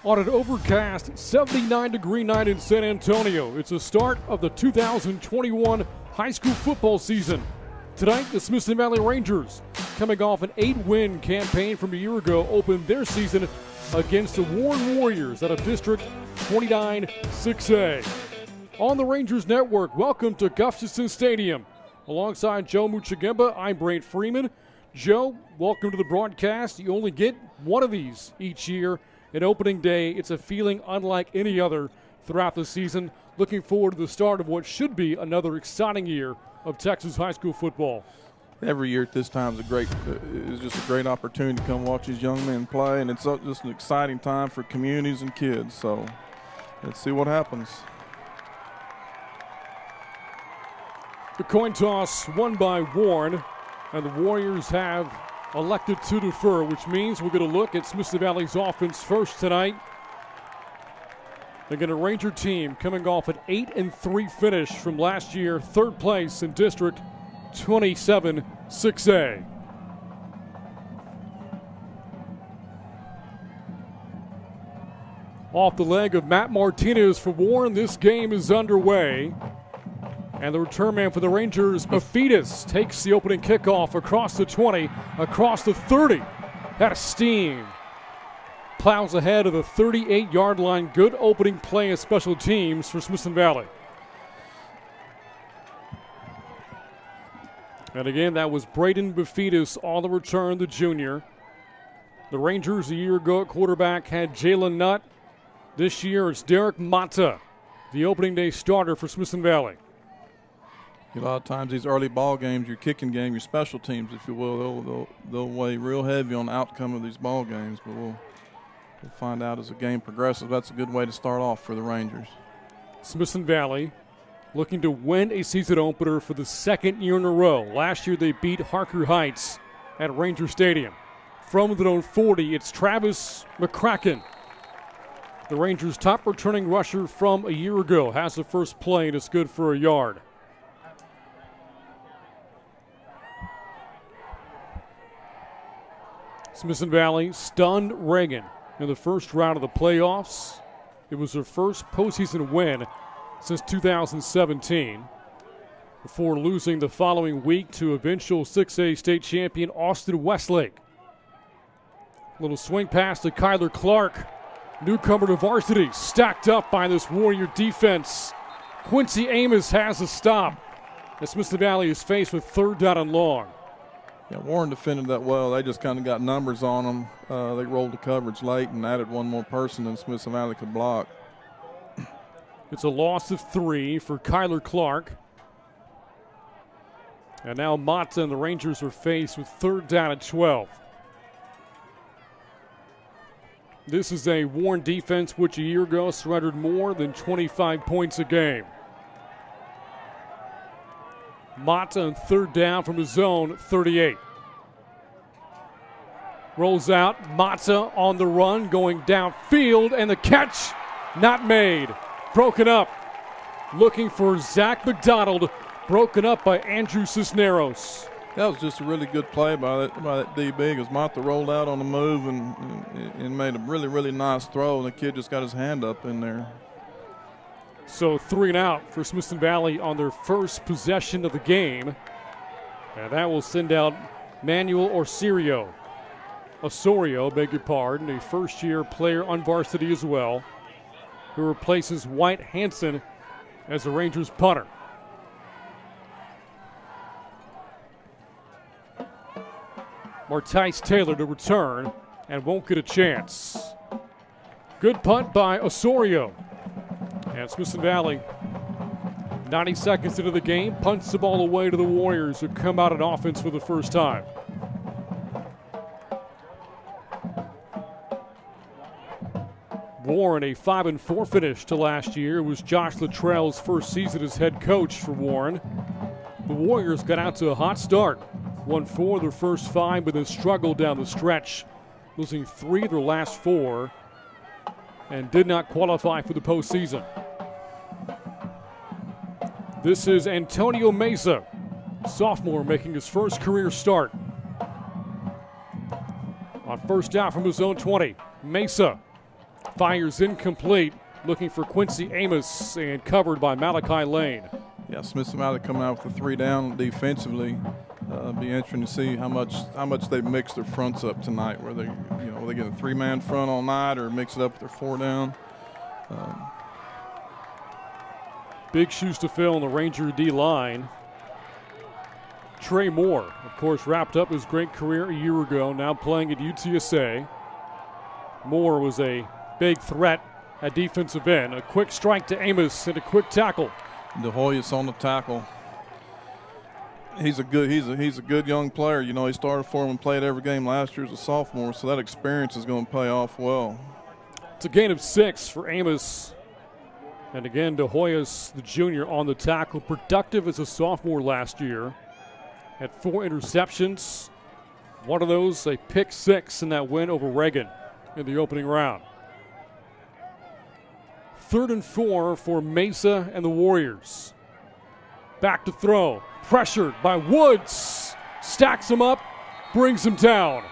On an overcast 79-degree night in San Antonio, it's the start of the 2021 high school football season. Tonight, the Smithson Valley Rangers, coming off an 8-win campaign from a year ago, opened their season against the Warren Warriors out of District 29 6A. On the Rangers Network, welcome to Guftason Stadium. Alongside Joe Muchagemba, I'm Brant Freeman. Joe, welcome to the broadcast. You only get one of these each year. At opening day, it's a feeling unlike any other throughout the season. Looking forward to the start of what should be another exciting year of Texas high school football. Every year at this time is just a great opportunity to come watch these young men play, and it's just an exciting time for communities and kids. So let's see what happens. The coin toss won by Warren, and the Warriors have elected to defer, which means we're going to look at Smithson Valley's offense first tonight. They're going to Ranger team coming off an 8-3 finish from last year, third place in District 27 6A. Off the leg of Matt Martinez for Warren, this game is underway. And the return man for the Rangers, Guftason, takes the opening kickoff across the 20, across the 30. Had a steam. Plows ahead of the 38-yard line. Good opening play of special teams for Smithson Valley. And again, that was Braden Guftason on the return, the junior. The Rangers a year ago at quarterback had Jalen Nutt. This year it's Derek Mata, the opening day starter for Smithson Valley. A lot of times these early ball games, your kicking game, your special teams, if you will, they'll weigh real heavy on the outcome of these ball games. But we'll find out as the game progresses. That's a good way to start off for the Rangers. Smithson Valley looking to win a season opener for the second year in a row. Last year they beat Harker Heights at Ranger Stadium. From their own 40, it's Travis McCracken. The Rangers' top returning rusher from a year ago has the first play, and it's good for a yard. Smithson Valley stunned Reagan in the first round of the playoffs. It was their first postseason win since 2017, before losing the following week to eventual 6A state champion Austin Westlake. Little swing pass to Kyler Clark, newcomer to varsity, stacked up by this Warrior defense. Quincy Amos has a stop as Smithson Valley is faced with third down and long. Yeah, Warren defended that well. They just kind of got numbers on them. They rolled the coverage late and added one more person than Smithson Valley could block. It's a loss of 3 for Kyler Clark. And now Mata and the Rangers are faced with third down at 12. This is a Warren defense which a year ago surrendered more than 25 points a game. Mata on third down from his zone, 38. Rolls out, Mata on the run, going downfield, and the catch not made. Broken up. Looking for Zach McDonald, broken up by Andrew Cisneros. That was just a really good play by that DB, because Mata rolled out on the move and made a really, really nice throw, and the kid just got his hand up in there. So 3 and out for Smithson Valley on their first possession of the game. And that will send out Manuel Osorio, beg your pardon, a first-year player on varsity as well, who replaces White Hansen as the Rangers punter. Martice Taylor to return and won't get a chance. Good punt by Osorio. And Smithson Valley, 90 seconds into the game, punts the ball away to the Warriors, who come out on offense for the first time. Warren, a 5-4 finish to last year. It was Josh Luttrell's first season as head coach for Warren. The Warriors got out to a hot start. Won 4 of their first 5, but then struggled down the stretch, losing 3 of their last 4, and did not qualify for the postseason. This is Antonio Mesa, sophomore, making his first career start. On first down from his own 20, Mesa Fires incomplete, looking for Quincy Amos and covered by Malachi Lane. Yeah, Smithson Valley coming out with a 3 down defensively. Be interesting to see how much they mix their fronts up tonight. Where they they get a 3-man front all night or mix it up with their 4 down. Big shoes to fill on the Ranger D line. Trey Moore, of course, wrapped up his great career a year ago, now playing at UTSA. Moore was a big threat at defensive end. A quick strike to Amos and a quick tackle. DeHoyas on the tackle. He's a good young player. He started for him and played every game last year as a sophomore, so that experience is going to pay off well. It's a gain of 6 for Amos. And again, DeHoyas, the junior, on the tackle. Productive as a sophomore last year. Had 4 interceptions. One of those, a pick 6 in that win over Reagan in the opening round. 3rd and 4 for Mesa and the Warriors. Back to throw. Pressured by Woods. Stacks him up, brings him down.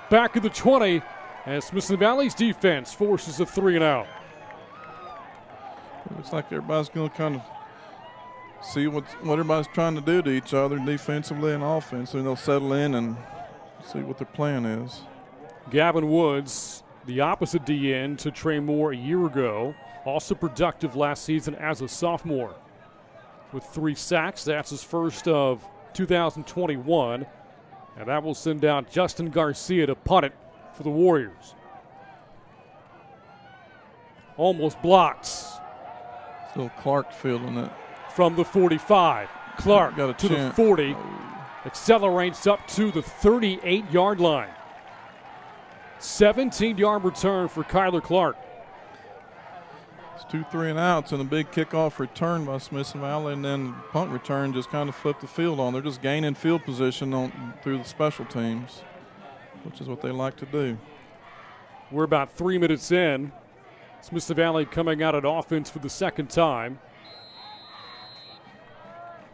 Back at the 20 as Smithson Valley's defense forces a 3 and out. Looks like everybody's going to kind of see what everybody's trying to do to each other defensively and offensively. They'll settle in and see what their plan is. Gavin Woods, the opposite DN to Trey Moore a year ago, also productive last season as a sophomore. With 3 sacks, that's his first of 2021. And that will send down Justin Garcia to punt it for the Warriors. Almost blocked. Still Clark fielding it. From the 45. Clark got a to chance. the 40. Accelerates up to the 38-yard line. 17-yard return for Kyler Clark. It's 2 3 and outs and a big kickoff return by Smithson Valley, and then punt return just kind of flipped the field on. They're just gaining field position through the special teams, which is what they like to do. We're about 3 minutes in. Smithson Valley coming out at offense for the second time.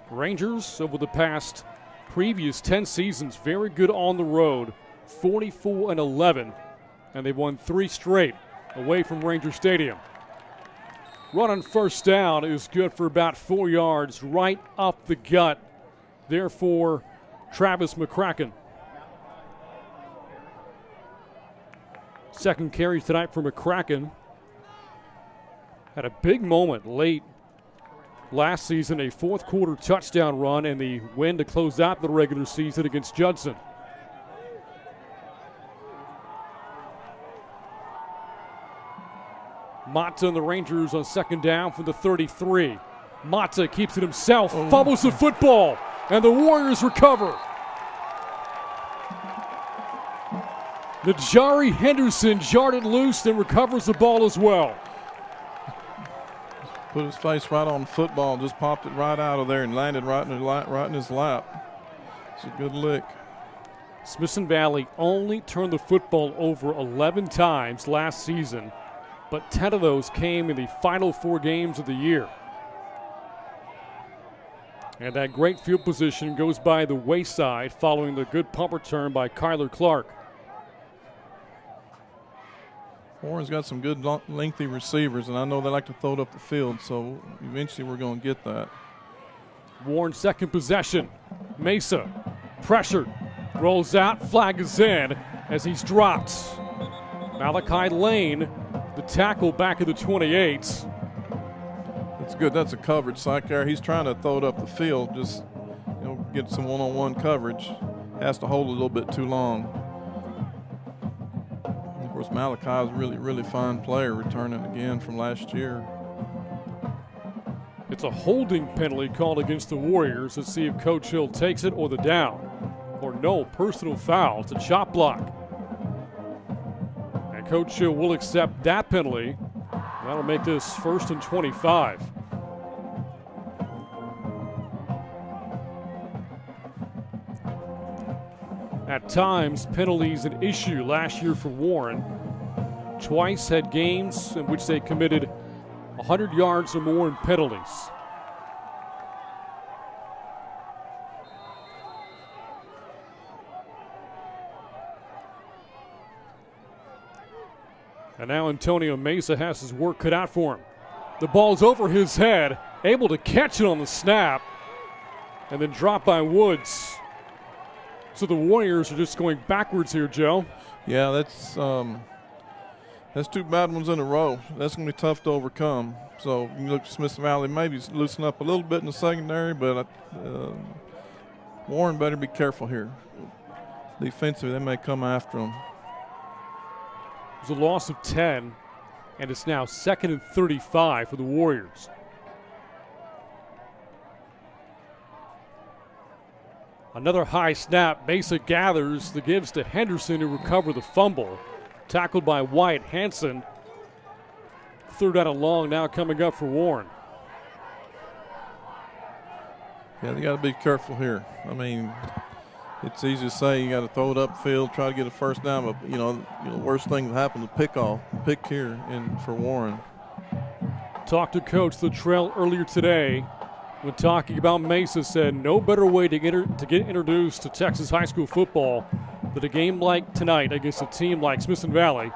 Rangers, over the past previous 10 seasons, very good on the road, 44-11, and they've won 3 straight away from Ranger Stadium. Run on first down is good for about 4 yards, right up the gut. Therefore, Travis McCracken. Second carry tonight for McCracken. Had a big moment late last season, a fourth quarter touchdown run and the win to close out the regular season against Judson. Mata and the Rangers on second down from the 33. Mata keeps it himself, fumbles the football, and the Warriors recover. Najari Henderson jarred it loose and recovers the ball as well. Put his face right on the football, just popped it right out of there and landed right in his lap. It's a good lick. Smithson Valley only turned the football over 11 times last season, but 10 of those came in the final 4 games of the year. And that great field position goes by the wayside following the good punt return by Kyler Clark. Warren's got some good lengthy receivers, and I know they like to throw it up the field, so eventually we're going to get that. Warren second possession. Mesa pressured, rolls out, flag is in as he's dropped. Malachi Lane, the tackle back at the 28. That's good. That's a coverage sack there. He's trying to throw it up the field, just get some one-on-one coverage. Has to hold a little bit too long. Of course, Malachi is a really, really fine player, returning again from last year. It's a holding penalty called against the Warriors. Let's see if Coach Hill takes it or the down. Or no, personal foul. It's a chop block. And Coach Hill will accept that penalty. That'll make this 1st and 25. At times, penalties an issue last year for Warren. Twice had games in which they committed 100 yards or more in penalties. And now Antonio Mesa has his work cut out for him. The ball's over his head, able to catch it on the snap, and then dropped by Woods. So the Warriors are just going backwards here, Joe. Yeah, that's 2 bad ones in a row. That's going to be tough to overcome. So you look at Smithson Valley, maybe loosen up a little bit in the secondary, but Warren better be careful here. Defensively, they may come after him. It was a loss of 10, and it's now 2nd and 35 for the Warriors. Another high snap. Mesa gathers the gives to Henderson to recover the fumble. Tackled by White. Hansen. 3rd down and long now coming up for Warren. Yeah, they got to be careful here. I mean, it's easy to say you got to throw it upfield, try to get a first down, but you know the worst thing that happened to pick here for Warren. Talked to Coach Luttrell earlier today when talking about Mesa, said no better way to get introduced to Texas high school football than a game like tonight against a team like Smithson Valley.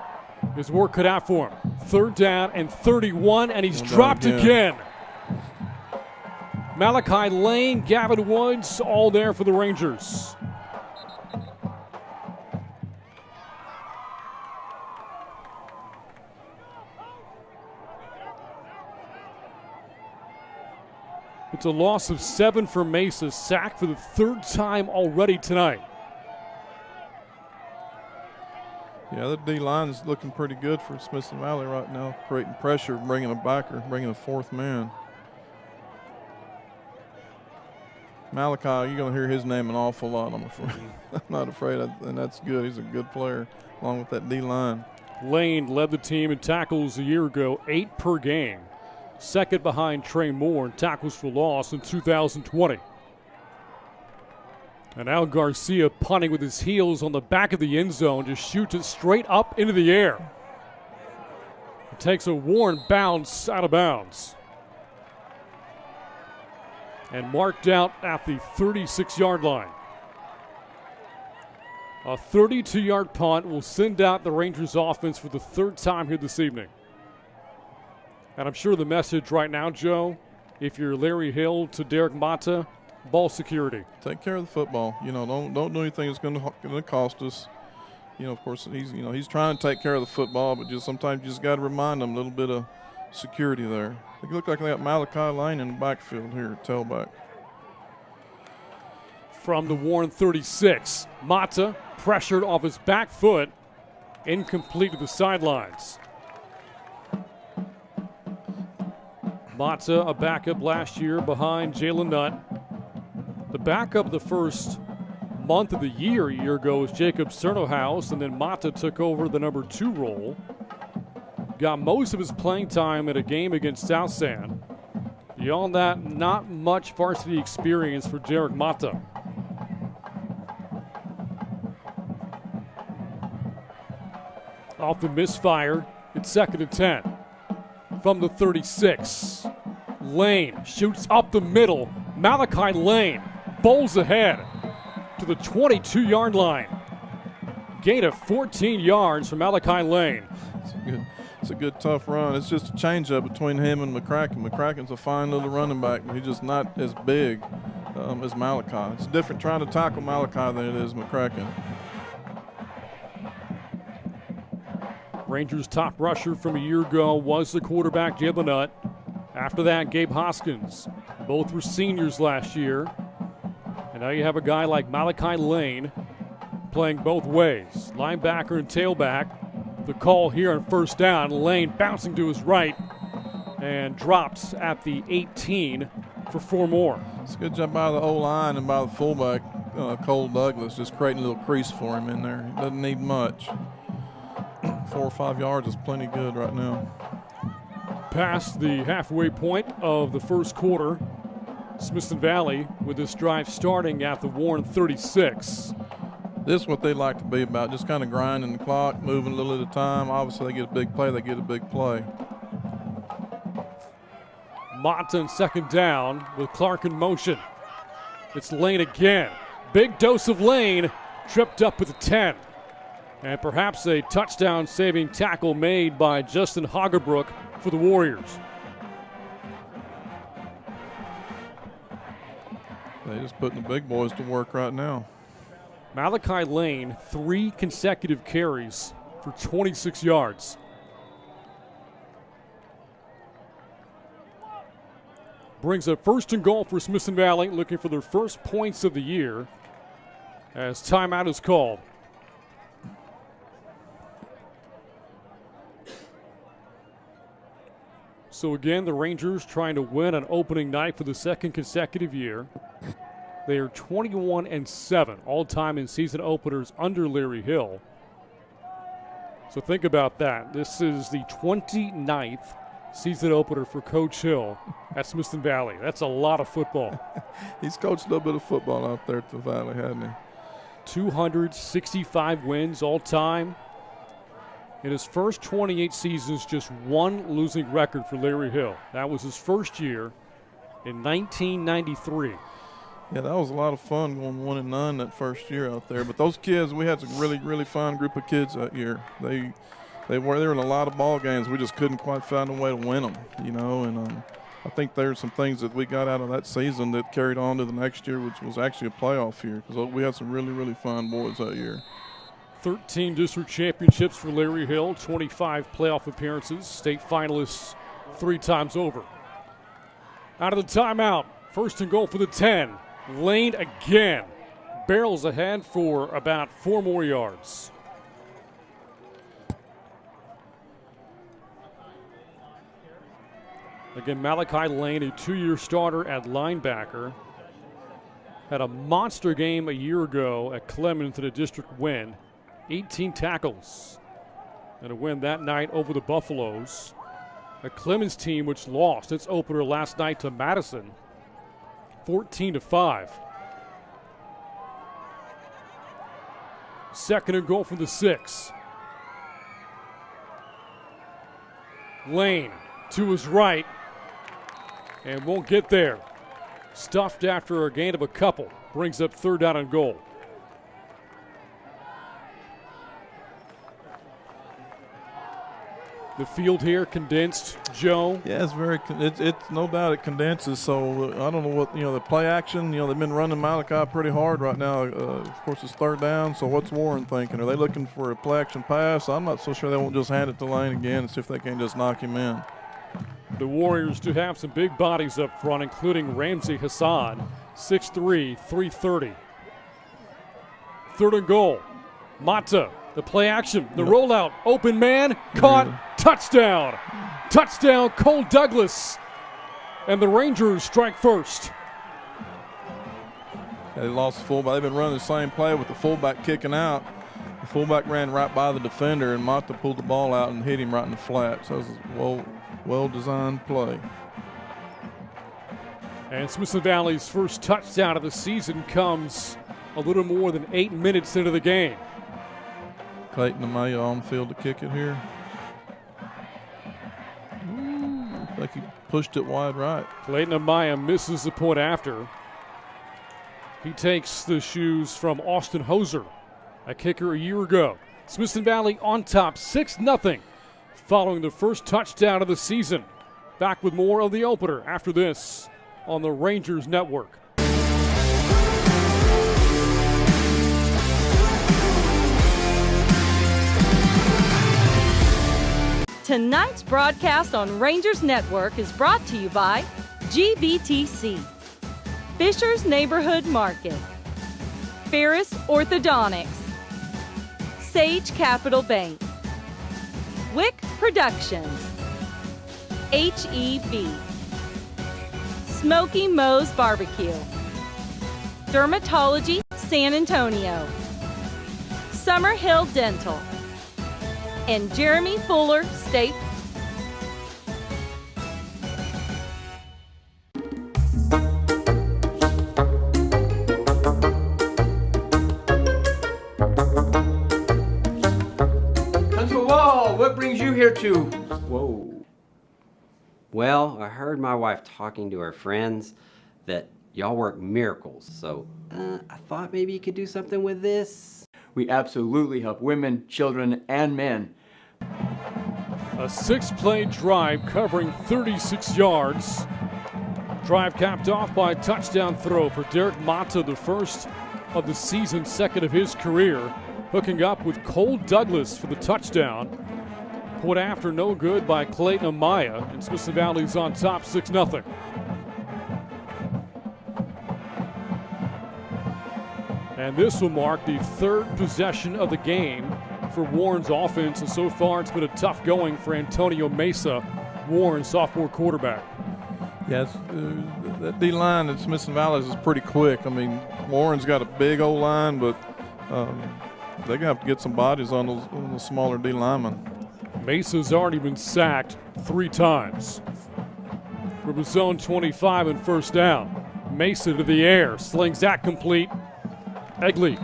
His work cut out for him. 3rd down and 31, and he's dropped again. Malachi Lane, Gavin Woods, all there for the Rangers. It's a loss of 7 for Mesa, sacked for the 3rd time already tonight. Yeah, the D-line is looking pretty good for Smithson Valley right now, creating pressure, bringing a backer, bringing a 4th man. Malachi, you're going to hear his name an awful lot, I'm afraid. I'm not afraid, and that's good. He's a good player, along with that D-line. Lane led the team in tackles a year ago, 8 per game. 2nd behind Trey Moore in tackles for loss in 2020. And now Garcia punting with his heels on the back of the end zone, just shoots it straight up into the air. It takes a Warren bounce out of bounds. And marked out at the 36-yard line. A 32-yard punt will send out the Rangers offense for the 3rd time here this evening. And I'm sure the message right now, Joe, if you're Larry Hill to Derek Mata, ball security. Take care of the football. You know, don't do anything that's going to cost us. You know, of course, he's trying to take care of the football, but just sometimes you just got to remind them a little bit of security there. They look like they got Malachi Lane in the backfield here at tailback. From the Warren 36, Mata pressured off his back foot, incomplete to the sidelines. Mata, a backup last year behind Jalen Nutt. The backup the first month of the year a year ago was Jacob Cernohouse, and then Mata took over the number 2 role. Got most of his playing time at a game against South San. Beyond that, not much varsity experience for Derek Mata. Off the misfire, it's 2nd and 10. From the 36, Lane shoots up the middle. Malachi Lane bowls ahead to the 22-yard line. Gain of 14 yards from Malachi Lane. It's a good tough run. It's just a change-up between him and McCracken. McCracken's a fine little running back, but he's just not as big as Malachi. It's different trying to tackle Malachi than it is McCracken. Rangers' top rusher from a year ago was the quarterback, Jalen Nutt. After that, Gabe Hoskins. Both were seniors last year. And now you have a guy like Malachi Lane playing both ways, linebacker and tailback. The call here on 1st down, Lane bouncing to his right and drops at the 18 for 4 more. It's a good job by the O-line and by the fullback, Cole Douglas, just creating a little crease for him in there. He doesn't need much. 4 or 5 yards is plenty good right now. Past the halfway point of the first quarter, Smithson Valley with this drive starting at the Warren 36. This is what they like to be about, just kind of grinding the clock, moving a little at a time. Obviously, they get a big play, they get a big play. Mata in 2nd down with Clark in motion. It's Lane again. Big dose of Lane, tripped up with a 10. And perhaps a touchdown-saving tackle made by Justin Hagerbrook for the Warriors. They just putting the big boys to work right now. Malachi Lane, 3 consecutive carries for 26 yards. Brings up 1st and goal for Smithson Valley, looking for their first points of the year as timeout is called. So again, the Rangers trying to win on opening night for the 2nd consecutive year. They are 21-7 all-time in season openers under Larry Hill. So think about that. This is the 29th season opener for Coach Hill at Smithson Valley. That's a lot of football. He's coached a little bit of football out there at the Valley, hasn't he? 265 wins all-time. In his first 28 seasons, just 1 losing record for Larry Hill. That was his first year in 1993. Yeah, that was a lot of fun going 1-9 that first year out there. But those kids, we had some really, really fine group of kids that year. They were there in a lot of ball games. We just couldn't quite find a way to win them, you know. And I think there's some things that we got out of that season that carried on to the next year, which was actually a playoff year, because we had some really, really fine boys that year. 13 district championships for Larry Hill, 25 playoff appearances, state finalists 3 times over. Out of the timeout, 1st and goal for the 10. Lane again. Barrels ahead for about 4 more yards. Again, Malachi Lane, a 2-year starter at linebacker. Had a monster game a year ago at Clemens in a district win. 18 tackles. And a win that night over the Buffaloes. A Clemens team which lost its opener last night to Madison, 14-5. 2nd and goal from the 6. Lane to his right and won't get there. Stuffed after a gain of a couple. Brings up 3rd down and goal. The field here condensed, Joe. Yeah, it's no doubt it condenses. So I don't know what, the play action. They've been running Malachi pretty hard right now. Of course, it's 3rd down. So what's Warren thinking? Are they looking for a play action pass? I'm not so sure they won't just hand it to Lane again and see if they can just knock him in. The Warriors do have some big bodies up front, including Ramsey Hassan, 6'3", 330. 3rd and goal. Mata, the play action, the rollout, open man, caught, touchdown. Touchdown, Cole Douglas. And the Rangers strike first. Yeah, they lost the fullback. They've been running the same play with the fullback kicking out. The fullback ran right by the defender, and Mata pulled the ball out and hit him right in the flat. So it was a well-designed play. And Smithson Valley's first touchdown of the season comes a little more than 8 minutes into the game. Clayton Amaya on field to kick it here. Looks like he pushed it wide right. Clayton Amaya misses the point after. He takes the shoes from Austin Hoser, a kicker a year ago. Smithson Valley on top, 6-0, following the first touchdown of the season. Back with more of the opener after this on the Rangers Network. Tonight's broadcast on Rangers Network is brought to you by GVTC, Fisher's Neighborhood Market, Ferris Orthodontics, Sage Capital Bank, Wick Productions, HEB, Smoky Moe's Barbecue, Dermatology San Antonio, Summerhill Dental, and Jeremy Fuller State. Hunter Wall, what brings you here to? Whoa. Well, I heard my wife talking to her friends that y'all work miracles, so I thought maybe you could do something with this. We absolutely help women, children, and men. A 6-play drive covering 36 yards. Drive capped off by a touchdown throw for Derek Mata, the first of the season, second of his career, hooking up with Cole Douglas for the touchdown. Put after no good by Clayton Amaya, and Smithson Valley's on top 6-0. And this will mark the third possession of the game for Warren's offense, and so far it's been a tough going for Antonio Mesa, Warren's sophomore quarterback. Yes, that D-line at Smithson Valley is pretty quick. I mean, Warren's got a big O-line, but they're going to have to get some bodies on those smaller D-linemen. Mesa's already been sacked 3 times. From his zone 25 and first down. Mesa to the air, slings that complete. Egley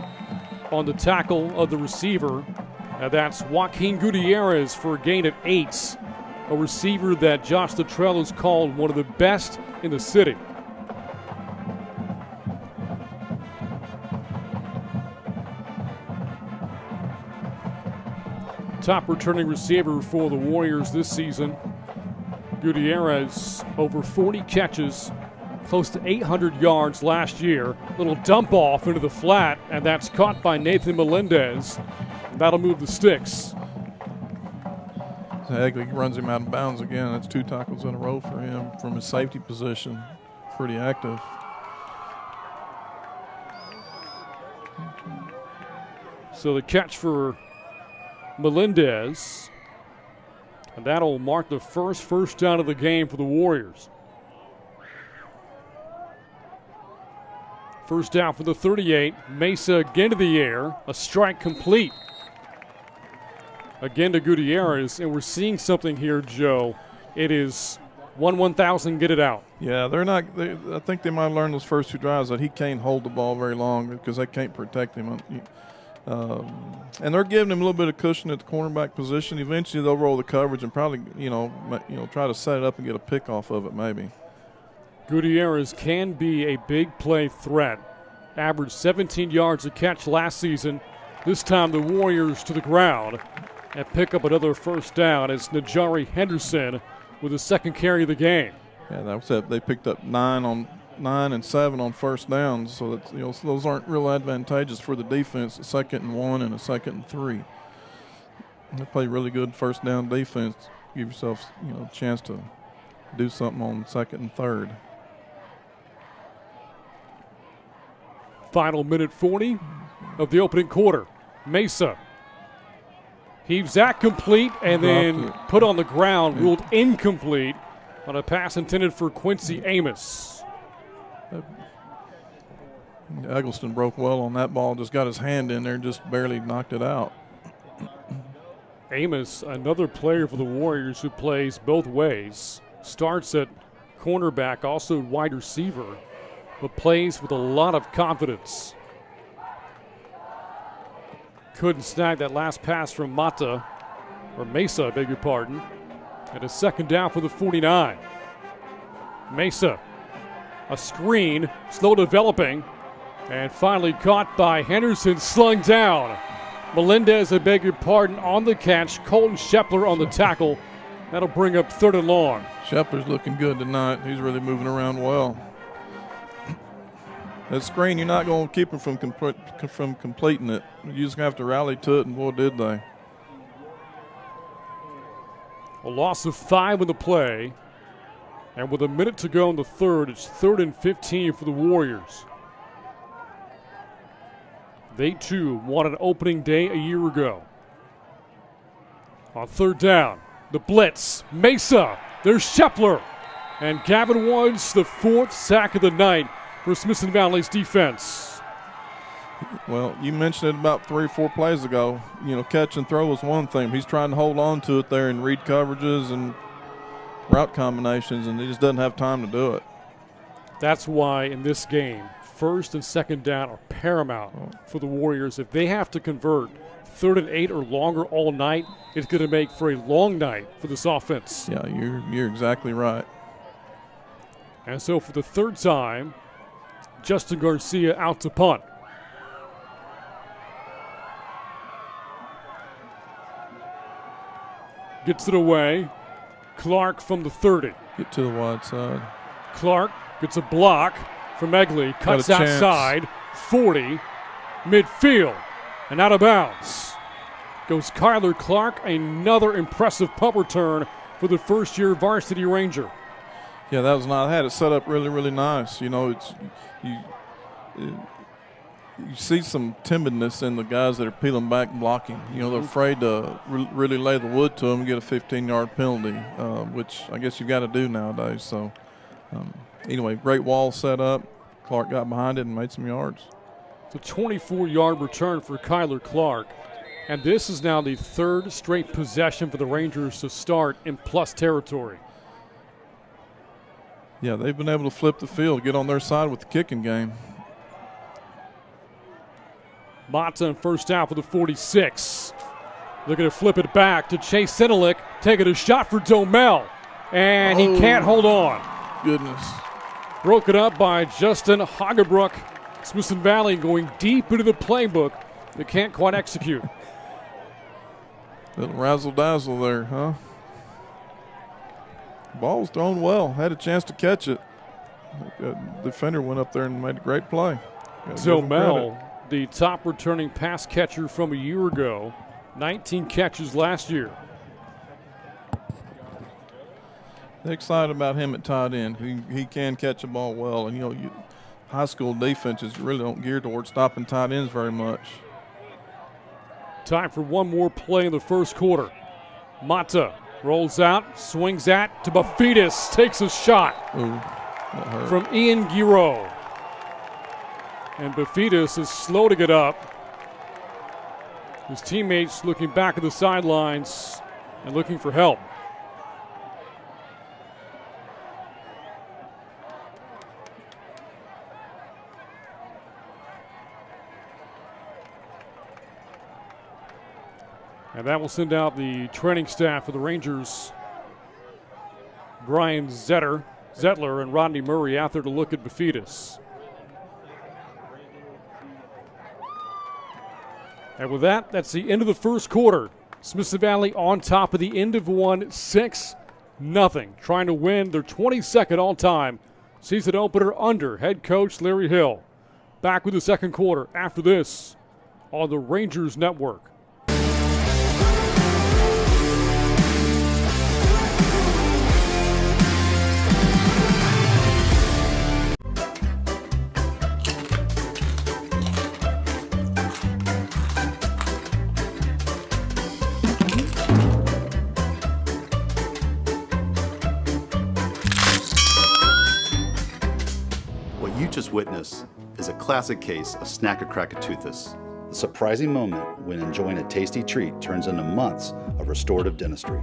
on the tackle of the receiver. And that's Joaquin Gutierrez for a gain of 8. A receiver that Josh Luttrell has called one of the best in the city. Top returning receiver for the Warriors this season. Gutierrez, over 40 catches, close to 800 yards last year. Little dump off into the flat, and that's caught by Nathan Melendez. That'll move the sticks. Egley runs him out of bounds again. That's 2 tackles in a row for him from his safety position. Pretty active. So the catch for Melendez, and that'll mark the first down of the game for the Warriors. First down for the 38. Mesa again to the air. A strike complete. Again to Gutierrez, and we're seeing something here, Joe. It is 1,000, get it out. Yeah, I think they might have learned those first 2 drives that he can't hold the ball very long because they can't protect him. And they're giving him a little bit of cushion at the cornerback position. Eventually they'll roll the coverage and probably, try to set it up and get a pick off of it maybe. Gutierrez can be a big play threat. Averaged 17 yards a catch last season. This time the Warriors to the ground and pick up another first down as Najari Henderson with the second carry of the game. Yeah, that was it. They picked up 9 and 7 on first downs, so that so those aren't real advantageous for the defense. A 2nd and 1 and a 2nd and 3. They play really good first down defense. Give yourself a chance to do something on 2nd and 3rd. Final minute 40 of the opening quarter. Mesa heaves that complete and then put on the ground, ruled incomplete on a pass intended for Quincy Amos. Eggleston broke well on that ball, just got his hand in there and just barely knocked it out. Amos, another player for the Warriors who plays both ways. Starts at cornerback, also wide receiver, but plays with a lot of confidence. Couldn't snag that last pass from Mesa, I beg your pardon. And a second down for the 49. Mesa, a screen, slow developing, and finally caught by Henderson, slung down. Melendez, I beg your pardon, on the catch. Colton Shepler on the tackle. That'll bring up 3rd and long. Shepler's looking good tonight. He's really moving around well. That screen, you're not going to keep him from completing it. You just have to rally to it, and boy, did they. A loss of 5 in the play. And with a minute to go in the third, it's 3rd and 15 for the Warriors. They, too, won an opening day a year ago. On 3rd down, the blitz. Mesa, there's Shepler. And Gavin Woods, the 4th sack of the night for Smithson Valley's defense. Well, you mentioned it about 3 or 4 plays ago. Catch and throw was one thing. He's trying to hold on to it there and read coverages and route combinations, and he just doesn't have time to do it. That's why in this game, 1st and 2nd down are paramount for the Warriors. If they have to convert 3rd and 8 or longer all night, it's going to make for a long night for this offense. Yeah, you're exactly right. And so for the 3rd time, Justin Garcia out to punt. gets it away. Clark from the 30. Get to the wide side. Clark gets a block from Egley. Cuts Got a chance. outside. 40. Midfield. And out of bounds. Goes Kyler Clark. Another impressive punt return for the first-year varsity Ranger. Yeah, that was nice. I had it set up really, really nice. You know, you see some timidness in the guys that are peeling back blocking. You know, they're afraid to really lay the wood to them and get a 15-yard penalty, which I guess you got to do nowadays. So, anyway, great wall set up. Clark got behind it and made some yards. It's a 24-yard return for Kyler Clark. And this is now the third straight possession for the Rangers to start in plus territory. Yeah, they've been able to flip the field, get on their side with the kicking game. Mata in first down for the 46. Looking to flip it back to Chase Sedelic, taking a shot for Domel. And he can't hold on. Goodness. Broken up by Justin Hagebrook. Smithson Valley going deep into the playbook. They can't quite execute. Little razzle-dazzle there, huh? Ball was thrown well. Had a chance to catch it. The defender went up there and made a great play. Domel, the top returning pass catcher from a year ago. 19 catches last year. They're excited about him at tight end. He can catch a ball well. And, you know, high school defenses really don't gear towards stopping tight ends very much. Time for one more play in the first quarter. Mata rolls out, swings at to Bafidis, takes a shot. Ooh, that hurt. From Ian Giro. And Bafidis is slow to get up. His teammates looking back at the sidelines and looking for help. And that will send out the training staff for the Rangers. Brian Zettler and Rodney Murray out there to look at Bafidis. And with that, that's the end of the first quarter. Smithson Valley on top of the end of one, 6-0. Trying to win their 22nd all-time season opener under head coach Larry Hill. Back with the second quarter after this on the Rangers Network. Just witnessed is a classic case of snack-a-crack-a-toothus. The surprising moment when enjoying a tasty treat turns into months of restorative dentistry.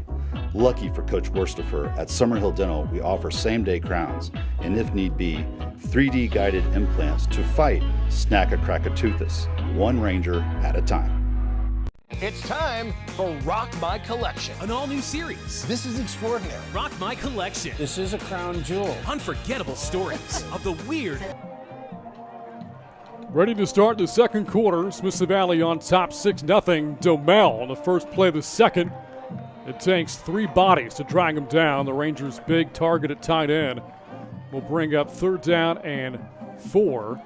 Lucky for Coach Worstifer, at Summerhill Dental, we offer same-day crowns and, if need be, 3D guided implants to fight snack-a-crack-a-toothus, one Ranger at a time. It's time for Rock My Collection. An all-new series. This is extraordinary. Rock My Collection. This is a crown jewel. Unforgettable stories of the weird. Ready to start the second quarter. Smithson Valley on top 6-0. Domel on the first play of the second. It takes 3 bodies to drag him down. The Rangers' big target at tight end will bring up third down and 4.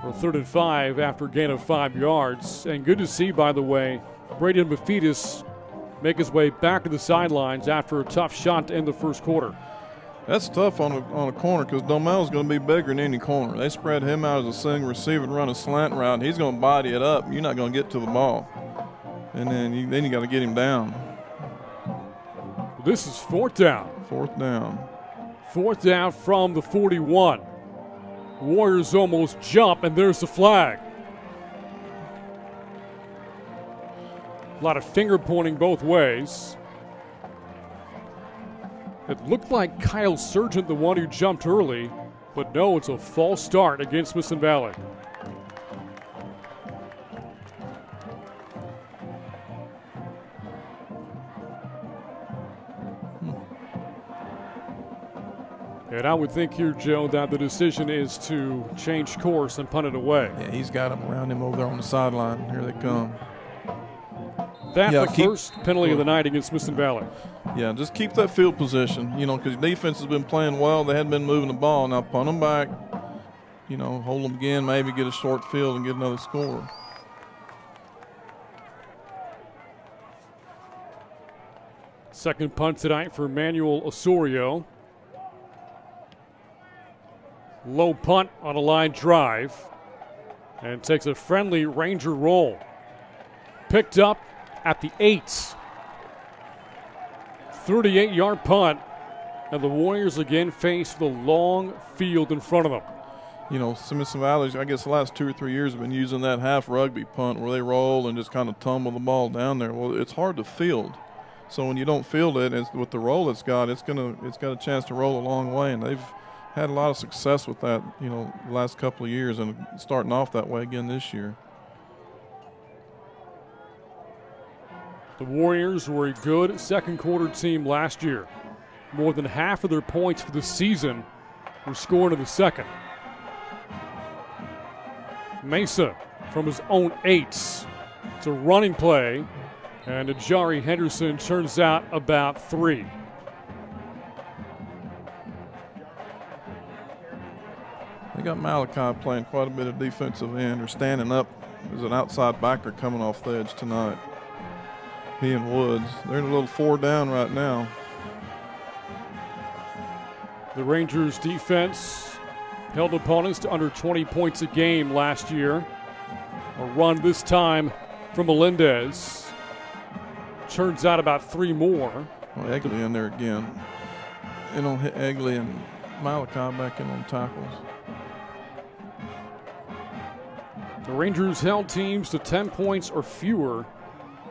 Or 3rd and 5 after a gain of 5 yards. And good to see, by the way, Braden Bafidis make his way back to the sidelines after a tough shot to end the first quarter. That's tough on a corner because Domel's going to be bigger than any corner. They spread him out as a single receiver and run a slant route, and he's going to body it up. You're not going to get to the ball. And then you got to get him down. This is 4th down. 4th down. 4th down from the 41. Warriors almost jump, and there's the flag. A lot of finger pointing both ways. It looked like Kyle Sargent, the one who jumped early, but no, it's a false start against Smithson Valley. And I would think here, Joe, that the decision is to change course and punt it away. Yeah, he's got them around him over there on the sideline. Here they come. That Yeah, the first penalty of the night against Smithson Valley. Yeah, just keep that field position, because defense has been playing well. They hadn't been moving the ball. Now punt them back, hold them again, maybe get a short field and get another score. Second punt tonight for Manuel Osorio. Low punt on a line drive. And takes a friendly Ranger roll. Picked up at the 8. 38-yard punt. And the Warriors again face the long field in front of them. Smithson Valley, I guess the last 2 or 3 years have been using that half rugby punt where they roll and just kind of tumble the ball down there. Well, it's hard to field. So when you don't field it, with the roll it's got a chance to roll a long way, and they've had a lot of success with that, the last couple of years, and starting off that way again this year. The Warriors were a good second quarter team last year. More than half of their points for the season were scored in the second. Mesa from his own 8. It's a running play, and Ajari Henderson turns out about 3. They got Malachi playing quite a bit of defensive end, or standing up as an outside backer coming off the edge tonight. He and Woods. They're in a little 4 down right now. The Rangers defense held opponents to under 20 points a game last year. A run this time from Melendez. Turns out about 3 more. Well, Egley in there again. Hit Egley and Malachi back in on tackles. The Rangers held teams to 10 points or fewer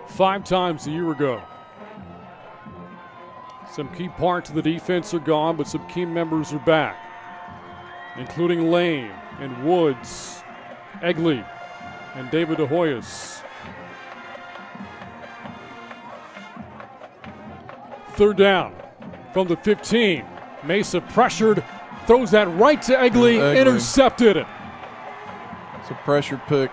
5 times a year ago. Some key parts of the defense are gone, but some key members are back, including Lane and Woods, Egley, and David DeHoyas. Third down from the 15. Mesa pressured, throws that right to Egley, intercepted it. It's a pressure pick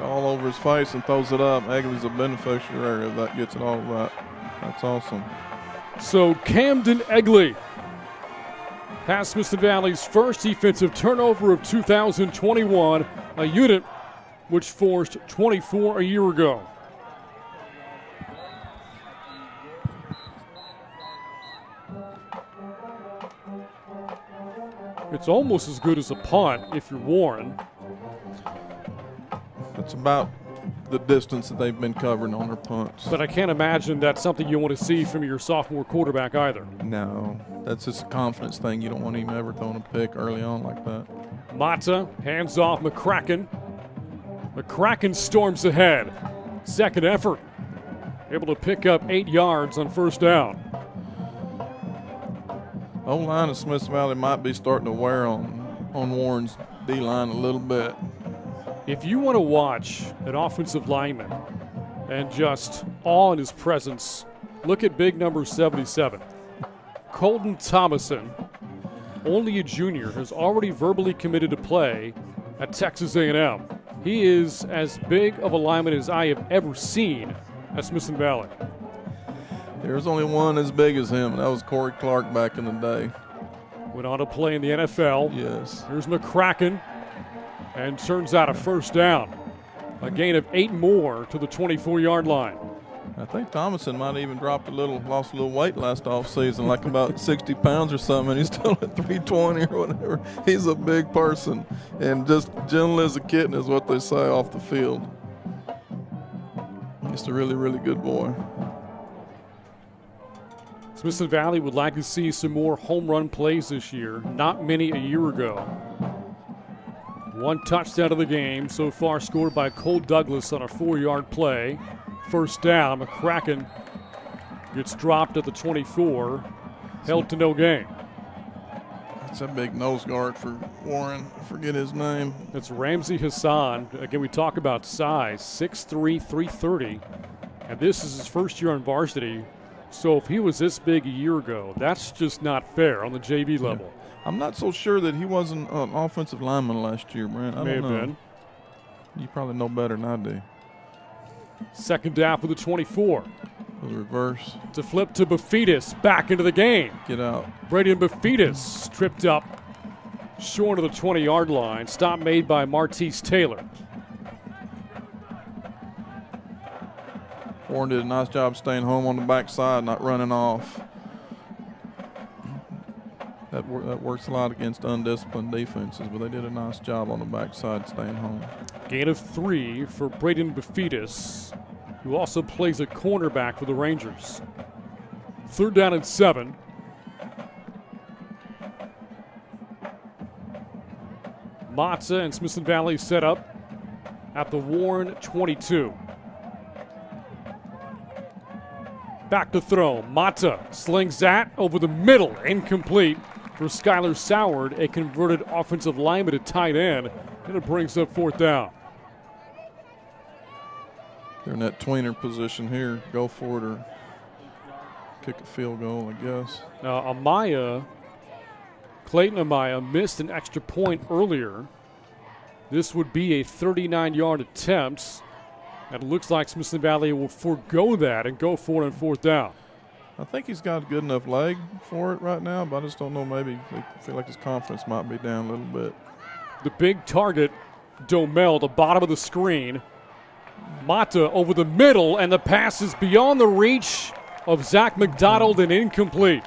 all over his face and throws it up. Egley's a beneficiary of that, gets it all right. That's awesome. So Camden Egley has Smithson Valley's first defensive turnover of 2021, a unit which forced 24 a year ago. It's almost as good as a punt if you're Warren. It's about the distance that they've been covering on their punts. But I can't imagine that's something you want to see from your sophomore quarterback either. No, that's just a confidence thing. You don't want him ever throwing a pick early on like that. Mata hands off McCracken. McCracken storms ahead. Second effort. Able to pick up 8 yards on first down. O-line of Smithson Valley might be starting to wear on Warren's D-line a little bit. If you want to watch an offensive lineman and just awe in his presence, look at big number 77. Colton Thomason, only a junior, has already verbally committed to play at Texas A&M. He is as big of a lineman as I have ever seen at Smithson Valley. There's only one as big as him, and that was Corey Clark back in the day. Went on to play in the NFL. Yes. Here's McCracken, and turns out a first down. A gain of 8 more to the 24-yard line. I think Thomason might have even lost a little weight last offseason, like about 60 pounds or something, and he's still at 320 or whatever. He's a big person, and just gentle as a kitten is what they say off the field. Just a really, really good boy. Smithson Valley would like to see some more home run plays this year. Not many a year ago. 1 touchdown of the game so far scored by Cole Douglas on a 4-yard play. First down, McCracken gets dropped at the 24, held to no gain. That's a big nose guard for Warren. I forget his name. It's Ramsey Hassan. Again, we talk about size, 6'3", 330. And this is his first year on varsity. So if he was this big a year ago, that's just not fair on the JV level. Yeah. I'm not so sure that he wasn't an offensive lineman last year, Brent. I May don't have know. been. You probably know better than I do. Second down for the 24. The reverse. To flip to Bafidis, back into the game. Get out. Braden Bafidis tripped up short of the 20-yard line. Stop made by Martese Taylor. Warren did a nice job staying home on the backside, not running off. That works a lot against undisciplined defenses, but they did a nice job on the backside staying home. Gain of 3 for Braden Bafidis, who also plays a cornerback for the Rangers. Third down and 7. Matza and Smithson Valley set up at the Warren 22. Back to throw. Mata slings that over the middle. Incomplete for Skylar Soward, a converted offensive lineman at tight end. And it brings up fourth down. They're in that tweener position here. Go for it or kick a field goal, I guess. Now, Clayton Amaya missed an extra point earlier. This would be a 39-yard attempt. And it looks like Smithson Valley will forego that and go for it on fourth down. I think he's got a good enough leg for it right now, but I just don't know. Maybe I feel like his confidence might be down a little bit. The big target, Domel, the bottom of the screen. Mata over the middle, and the pass is beyond the reach of Zach McDonald and incomplete.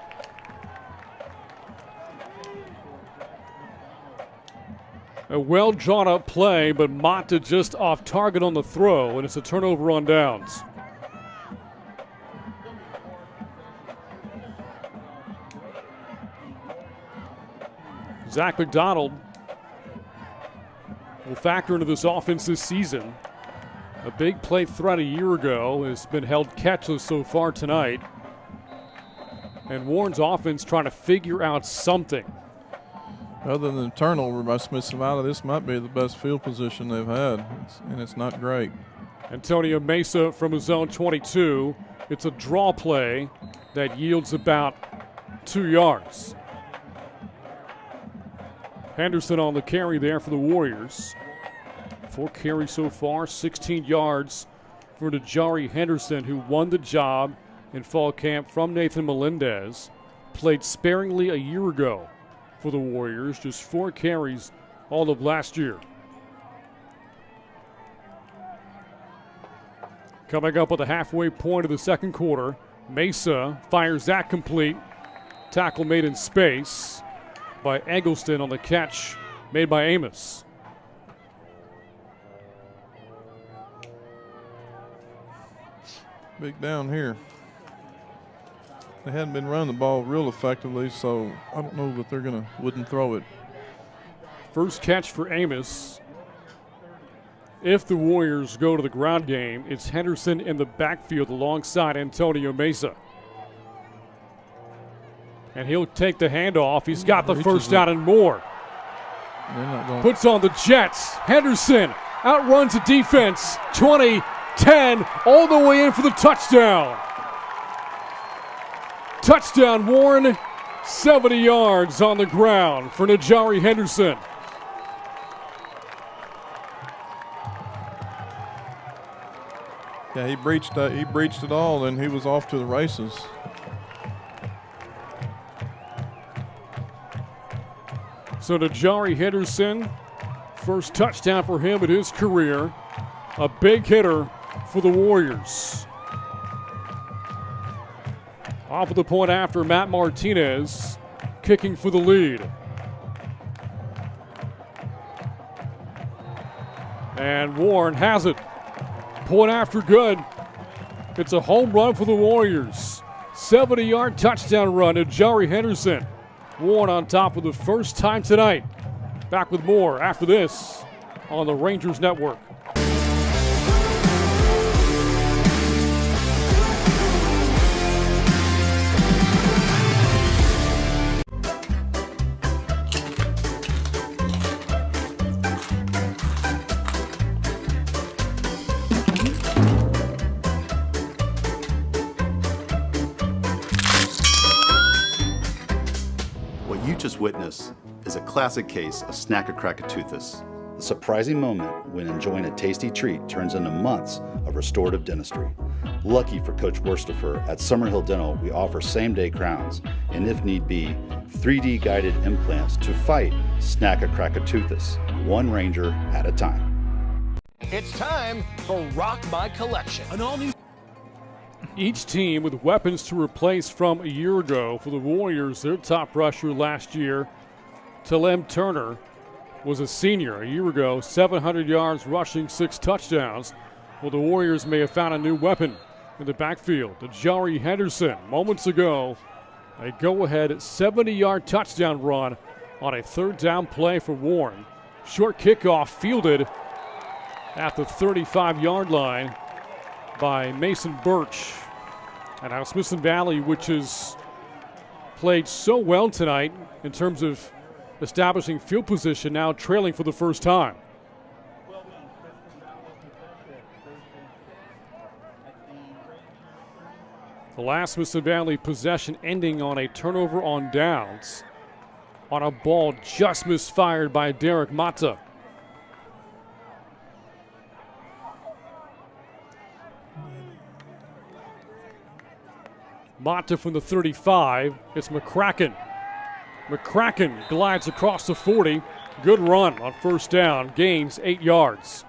A well drawn up play, but Mata just off target on the throw, and it's a turnover on downs. Zach McDonald will factor into this offense this season. A big play threat a year ago has been held catchless so far tonight. And Warren's offense trying to figure out something. Other than the turnover by Smithson Valley, this might be the best field position they've had, and it's not great. Antonio Mesa from his own 22. It's a draw play that yields about 2 yards. Henderson on the carry there for the Warriors. 4 carries so far, 16 yards for Najari Henderson, who won the job in fall camp from Nathan Melendez. Played sparingly a year ago for the Warriors, just 4 carries all of last year. Coming up at the halfway point of the second quarter, Mesa fires that complete. Tackle made in space by Eggleston on the catch made by Amos. Big down here. They hadn't been running the ball real effectively, so I don't know that they're wouldn't throw it. First catch for Amos. If the Warriors go to the ground game, it's Henderson in the backfield alongside Antonio Mesa. And he'll take the handoff. He's got the first down and more. Puts on the Jets. Henderson outruns the defense. 20, 10, all the way in for the touchdown. Touchdown, Warren. 70 yards on the ground for Najari Henderson. Yeah, he breached it all, and he was off to the races. So Najari Henderson, first touchdown for him in his career. A big hitter for the Warriors. Off of the point after, Matt Martinez kicking for the lead. And Warren has it. Point after good. It's a home run for the Warriors. 70-yard touchdown run to Najari Henderson. Warren on top for the first time tonight. Back with more after this on the Rangers Network. What you just witnessed is a classic case of Snack-a-Crack-a-Toothus. The surprising moment when enjoying a tasty treat turns into months of restorative dentistry. Lucky for Coach Worstifer, at Summerhill Dental, we offer same-day crowns and, if need be, 3D guided implants to fight Snack-a-Crack-a-Toothus, one Ranger at a time. It's time for Rock My Collection. An all-new Each team with weapons to replace from a year ago. For the Warriors, their top rusher last year, Talem Turner, was a senior a year ago, 700 yards rushing, 6 touchdowns. Well, the Warriors may have found a new weapon in the backfield. Jari Henderson, moments ago, a go-ahead 70-yard touchdown run on a third down play for Warren. Short kickoff fielded at the 35-yard line by Mason Birch. And now Smithson Valley, which has played so well tonight in terms of establishing field position, now trailing for the first time. The last Smithson Valley possession ending on a turnover on downs on a ball just misfired by Derek Mata. Mata from the 35. It's McCracken. McCracken glides across the 40. Good run on first down. Gains 8 yards.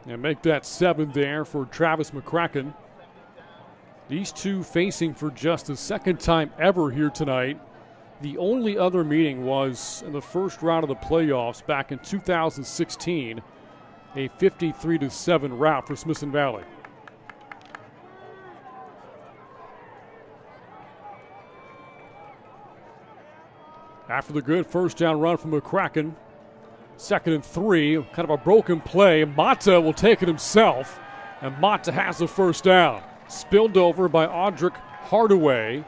And make that 7 there for Travis McCracken. These two facing for just the second time ever here tonight. The only other meeting was in the first round of the playoffs back in 2016. A 53-7 rout for Smithson Valley. After the good first down run from McCracken, 2nd and 3, kind of a broken play. Mata will take it himself, and Mata has the first down. Spilled over by Audric Hardaway.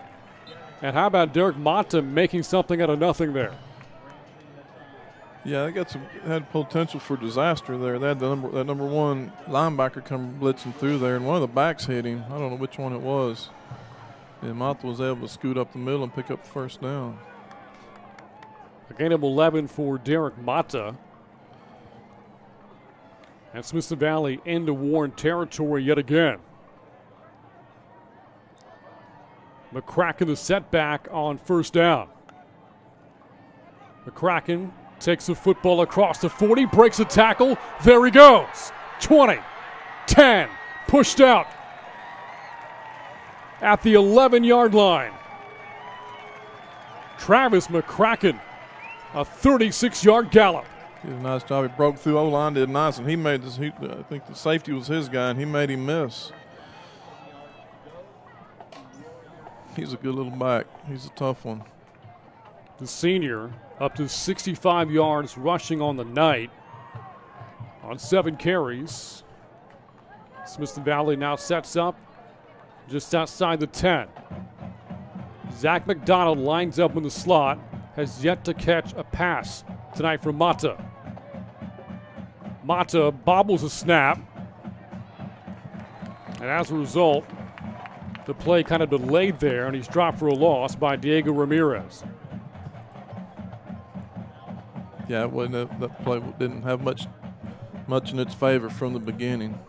And how about Derek Mata making something out of nothing there? Yeah, they had potential for disaster there. They had that number one linebacker come blitzing through there, and one of the backs hit him. I don't know which one it was. And Mata was able to scoot up the middle and pick up the first down. A gain of 11 for Derek Mata. And Smithson Valley into Warren territory yet again. McCracken the setback on first down. McCracken takes the football across the 40, breaks a tackle. There he goes. 20, 10, pushed out at the 11-yard line. Travis McCracken, a 36-yard gallop. He did a nice job. He broke through O-line, did nice, and he made this. I think the safety was his guy, and he made him miss. He's a good little back. He's a tough one. The senior up to 65 yards rushing on the night on 7 carries. Smithson Valley now sets up just outside the 10. Zach McDonald lines up in the slot, has yet to catch a pass tonight from Mata. Mata bobbles a snap, and as a result, the play kind of delayed there, and he's dropped for a loss by Diego Ramirez. Yeah, it wasn't, that play didn't have much in its favor from the beginning.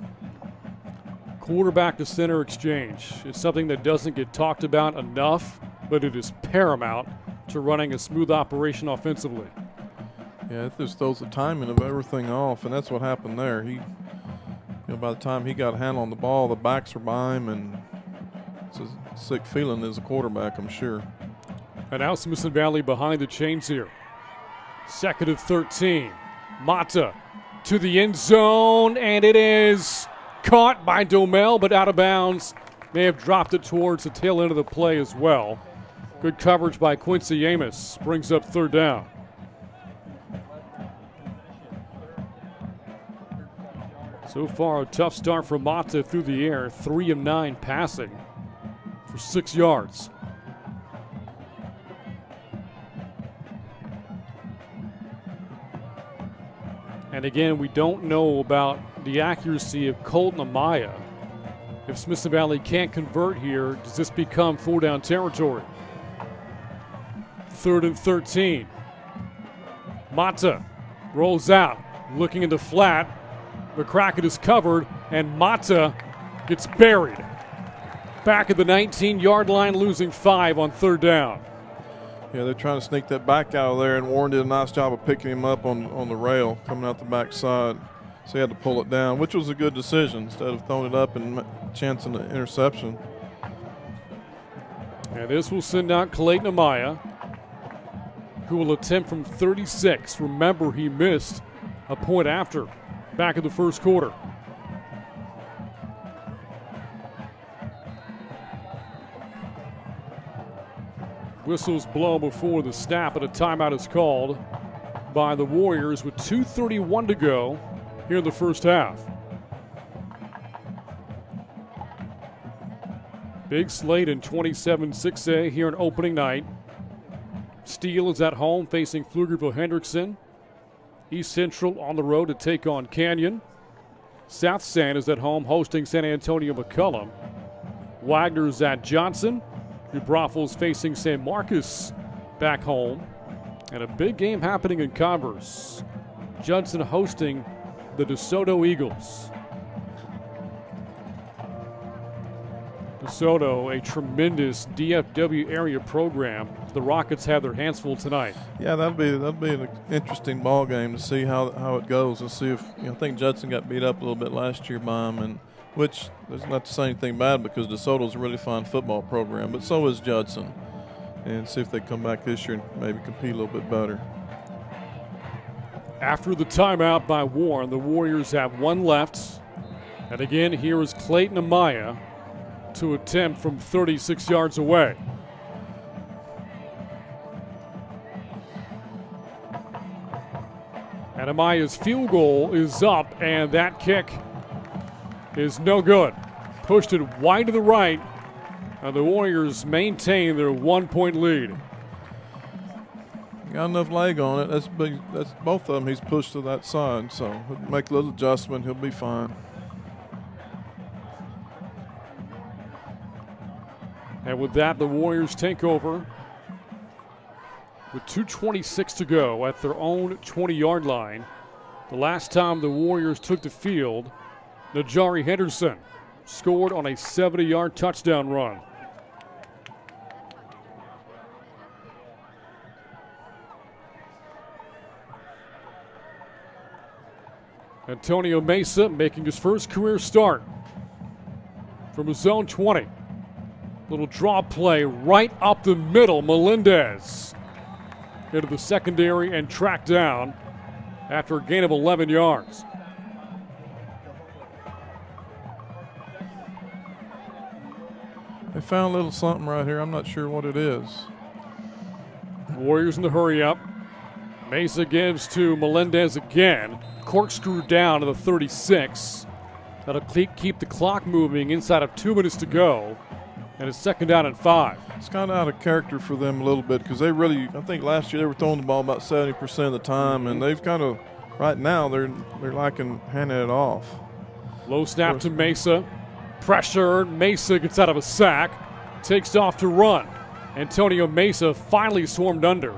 Quarterback to center exchange. It's something that doesn't get talked about enough, but it is paramount to running a smooth operation offensively. Yeah, it just throws the timing of everything off, and that's what happened there. By the time he got a handle on the ball, the backs are by him, and it's a sick feeling as a quarterback, I'm sure. And now Smithson Valley behind the chains here. 2nd and 13. Mata to the end zone, and it is caught by Domel, but out of bounds. May have dropped it towards the tail end of the play as well. Good coverage by Quincy Amos. Brings up 3rd down. So far, a tough start for Mata through the air. 3 of 9 passing for 6 yards. And again, we don't know about the accuracy of Colton Amaya. If Smithson Valley can't convert here, does this become 4-down territory? 3rd and 13. Mata rolls out, looking into flat. McCracken is covered, and Mata gets buried. Back at the 19-yard line, losing 5 on 3rd down. Yeah, they're trying to sneak that back out of there, and Warren did a nice job of picking him up on the rail, coming out the backside. So he had to pull it down, which was a good decision instead of throwing it up and chancing the interception. And this will send out Clayton Amaya, who will attempt from 36. Remember, he missed a point after, back in the first quarter. Whistles blown before the snap, and a timeout is called by the Warriors with 2:31 to go here in the first half. Big slate in 27-6A here on opening night. Steele is at home facing Pflugerville-Hendrickson. East Central on the road to take on Canyon. South San is at home hosting San Antonio McCullum. Wagner's at Johnson. New Braunfels facing San Marcos back home. And a big game happening in Converse. Judson hosting the DeSoto Eagles. DeSoto, a tremendous DFW area program. The Rockets have their hands full tonight. Yeah, that'll be an interesting ball game to see how it goes and see if I think Judson got beat up a little bit last year by him, and which there's not to say anything bad because DeSoto's a really fine football program, but so is Judson. And see if they come back this year and maybe compete a little bit better. After the timeout by Warren, the Warriors have one left. And again, here is Clayton Amaya to attempt from 36 yards away. And Amaya's field goal is up, and that kick is no good. Pushed it wide to the right, and the Warriors maintain their 1-point lead. Got enough leg on it. That's big. That's both of them. He's pushed to that side, so he'll make a little adjustment. He'll be fine. And with that, the Warriors take over with 2:26 to go at their own 20-yard line. The last time the Warriors took the field, Najari Henderson scored on a 70-yard touchdown run. Antonio Mesa making his first career start from his own 20. Little draw play right up the middle. Melendez into the secondary and tracked down after a gain of 11 yards. They found a little something right here. I'm not sure what it is. Warriors in the hurry up. Mesa gives to Melendez again. Corkscrew down to the 36. That'll keep the clock moving inside of 2 minutes to go. And it's second down and 5. It's kind of out of character for them a little bit because they really, I think last year they were throwing the ball about 70% of the time, and they've kind of, right now, they're liking handing it off. Low snap to Mesa. Pressure. Mesa gets out of a sack. Takes off to run. Antonio Mesa finally swarmed under.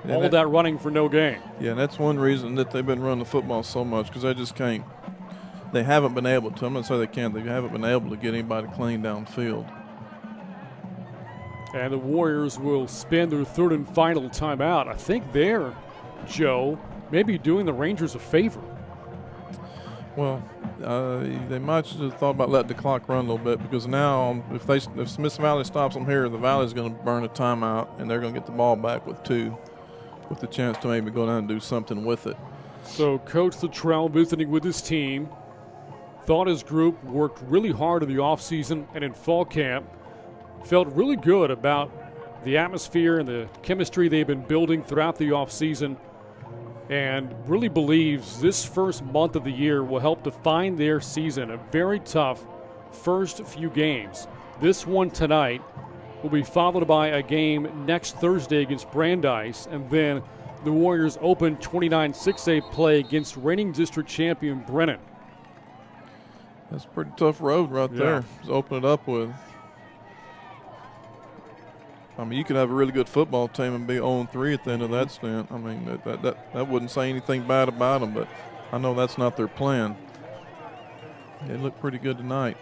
All that running for no gain. Yeah, and that's one reason that they've been running the football so much because they just can't. They haven't been able to. I'm going to say they can't. They haven't been able to get anybody clean downfield. And the Warriors will spend their third and final timeout. I think they're, Joe, maybe doing the Rangers a favor. Well, they might have thought about letting the clock run a little bit because now if Smith Valley stops them here, the Valley's going to burn a timeout and they're going to get the ball back with 2, with the chance to maybe go down and do something with it. So Coach Luttrell visiting with his team. Thought his group worked really hard in the offseason and in fall camp. Felt really good about the atmosphere and the chemistry they've been building throughout the offseason, and really believes this first month of the year will help define their season. A very tough first few games. This one tonight will be followed by a game next Thursday against Brandeis, and then the Warriors open 29-6A play against reigning district champion Brennan. That's a pretty tough road right there to open it up with. I mean, you could have a really good football team and be 0-3 at the end of that stint. I mean, that wouldn't say anything bad about them, but I know that's not their plan. They look pretty good tonight.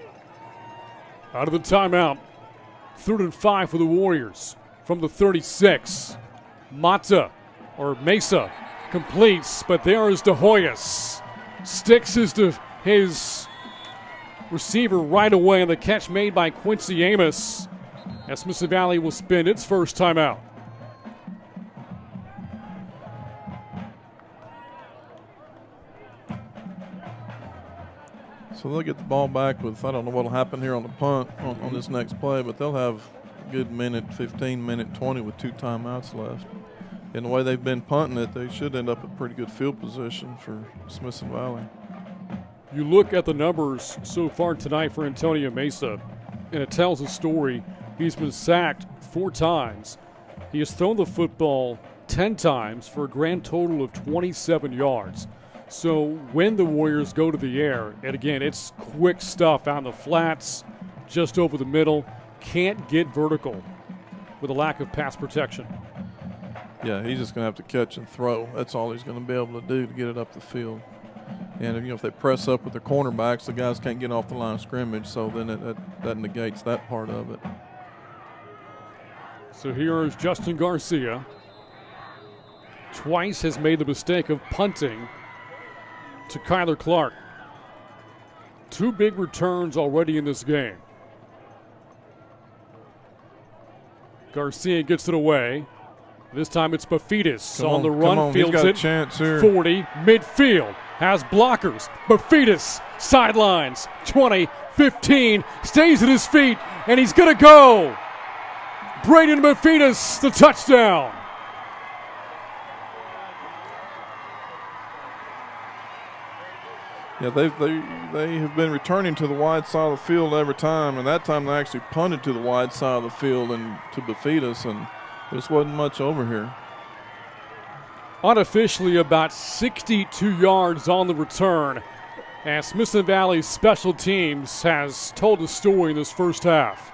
Out of the timeout, 3rd and 5 for the Warriors from the 36. Mesa completes, but there is De Hoyos. Sticks his receiver right away, and the catch made by Quincy Amos, as Smithson Valley will spend its first timeout. So they'll get the ball back with, I don't know what will happen here on the punt on this next play, but they'll have a good minute, 15, minute 20 with 2 timeouts left. And the way they've been punting it, they should end up in pretty good field position for Smithson Valley. You look at the numbers so far tonight for Antonio Mesa, and it tells a story. He's been sacked 4 times. He has thrown the football 10 times for a grand total of 27 yards. So when the Warriors go to the air, and again, it's quick stuff out in the flats, just over the middle, can't get vertical with a lack of pass protection. Yeah, he's just going to have to catch and throw. That's all he's going to be able to do to get it up the field. And if they press up with their cornerbacks, the guys can't get off the line of scrimmage, so then that negates that part of it. So here is Justin Garcia. Twice has made the mistake of punting to Kyler Clark. 2 big returns already in this game. Garcia gets it away. This time it's Bafidas on the run, fields He's got it. a chance here. 40, midfield, has blockers. Bafidas, sidelines, 20, 15, stays at his feet, and he's going to go. Braden Bafidas, the touchdown. Yeah, they have been returning to the wide side of the field every time, and that time they actually punted to the wide side of the field and to Bafidas, and there just wasn't much over here. Unofficially about 62 yards on the return, as Smithson Valley's special teams has told a story in this first half.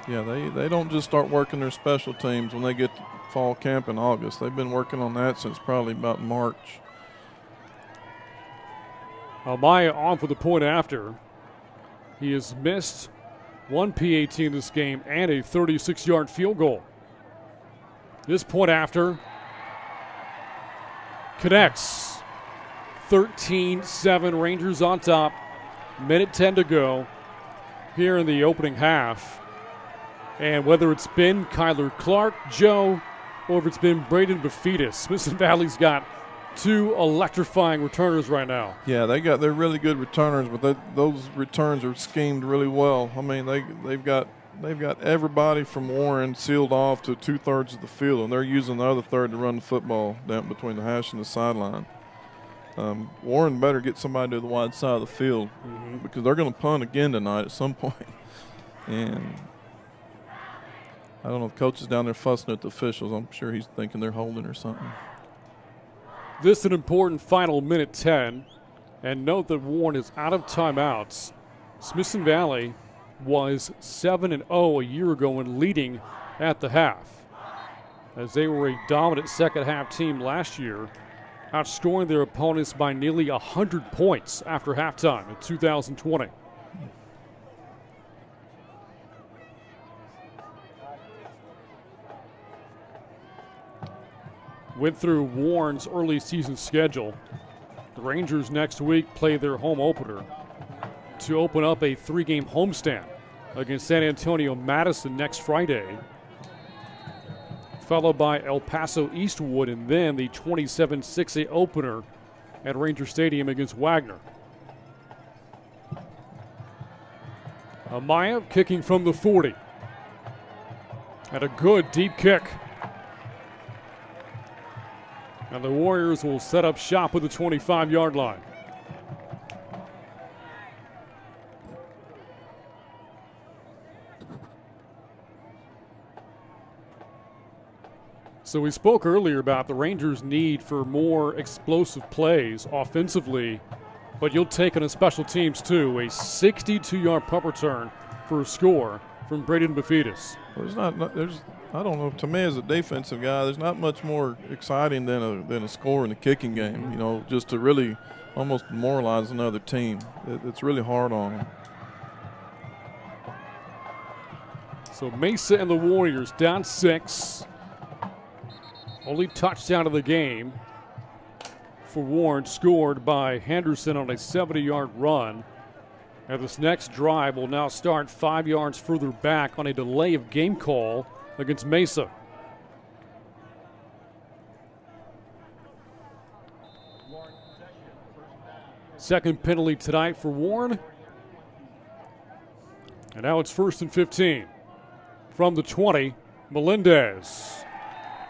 Yeah, they don't just start working their special teams when they get to fall camp in August. They've been working on that since probably about March. Amaya on for the point after. He has missed 1 PAT in this game and a 36-yard field goal. This point after connects. 13-7, Rangers on top. Minute 10 to go here in the opening half. And whether it's been Kyler Clark, Joe, or if it's been Braden Bafidas, Smithson Valley's got 2 electrifying returners right now. Yeah, they're really good returners, but those returns are schemed really well. I mean, they've got everybody from Warren sealed off to 2/3 of the field, and they're using the other third to run the football down between the hash and the sideline. Warren better get somebody to the wide side of the field because they're going to punt again tonight at some point. And I don't know if coach is down there fussing at the officials. I'm sure he's thinking they're holding or something. This is an important final minute 10. And note that Warren is out of timeouts. Smithson Valley was 7-0 a year ago and leading at the half, as they were a dominant second half team last year, outscoring their opponents by nearly 100 points after halftime in 2020. Went through Warren's early season schedule. The Rangers next week play their home opener to open up a 3-game homestand against San Antonio Madison next Friday, followed by El Paso Eastwood, and then the 27-6A opener at Ranger Stadium against Wagner. Amaya kicking from the 40. Had a good deep kick. And the Warriors will set up shop with the 25-yard line. So we spoke earlier about the Rangers' need for more explosive plays offensively, but you'll take on a special teams too, a 62-yard punt return for a score. from Braden Bafidis. I don't know. To me, as a defensive guy, there's not much more exciting than a score in the kicking game. You know, just to really almost demoralize another team. It's really hard on them. So Mesa and the Warriors down 6. Only touchdown of the game for Warren, scored by Henderson on a 70-yard run. And this next drive will now start 5 yards further back on a delay of game call against Mesa. Second penalty tonight for Warren. And now it's 1st and 15. From the 20, Melendez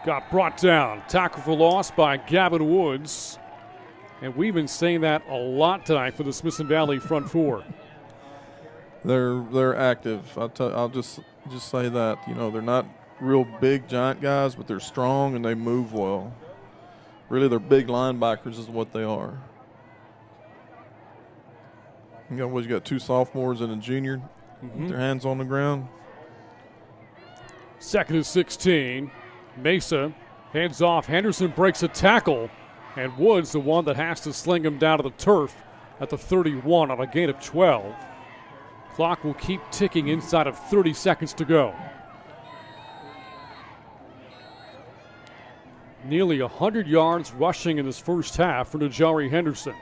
got brought down. Tackle for loss by Gavin Woods. And we've been saying that a lot tonight for the Smithson Valley front four. They're active. I'll just say that. You know, they're not real big giant guys, but they're strong and they move well. Really, they're big linebackers is what they are. You got 2 sophomores and a junior with their hands on the ground. 2nd and 16. Mesa hands off. Henderson breaks a tackle. And Woods the one that has to sling him down to the turf at the 31 on a gain of 12. Clock will keep ticking inside of 30 seconds to go. Nearly 100 yards rushing in this first half for Najari Henderson.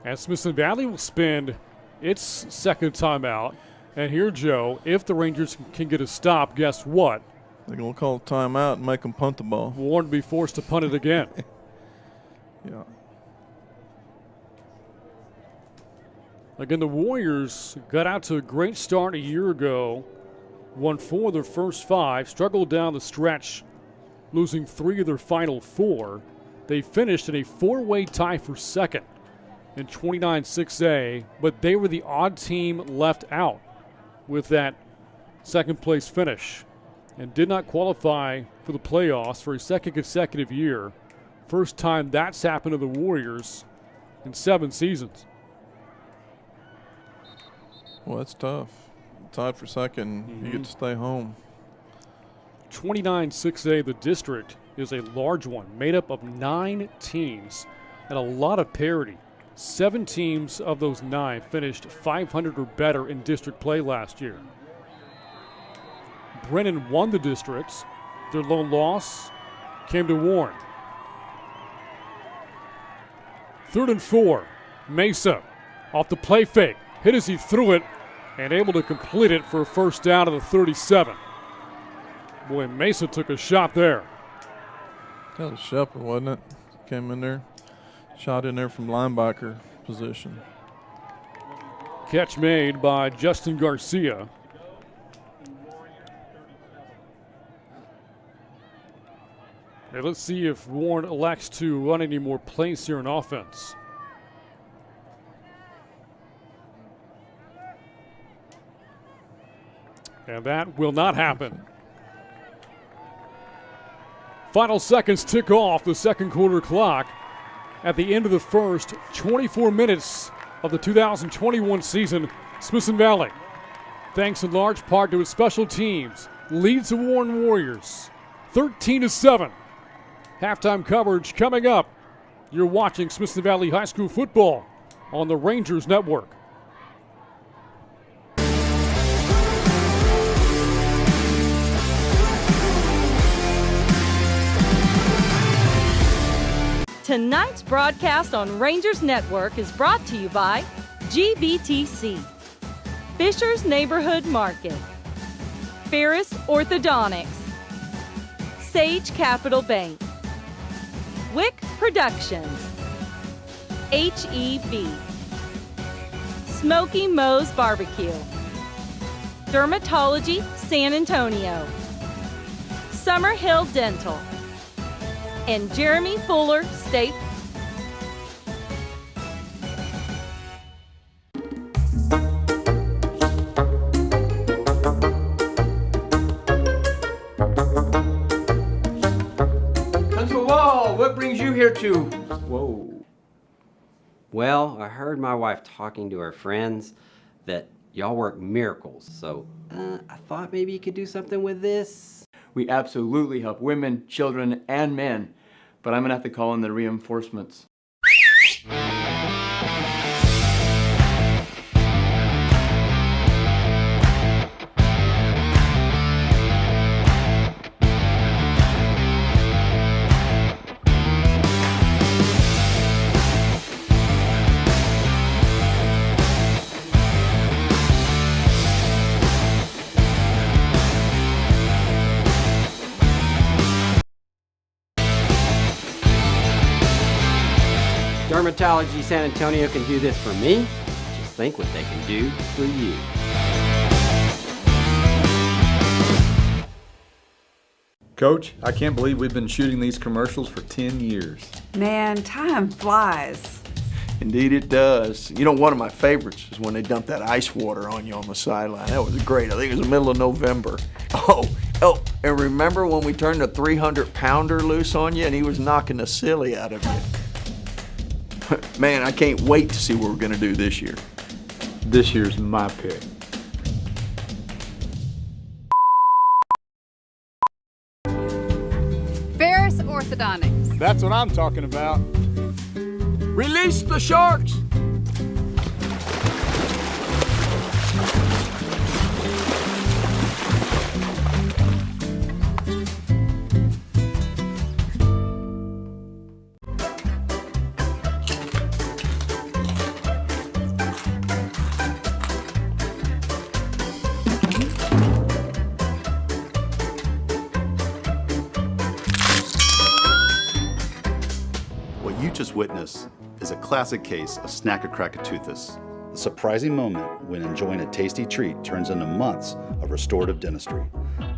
And Smithson Valley will spend its second timeout. And here, Joe, if the Rangers can get a stop, guess what? They're going to call a timeout and make them punt the ball. Warren will be forced to punt it again. Yeah. Again, the Warriors got out to a great start a year ago, won 4 of their first 5, struggled down the stretch, losing 3 of their final 4. They finished in a 4-way tie for second in 29-6A, but they were the odd team left out with that second-place finish and did not qualify for the playoffs for a second consecutive year. First time that's happened to the Warriors in 7 seasons. Well, that's tough. Tied for second, you get to stay home. 29-6A, the district, is a large one, made up of 9 teams and a lot of parity. 7 teams of those 9 finished 500 or better in district play last year. Brennan won the districts. Their lone loss came to Warren. 3rd and 4. Mesa off the play fake. Hit as he threw it and able to complete it for a first down at the 37. Boy, Mesa took a shot there. That was Shepard, wasn't it? Came in there, shot in there from linebacker position. Catch made by Justin Garcia. Now let's see if Warren elects to run any more plays here in offense. And that will not happen. Final seconds tick off the second quarter clock. At the end of the first 24 minutes of the 2021 season, Smithson Valley, thanks in large part to its special teams, leads the Warren Warriors 13-7. Halftime coverage coming up. You're watching Smithson Valley High School football on the Rangers Network. Tonight's broadcast on Rangers Network is brought to you by GBTC, Fisher's Neighborhood Market, Ferris Orthodontics, Sage Capital Bank, Wick Productions, HEB, Smoky Moe's Barbecue, Dermatology San Antonio, Summerhill Dental, and Jeremy Fuller State. Whoa, what brings you here to? Whoa. Well, I heard my wife talking to her friends. that y'all work miracles. So I thought maybe you could do something with this. We absolutely help women, children, and men, but I'm gonna have to call in the reinforcements. Dermatology San Antonio can do this for me. Just think what they can do for you. Coach, I can't believe we've been shooting these commercials for 10 years. Man, time flies. Indeed it does. You know, one of my favorites is when they dump that ice water on you on the sideline. That was great. I think it was the middle of November. Oh, and remember when we turned a 300-pounder loose on you and he was knocking the silly out of you? Man, I can't wait to see what we're going to do this year. This year's my pick. Ferris Orthodontics. That's what I'm talking about. Release the sharks! What you just witnessed is a classic case of Snack-a-Crack-a-Toothus, the surprising moment when enjoying a tasty treat turns into months of restorative dentistry.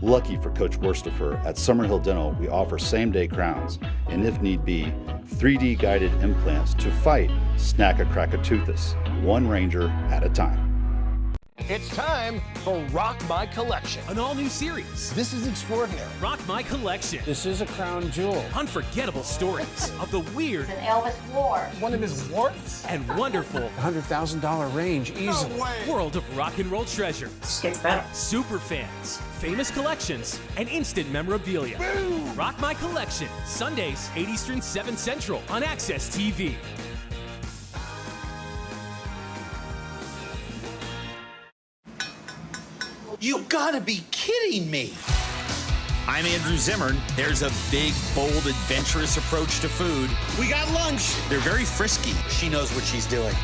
Lucky for Coach Worstifer, at Summerhill Dental, we offer same-day crowns and, if need be, 3D guided implants to fight Snack-a-Crack-a-Toothus, one ranger at a time. It's time for Rock My Collection. An all-new series. This is extraordinary. Rock My Collection. This is a crown jewel. Unforgettable stories of the weird Elvis wore. One of his warts? and wonderful $100,000 range, easily. world of rock and roll treasures. Gets better. Super fans, famous collections, and instant memorabilia. Boom! Rock My Collection. Sundays, 8 Eastern, 7 Central on Access TV. You gotta be kidding me! I'm Andrew Zimmern. There's a big, bold, adventurous approach to food. We got lunch! They're very frisky. She knows what she's doing.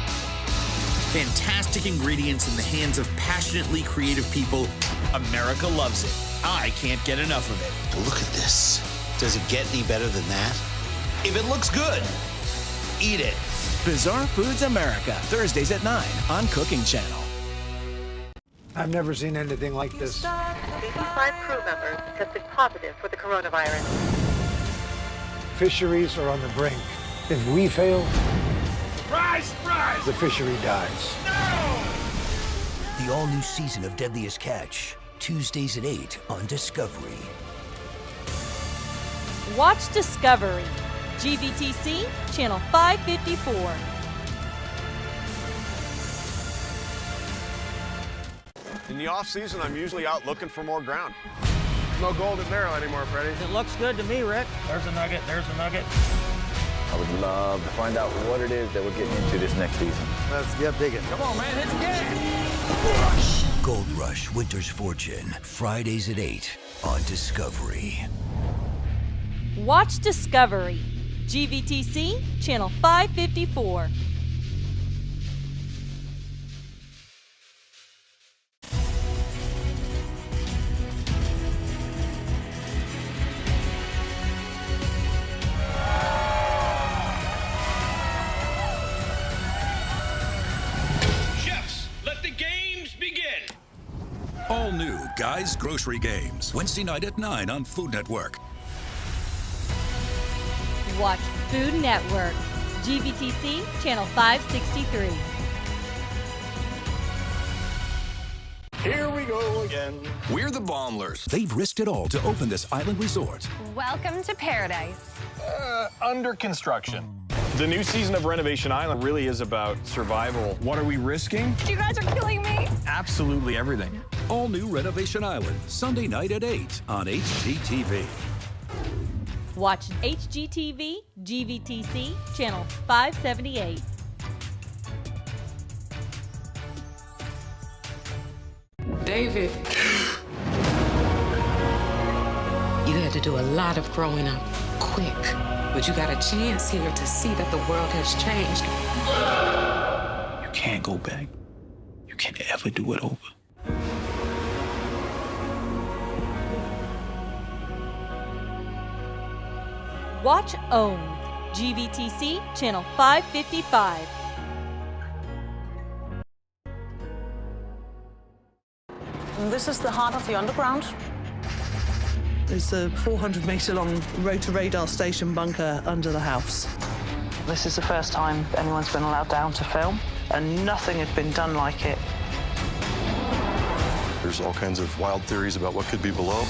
Fantastic ingredients in the hands of passionately creative people. America loves it. I can't get enough of it. Look at this. Does it get any better than that? If it looks good, eat it. Bizarre Foods America, Thursdays at 9 on Cooking Channel. I've never seen anything like this. 55 crew members tested positive for the coronavirus. Fisheries are on the brink. If we fail, Rise! the fishery dies. The all-new season of Deadliest Catch, Tuesdays at 8 on Discovery. Watch Discovery, GVTC, Channel 554. In the off-season, I'm usually out looking for more ground. No golden barrel anymore, Freddie. It looks good to me, Rick. There's a nugget, there's a nugget. I would love to find out what it is that we're getting into this next season. Let's get digging. Come on, man, hit the gas! Gold Rush Winter's Fortune, Fridays at 8 on Discovery. Watch Discovery, GVTC, Channel 554. Chefs, let the games begin! All new Guys Grocery Games, Wednesday night at 9 on Food Network. Watch Food Network, GVTC, Channel 563. Here we go again. We're the Baumlers. They've risked it all to open this island resort. Welcome to paradise. Under construction. The new season of Renovation Island really is about survival. What are we risking? You guys are killing me. Absolutely everything. All new Renovation Island, Sunday night at 8 on HGTV. Watch HGTV, GVTC, channel 578. David, you had to do a lot of growing up quick, but you got a chance here to see that the world has changed. You can't go back. You can't ever do it over. Watch OWN, GVTC, channel 555. This is the heart of the underground. It's a 400-metre-long rotor-radar station bunker under the house. This is the first time anyone's been allowed down to film, and nothing had been done like it. There's all kinds of wild theories about what could be below.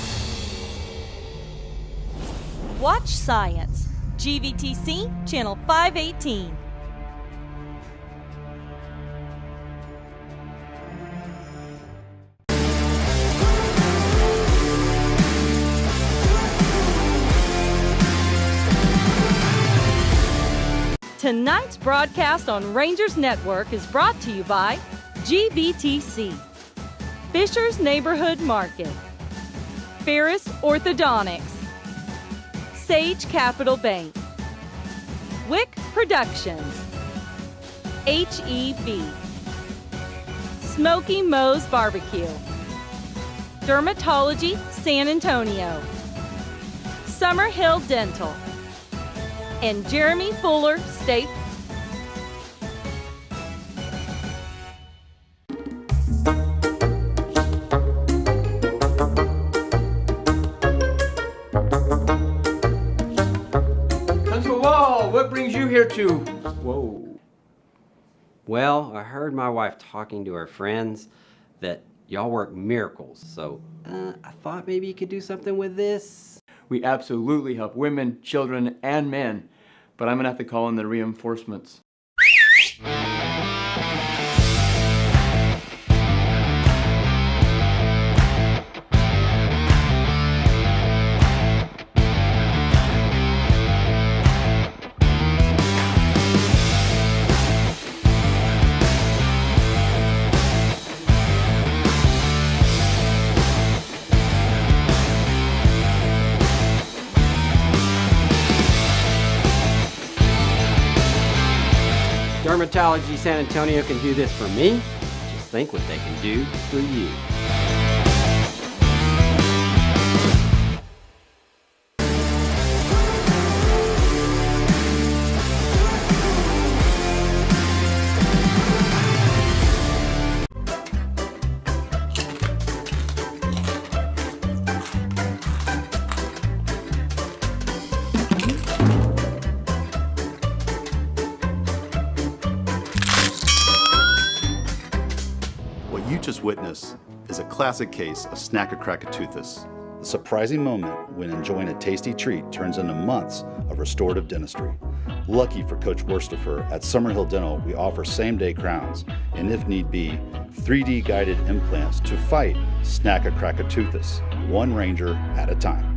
Watch Science, GVTC, channel 518. Tonight's broadcast on Rangers Network is brought to you by GVTC, Fisher's Neighborhood Market, Ferris Orthodontics, Sage Capital Bank, Wick Productions, HEB, Smoky Moe's Barbecue, Dermatology San Antonio, Summerhill Dental, and Jeremy Fuller State. Whoa, what brings you here to? Whoa. Well, I heard my wife talking to her friends that y'all work miracles, so I thought maybe you could do something with this. We absolutely help women, children, and men, but I'm gonna have to call in the reinforcements. Dermatology San Antonio can do this for me. Just think what they can do for you. Just witnessed is a classic case of Snack-a-Crack-a-Toothus. The surprising moment when enjoying a tasty treat turns into months of restorative dentistry. Lucky for Coach Worstifer, at Summerhill Dental, we offer same-day crowns and, if need be, 3D guided implants to fight Snack-a-Crack-a-Toothus, one Ranger at a time.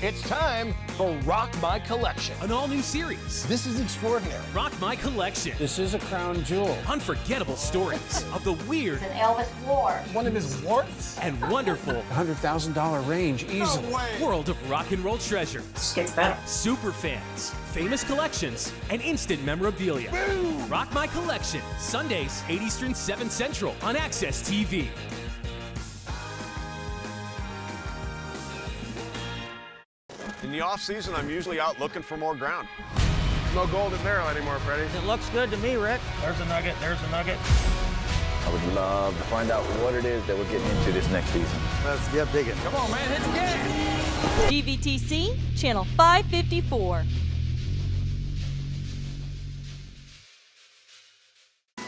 It's time for Rock My Collection, an all-new series. This is extraordinary. Rock My Collection. This is a crown jewel. Unforgettable stories of the weird. An Elvis wore. One of his warts. And wonderful. $100,000 range easily. No world of rock and roll treasures. Gets better. Super fans, famous collections, and instant memorabilia. Boom! Rock My Collection. Sundays, 8 Eastern, 7 Central on Access TV. In the off-season, I'm usually out looking for more ground. No golden barrel anymore, Freddie. It looks good to me, Rick. There's a nugget, there's a nugget. I would love to find out what it is that we're getting into this next season. Let's get digging. Come on, man, hit the gas! GVTC, channel 554.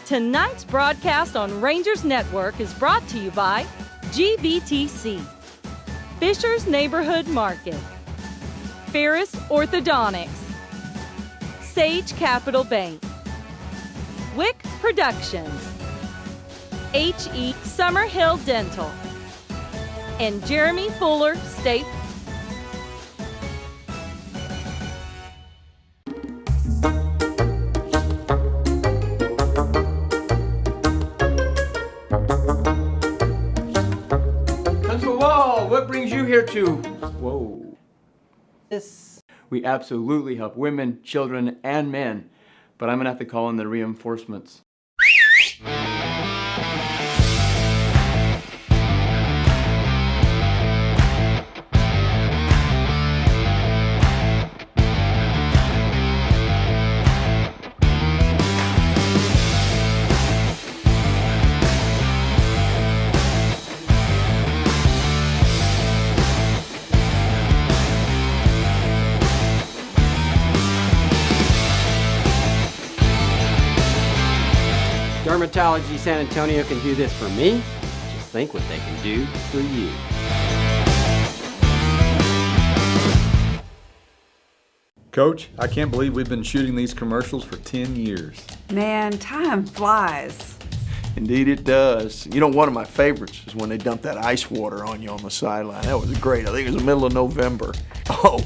Tonight's broadcast on Rangers Network is brought to you by GVTC, Fisher's Neighborhood Market, Ferris Orthodontics, Sage Capital Bank, Wick Productions, H.E. Summerhill Dental, and Jeremy Fuller State. Whoa, what brings you here to? Whoa. This. We absolutely help women, children, and men, but I'm gonna have to call in the reinforcements. Dermatology San Antonio can do this for me. Just think what they can do for you. Coach, I can't believe we've been shooting these commercials for 10 years. Man, time flies. Indeed it does. You know, one of my favorites is when they dump that ice water on you on the sideline. That was great. I think it was the middle of November. Oh,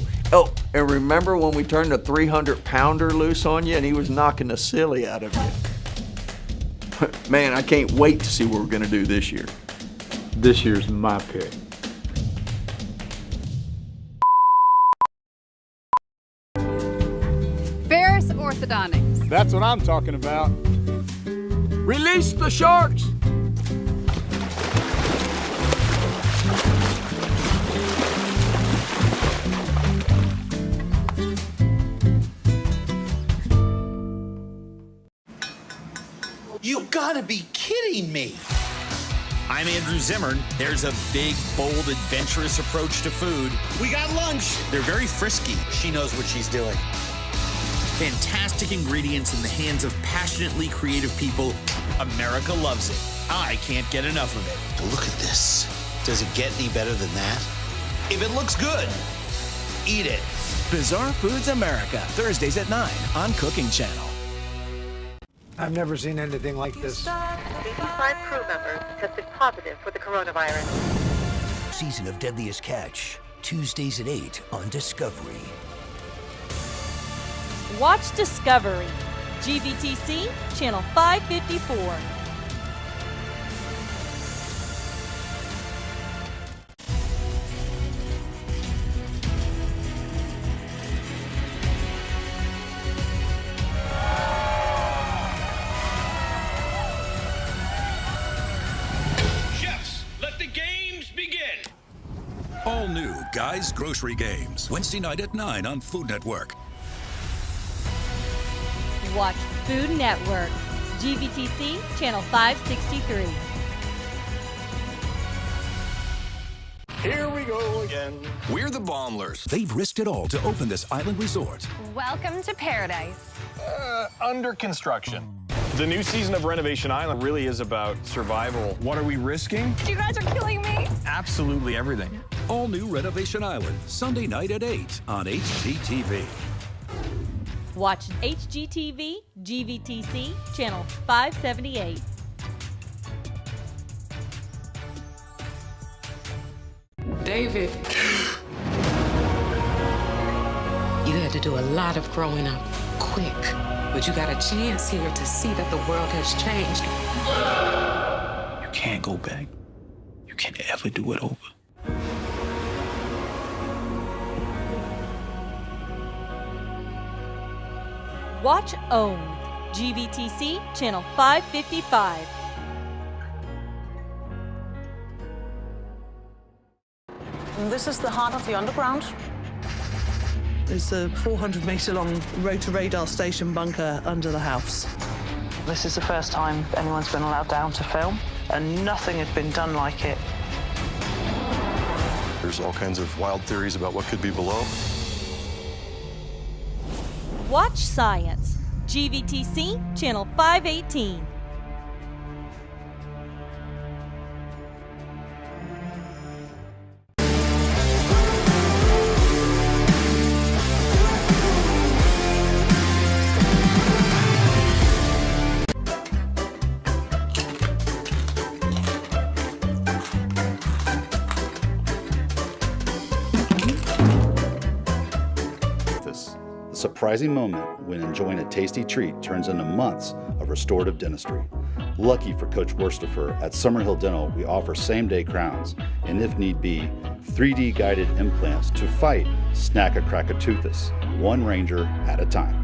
and remember when we turned a 300-pounder loose on you and he was knocking the silly out of you? Man, I can't wait to see what we're going to do this year. This year's my pick. Ferris Orthodontics. That's what I'm talking about. Release the sharks! You gotta be kidding me! I'm Andrew Zimmern. There's a big, bold, adventurous approach to food. We got lunch. They're very frisky. She knows what she's doing. Fantastic ingredients in the hands of passionately creative people. America loves it. I can't get enough of it. Look at this. Does it get any better than that? If it looks good, eat it. Bizarre Foods America, Thursdays at 9 on Cooking Channel. I've never seen anything like this. 85 crew members tested positive for the coronavirus. Season of Deadliest Catch, Tuesdays at 8 on Discovery. Watch Discovery, GVTC, Channel 554. All new Guys Grocery Games, Wednesday night at 9 on Food Network. Watch Food Network, GVTC, Channel 563. Here we go again. We're the Baumlers. They've risked it all to open this island resort. Welcome to paradise. Under construction. The new season of Renovation Island really is about survival. What are we risking? You guys are killing me. Absolutely everything. All new Renovation Island, Sunday night at 8 on HGTV. Watch HGTV, GVTC, Channel 578. David, you had to do a lot of growing up quick, but you got a chance here to see that the world has changed. You can't go back. You can't ever do it over. Watch OWN, GVTC, Channel 555. This is the heart of the underground. There's a 400-meter-long rotor-radar station bunker under the house. This is the first time anyone's been allowed down to film, and nothing has been done like it. There's all kinds of wild theories about what could be below. Watch Science, GVTC, Channel 518. surprising moment when enjoying a tasty treat turns into months of restorative dentistry. Lucky for Coach Worstifer, at Summerhill Dental, we offer same-day crowns and, if need be, 3D guided implants to fight snack-a-crack-a-toothus, one ranger at a time.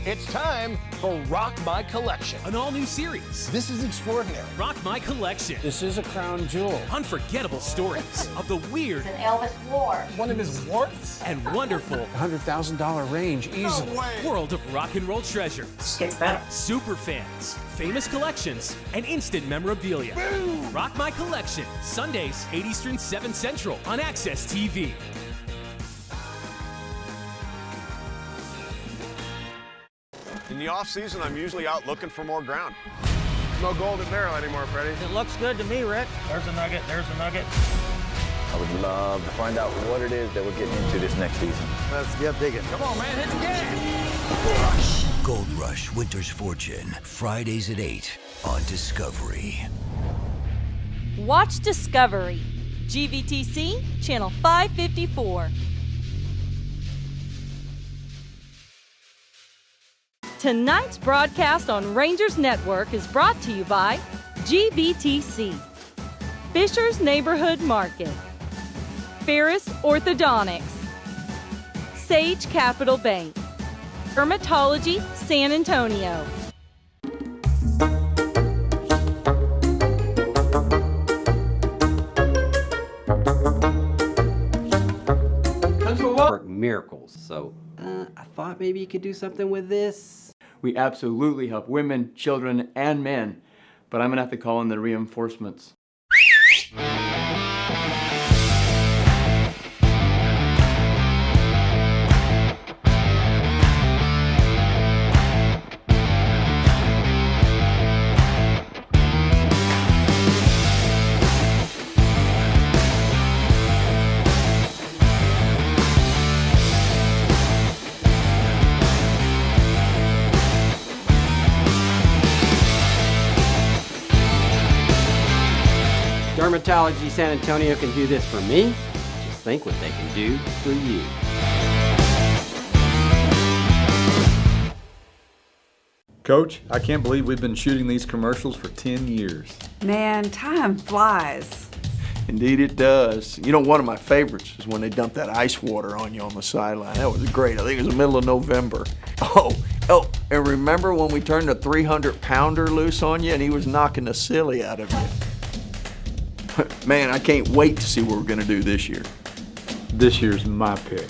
It's time for Rock My Collection, an all-new series. This is extraordinary. Rock My Collection. This is a crown jewel. Unforgettable stories of the weird. An Elvis wore. One of his warts. And wonderful. $100,000 range easily. World of rock and roll treasures. Gets better. Super fans, famous collections, and instant memorabilia. Boom! Rock My Collection. Sundays, 8 Eastern, 7 Central on Access TV. In the off-season, I'm usually out looking for more ground. No golden barrel anymore, Freddie. It looks good to me, Rick. There's a nugget, there's a nugget. I would love to find out what it is that we're getting into this next season. Let's get digging. Come on, man, hit the gas. Gold Rush Winter's Fortune, Fridays at 8 on Discovery. Watch Discovery, GVTC, Channel 554. Tonight's broadcast on Rangers Network is brought to you by GVTC, Fisher's Neighborhood Market, Ferris Orthodontics, Sage Capital Bank, Dermatology San Antonio. Work miracles. So I thought maybe you could do something with this. We absolutely help women, children, and men, but I'm gonna have to call in the reinforcements. Dermatology San Antonio can do this for me. Just think what they can do for you. Coach, I can't believe we've been shooting these commercials for 10 years. Man, time flies. Indeed it does. You know, one of my favorites is when they dump that ice water on you on the sideline. That was great. I think it was the middle of November. Oh, and remember when we turned a 300-pounder loose on you and he was knocking the silly out of you? Man, I can't wait to see what we're going to do this year. This year's my pick.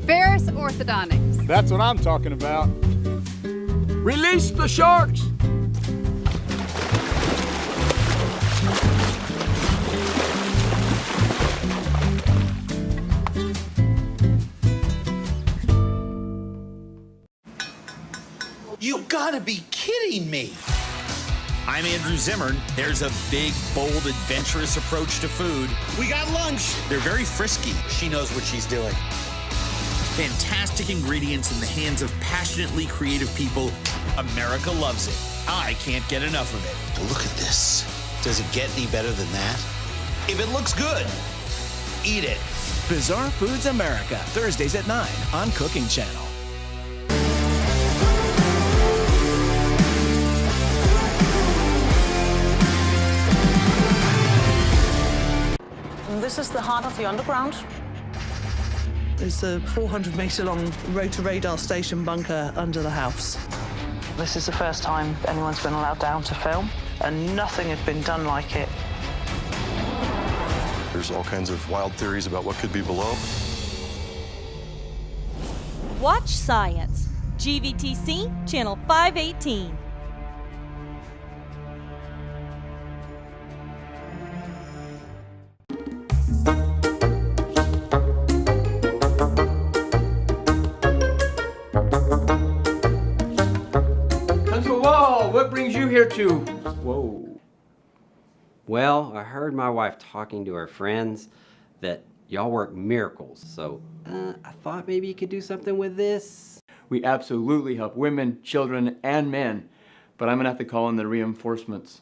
Ferris Orthodontics. That's what I'm talking about. Release the sharks! You gotta be kidding me! I'm Andrew Zimmern. There's a big, bold, adventurous approach to food. We got lunch! They're very frisky. She knows what she's doing. Fantastic ingredients in the hands of passionately creative people. America loves it. I can't get enough of it. Look at this. Does it get any better than that? If it looks good, eat it. Bizarre Foods America, Thursdays at 9 on Cooking Channel. This is the heart of the underground. It's a 400-meter-long rotor-radar station bunker under the house. This is the first time anyone's been allowed down to film, and nothing had been done like it. There's all kinds of wild theories about what could be below. Watch Science, GVTC, Channel 518. What brings you here to? Whoa. Well, I heard my wife talking to her friends that y'all work miracles. So I thought maybe you could do something with this. We absolutely help women, children, and men, but I'm gonna have to call in the reinforcements.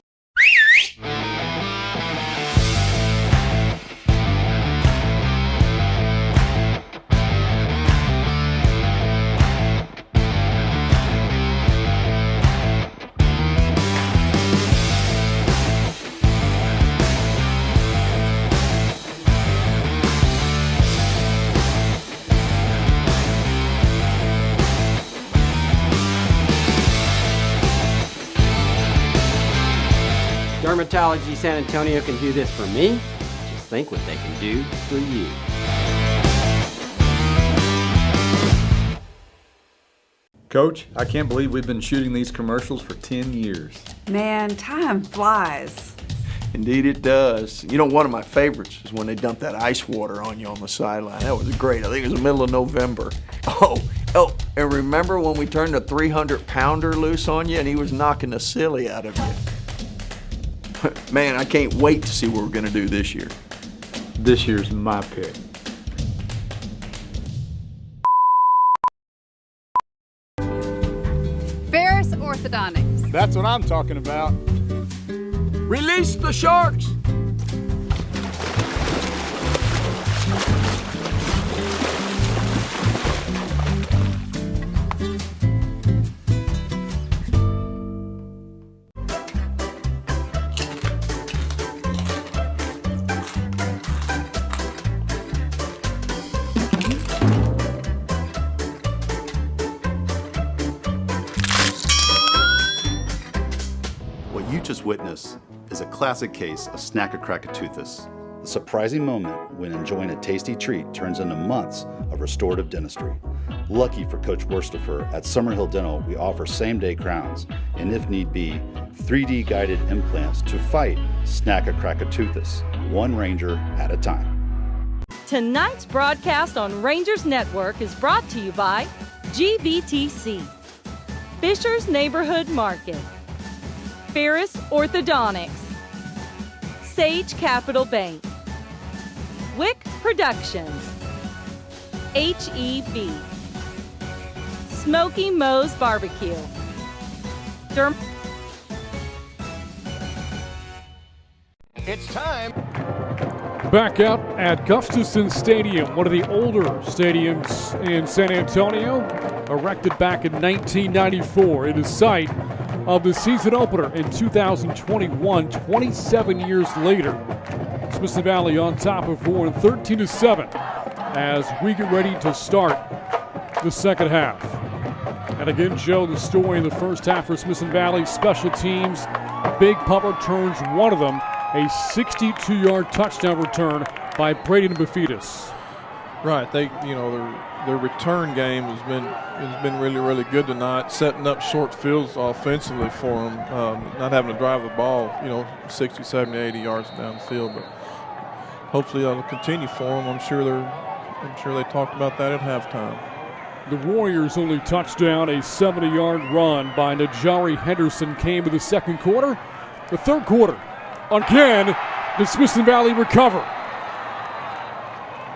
Dermatology San Antonio can do this for me. Just think what they can do for you. Coach, I can't believe we've been shooting these commercials for 10 years. Man, time flies. Indeed it does. You know, one of my favorites is when they dump that ice water on you on the sideline. That was great. I think it was the middle of November. Oh, and remember when we turned a 300-pounder loose on you and he was knocking the silly out of you? Man, I can't wait to see what we're going to do this year. This year's my pick. Ferris Orthodontics. That's what I'm talking about. Release the sharks! What you just witnessed is a classic case of snack-a-crack-a-toothus. The surprising moment when enjoying a tasty treat turns into months of restorative dentistry. Lucky for Coach Worstifer, at Summerhill Dental, we offer same-day crowns and, if need be, 3D guided implants to fight snack-a-crack-a-toothus, one Ranger at a time. Tonight's broadcast on Rangers Network is brought to you by GVTC, Fisher's Neighborhood Market, Ferris Orthodontics, Sage Capital Bank, Wick Productions, HEB, Smoky Moe's Barbecue, It's time. Back out at Guftason Stadium, one of the older stadiums in San Antonio, erected back in 1994. It is site of the season opener in 2021, 27 years later. Smithson Valley on top of Warren 13-7 as we get ready to start the second half. And again, Joe, the story in the first half for Smithson Valley, special teams, big punt returns, one of them a 62-yard touchdown return by Braden Bafidis. Right, their return game has been really good tonight, setting up short fields offensively for them, not having to drive the ball 60, 70, 80 yards down the field, but hopefully that'll continue for them. I'm sure they talked about that at halftime. The Warriors' only touchdown, a 70-yard run by Najari Henderson, came in the second quarter. The third quarter, again, did Smithson Valley recover?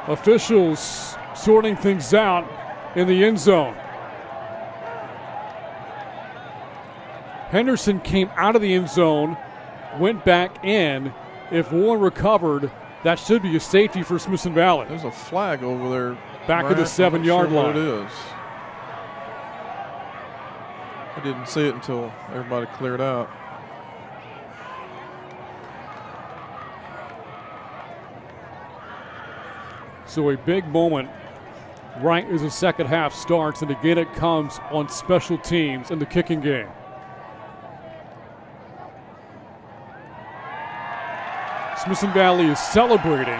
Officials sorting things out in the end zone. Henderson came out of the end zone, went back in. If Warren recovered, that should be a safety for Smithson Valley. There's a flag over there. Back at the 7-yard line. What it is. I didn't see it until everybody cleared out. So a big moment right as the second half starts, and again it comes on special teams in the kicking game. Smithson Valley is celebrating.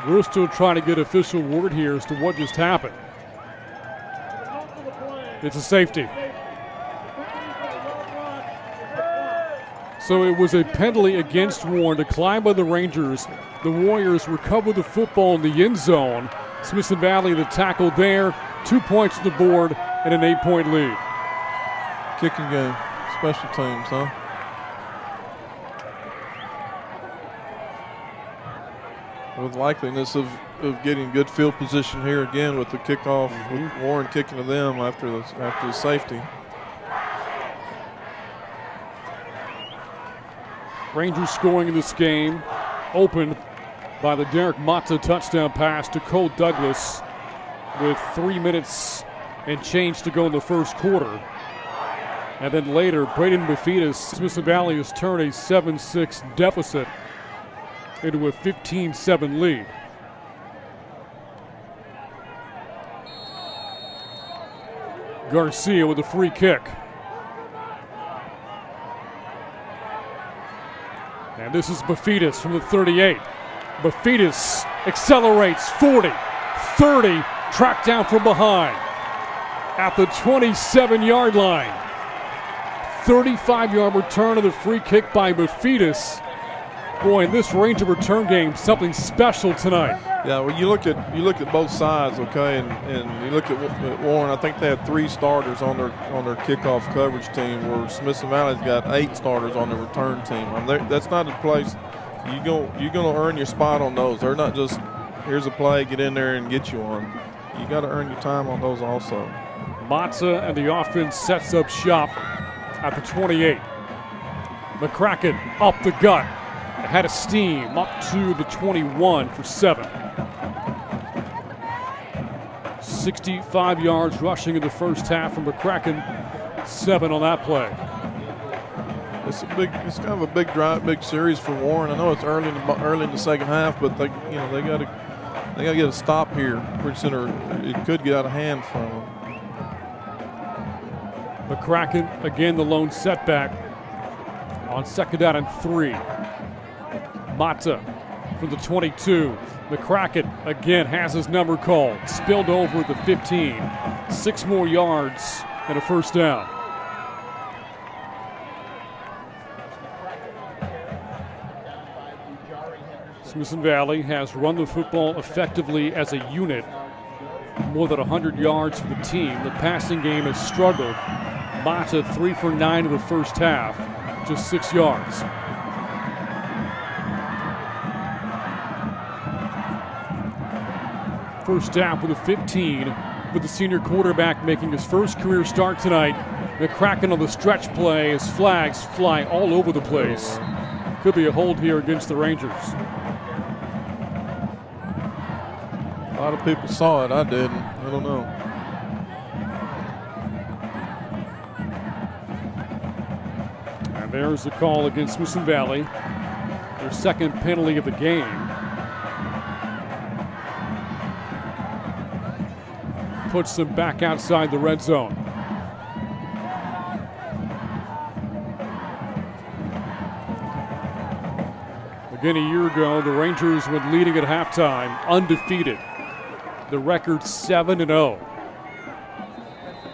We're still trying to get official word here as to what just happened. It's a safety. So it was a penalty against Warren, declined by the Rangers. The Warriors recover the football in the end zone. Smithson Valley, the tackle there, 2 points on the board, and an 8-point lead. Kicking game, special teams, huh? With likeliness of getting good field position here again with the kickoff, with Warren kicking to them after the safety. Rangers scoring in this game, opened by the Derek Mata touchdown pass to Cole Douglas with 3 minutes and change to go in the first quarter. And then later, Braden Bafidis, Smithson Valley has turned a 7-6 deficit into a 15-7 lead. Garcia with a free kick. And this is Bafitas from the 38. Bafitas accelerates 40, 30, tracked down from behind at the 27-yard line. 35-yard return of the free kick by Bafitas. Boy, in this Ranger return game, something special tonight. Yeah, well, you look at both sides, okay, and you look at Warren. I think they had 3 starters on their kickoff coverage team, where Smithson Valley's got 8 starters on the return team. That's not a place you're gonna earn your spot on those. They're not just here's a play, get in there and get you one. You got to earn your time on those also. Matza and the offense sets up shop at the 28. McCracken up the gut. Ahead of steam up to the 21 for 7. 65 yards rushing in the first half from McCracken. 7 on that play. It's kind of a big drive, big series for Warren. I know it's early in the second half, but they got to get a stop here pretty soon, or it could get out of hand from them. McCracken again the lone setback on 2nd down and 3. Mata from the 22. McCracken again has his number called. Spilled over at the 15. 6 more yards and a first down. Smithson Valley has run the football effectively as a unit. More than 100 yards for the team. The passing game has struggled. Mata 3 for 9 in the first half. Just 6 yards. First down for the 15, with the senior quarterback making his first career start tonight. McCracken on the stretch play as flags fly all over the place. Could be a hold here against the Rangers. A lot of people saw it. I didn't. I don't know. And there's the call against Smithson Valley. Their second penalty of the game. Puts them back outside the red zone. Again, a year ago, the Rangers went leading at halftime, undefeated. The record 7-0.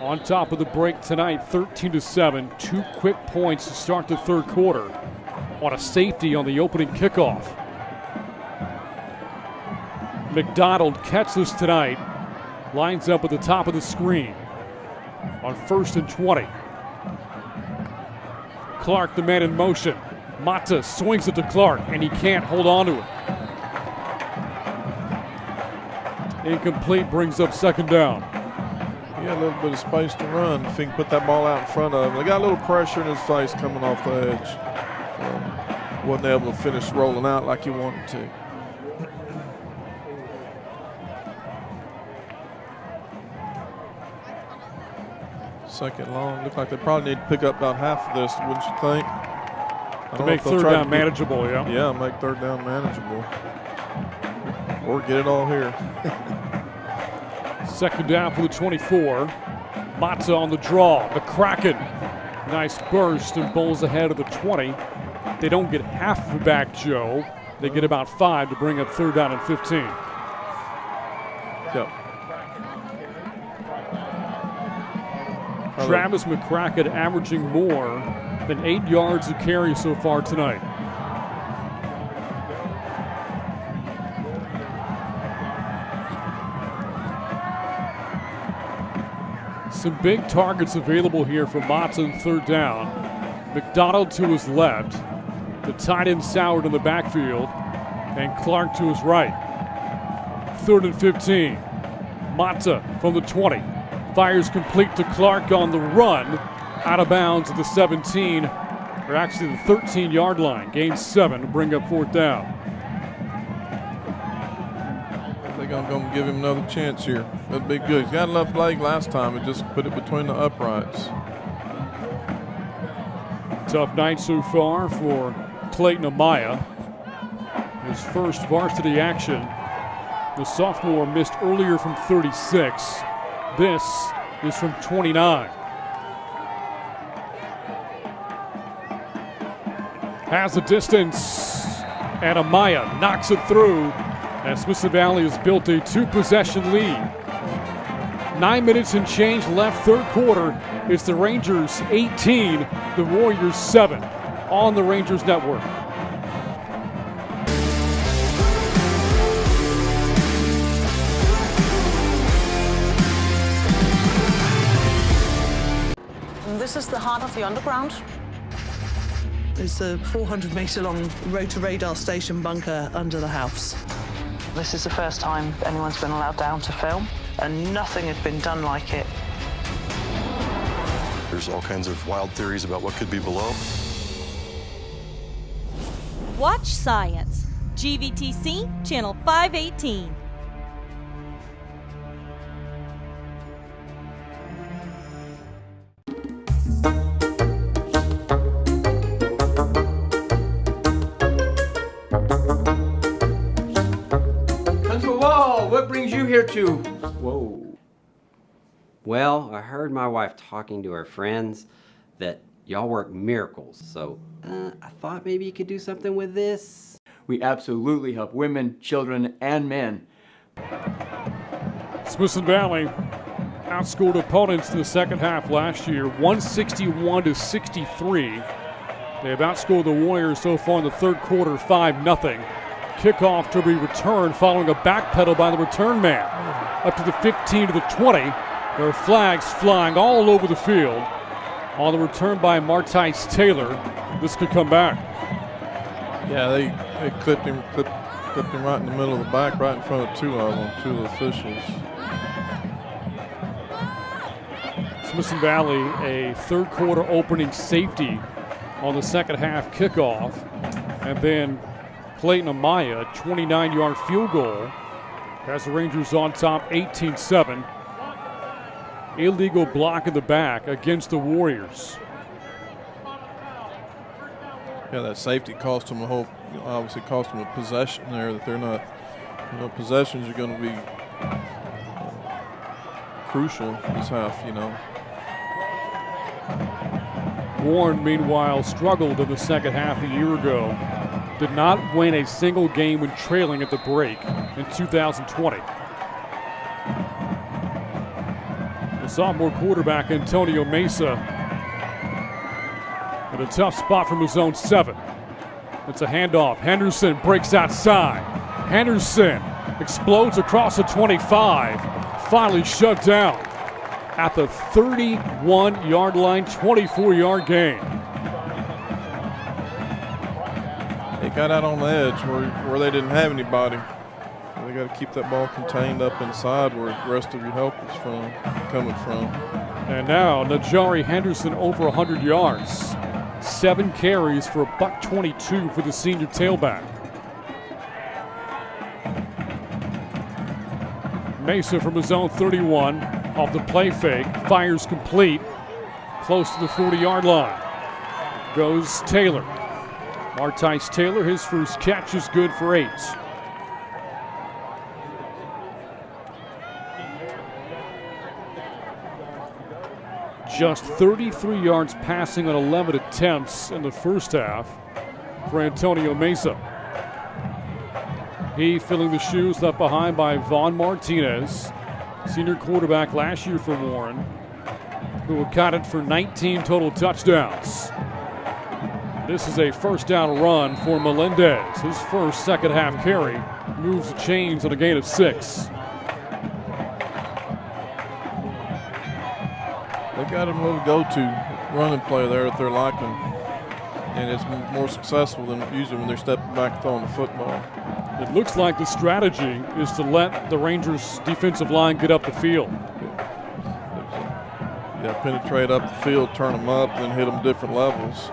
On top of the break tonight, 13-7. 2 quick points to start the third quarter on a safety on the opening kickoff. McDonald catches tonight. Lines up at the top of the screen on 1st and 20. Clark, the man in motion. Mata swings it to Clark, and he can't hold on to it. Incomplete, brings up 2nd down. He had a little bit of space to run if he can put that ball out in front of him. They got a little pressure in his face coming off the edge. Wasn't able to finish rolling out like he wanted to. Second long. Look like they probably need to pick up about half of this, wouldn't you think? To make 3rd down manageable, yeah. Yeah, make 3rd down manageable. Or get it all here. 2nd down for the 24. Matza on the draw. McCracken. Nice burst and bowls ahead of the 20. They don't get half of it back, Joe. They get about 5 to bring up 3rd down and 15. Yep. Travis McCracken averaging more than 8 yards a carry so far tonight. Some big targets available here for Mata on 3rd down. McDonald to his left, the tight end Soward in the backfield, and Clark to his right. 3rd and 15. Mata from the 20. Fires complete to Clark on the run. Out of bounds at the 17, or actually the 13-yard line. Gain 7 to bring up 4th down. They're going to give him another chance here. That'd be good. He's got enough leg last time and just put it between the uprights. Tough night so far for Clayton Amaya. His first varsity action. The sophomore missed earlier from 36. This is from 29. Has the distance, and Amaya knocks it through as Smithson Valley has built a 2-possession lead. 9 minutes and change left, third quarter. It's the Rangers 18, the Warriors 7 on the Rangers Network. This is the heart of the underground. It's a 400-meter-long rotor-radar station bunker under the house. This is the first time anyone's been allowed down to film, and nothing had been done like it. There's all kinds of wild theories about what could be below. Watch Science. GVTC, Channel 518. What brings you here to? Whoa. Well, I heard my wife talking to her friends that y'all work miracles, so I thought maybe you could do something with this. We absolutely help women, children, and men. Smithson Valley outscored opponents in the second half last year, 161-63. They have outscored the Warriors so far in the third quarter, 5-0. Kickoff to be returned following a backpedal by the return man. Up to the 15 to the 20. There are flags flying all over the field. On the return by Martice Taylor, this could come back. Yeah, they clipped him right in the middle of the back, right in front of two of the officials. Smithson Valley, a third quarter opening safety on the second half kickoff. And then Clayton Amaya, 29-yard field goal, has the Rangers on top 18-7. Illegal block in the back against the Warriors. Yeah, that safety cost them obviously cost them a possession there that they're not, possessions are going to be crucial this half, Warren, meanwhile, struggled in the second half a year ago. Did not win a single game when trailing at the break in 2020. The sophomore quarterback, Antonio Mesa, in a tough spot from his own 7. It's a handoff. Henderson breaks outside. Henderson explodes across the 25. Finally shut down at the 31-yard line, 24-yard gain. They got out on the edge where they didn't have anybody. They got to keep that ball contained up inside where the rest of your help is coming from. And now Najari Henderson over 100 yards. 7 carries for $122 for the senior tailback. Mesa from his own 31 off the play fake, fires complete, close to the 40-yard line. Goes Taylor. Martice Taylor, his first catch is good for 8. Just 33 yards passing on 11 attempts in the first half for Antonio Mesa. He filling the shoes left behind by Vaughn Martinez, senior quarterback last year for Warren, who accounted for 19 total touchdowns. This is a first down run for Melendez. His first second half carry moves the chains on a gain of 6. They've got a little go-to running play there that they're liking, and it's more successful than usually when they're stepping back and throwing the football. It looks like the strategy is to let the Rangers' defensive line get up the field. Yeah, penetrate up the field, turn them up, then hit them different levels.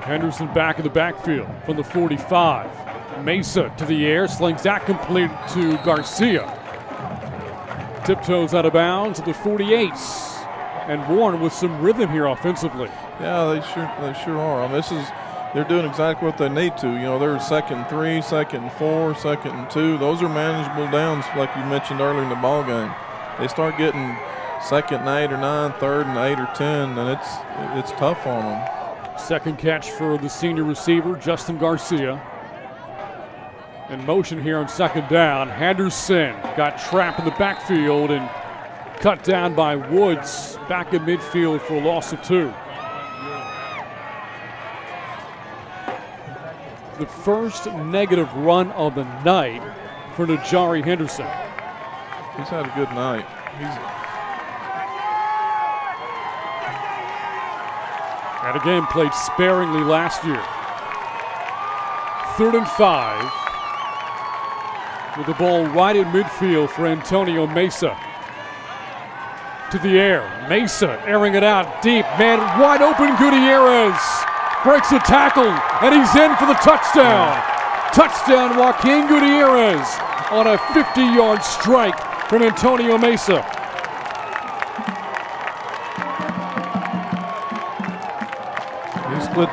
Henderson back in the backfield from the 45. Mesa to the air, slings that complete to Garcia. Tiptoes out of bounds at the 48. And Warren with some rhythm here offensively. Yeah, they sure are. I mean, they're doing exactly what they need to. They're 2nd and 3, 2nd and 4, 2nd and 2. Those are manageable downs, like you mentioned earlier in the ball game. They start getting second and 8 or 9, third and 8 or 10, and it's tough on them. Second catch for the senior receiver, Justin Garcia. In motion here on second down. Henderson got trapped in the backfield and cut down by Woods back in midfield for a loss of 2. The first negative run of the night for Najari Henderson. He's had a good night. And again, played sparingly last year. 3rd and 5. With the ball right in midfield for Antonio Mesa. To the air. Mesa airing it out deep. Man wide open. Gutierrez breaks the tackle, and he's in for the touchdown. Touchdown, Joaquin Gutierrez on a 50-yard strike from Antonio Mesa.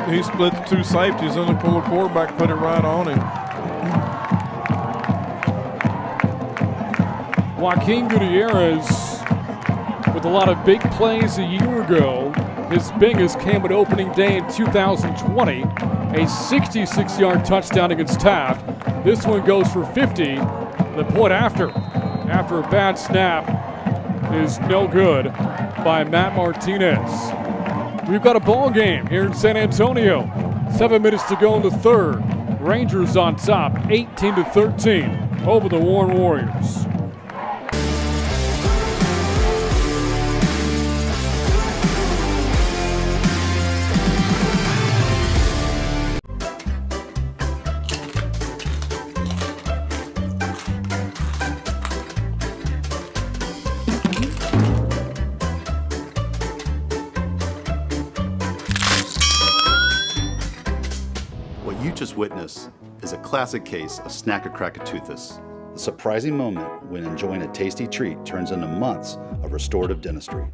He split the 2 safeties and the quarterback put it right on him. Joaquin Gutierrez with a lot of big plays a year ago. His biggest came at opening day in 2020, a 66-yard touchdown against Taft. This one goes for 50. The point after a bad snap is no good by Matt Martinez. We've got a ball game here in San Antonio. 7 minutes to go in the third. Rangers on top, 18-13 over the Warren Warriors. Witness is a classic case of Snack-a-Crack-a-Toothus, the surprising moment when enjoying a tasty treat turns into months of restorative dentistry.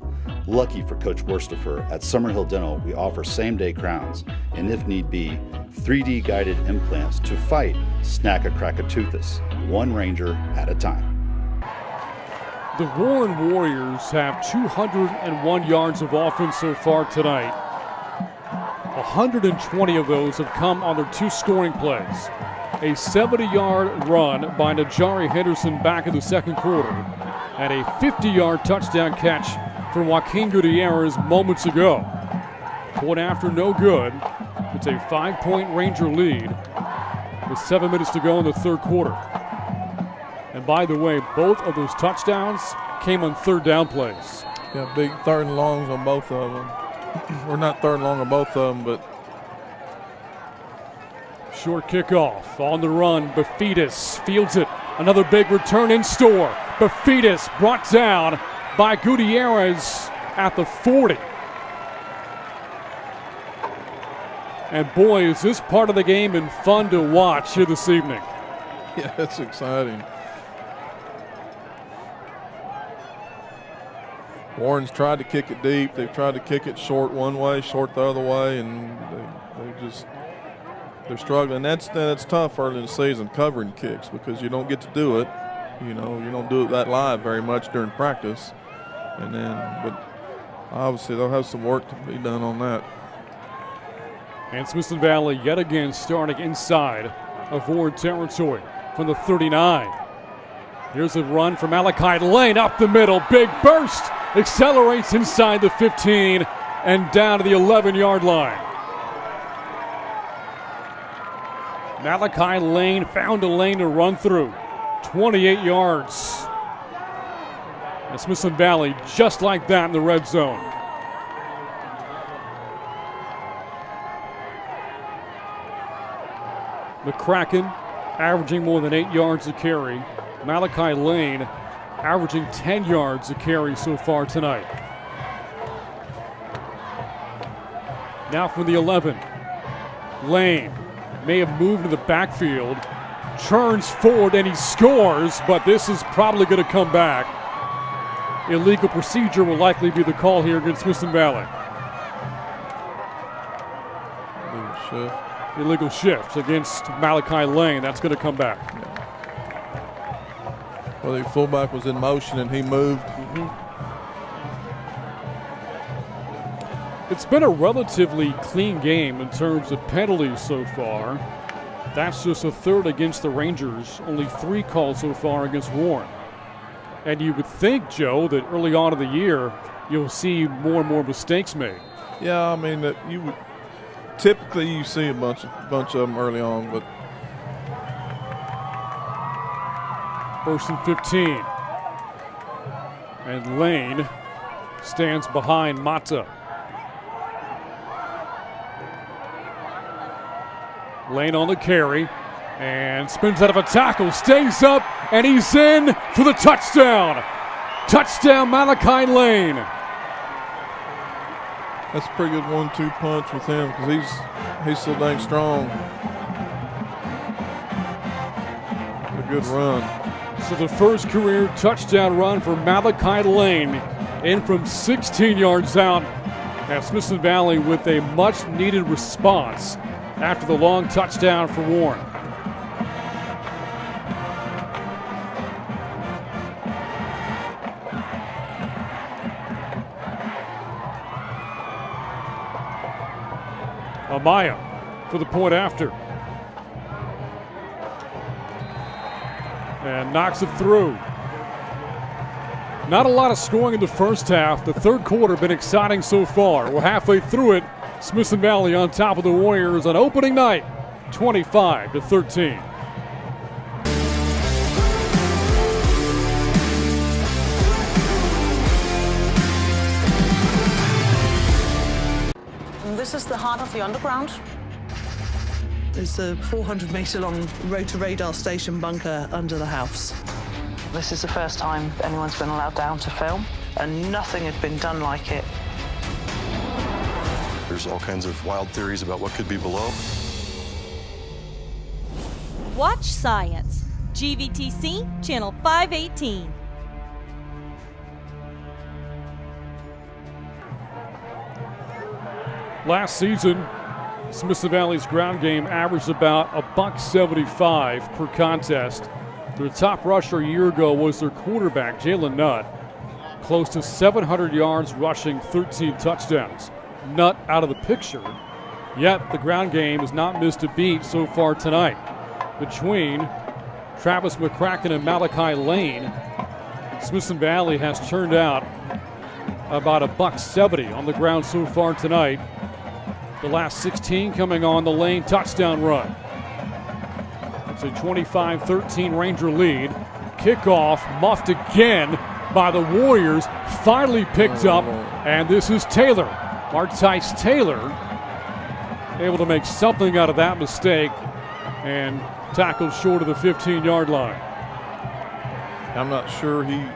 Lucky for Coach Worstifer, at Summerhill Dental we offer same-day crowns and, if need be, 3D guided implants to fight Snack-a-Crack-a-Toothus, one Ranger at a time. The Warren Warriors have 201 yards of offense so far tonight. 120 of those have come on their 2 scoring plays. A 70-yard run by Najari Henderson back in the second quarter, and a 50-yard touchdown catch from Joaquin Gutierrez moments ago. Point after, no good. It's a 5-point Ranger lead with 7 minutes to go in the third quarter. And by the way, both of those touchdowns came on third down plays. Yeah, big third and longs on both of them. We're not third and long on both of them, but short kickoff on the run. Bafidis fields it. Another big return in store. Bafidis brought down by Gutierrez at the 40. And boy, is this part of the game and fun to watch here this evening. Yeah, it's exciting. Warren's tried to kick it deep. They've tried to kick it short one way, short the other way, and they're struggling. That's tough early in the season, covering kicks, because you don't get to do it. You don't do it that live very much during practice. But obviously they'll have some work to be done on that. And Smithson Valley yet again starting inside of Warren territory from the 39. Here's a run from Malachi Lane up the middle. Big burst. Accelerates inside the 15 and down to the 11-yard line. Malachi Lane found a lane to run through. 28 yards. And Smithson Valley just like that in the red zone. McCracken averaging more than 8 yards a carry. Malachi Lane averaging 10 yards a carry so far tonight. Now from the 11. Lane may have moved to the backfield, turns forward and he scores, but this is probably going to come back. Illegal procedure will likely be the call here against Smithson Valley. Illegal shift against Malachi Lane. That's going to come back. Yeah. Well, the fullback was in motion and he moved. It's been a relatively clean game in terms of penalties so far. That's just a third against the Rangers. Only 3 calls so far against Warren. And you would think, Joe, that early on in the year, you'll see more and more mistakes made. Yeah, I mean, that you would typically you see a bunch of them early on, but 1st and 15. And Lane stands behind Mata. Lane on the carry and spins out of a tackle, stays up, and he's in for the touchdown. Touchdown, Malachi Lane. That's a pretty good 1-2 punch with him because he's so dang strong. A good run. So the first career touchdown run for Malachi Lane, in from 16 yards out at Smithson Valley with a much-needed response after the long touchdown for Warren. Amaya for the point after. And knocks it through. Not a lot of scoring in the first half. The third quarter been exciting so far. We're halfway through it. Smithson Valley on top of the Warriors on opening night, 25-13. This is the heart of the underground. It's a 400-meter-long rotor-radar station bunker under the house. This is the first time anyone's been allowed down to film, and nothing had been done like it. There's all kinds of wild theories about what could be below. Watch Science. GVTC, Channel 518. Last season, Smithson Valley's ground game averaged about $175 per contest. Their top rusher a year ago was their quarterback, Jalen Nutt. Close to 700 yards rushing, 13 touchdowns. Nutt out of the picture, yet the ground game has not missed a beat so far tonight. Between Travis McCracken and Malachi Lane, Smithson Valley has turned out about $170 on the ground so far tonight. The last 16 coming on the Lane touchdown run. It's a 25-13 Ranger lead. Kickoff muffed again by the Warriors. Finally picked up, and this is Taylor. Martice Taylor able to make something out of that mistake and tackled short of the 15-yard line. I'm not sure you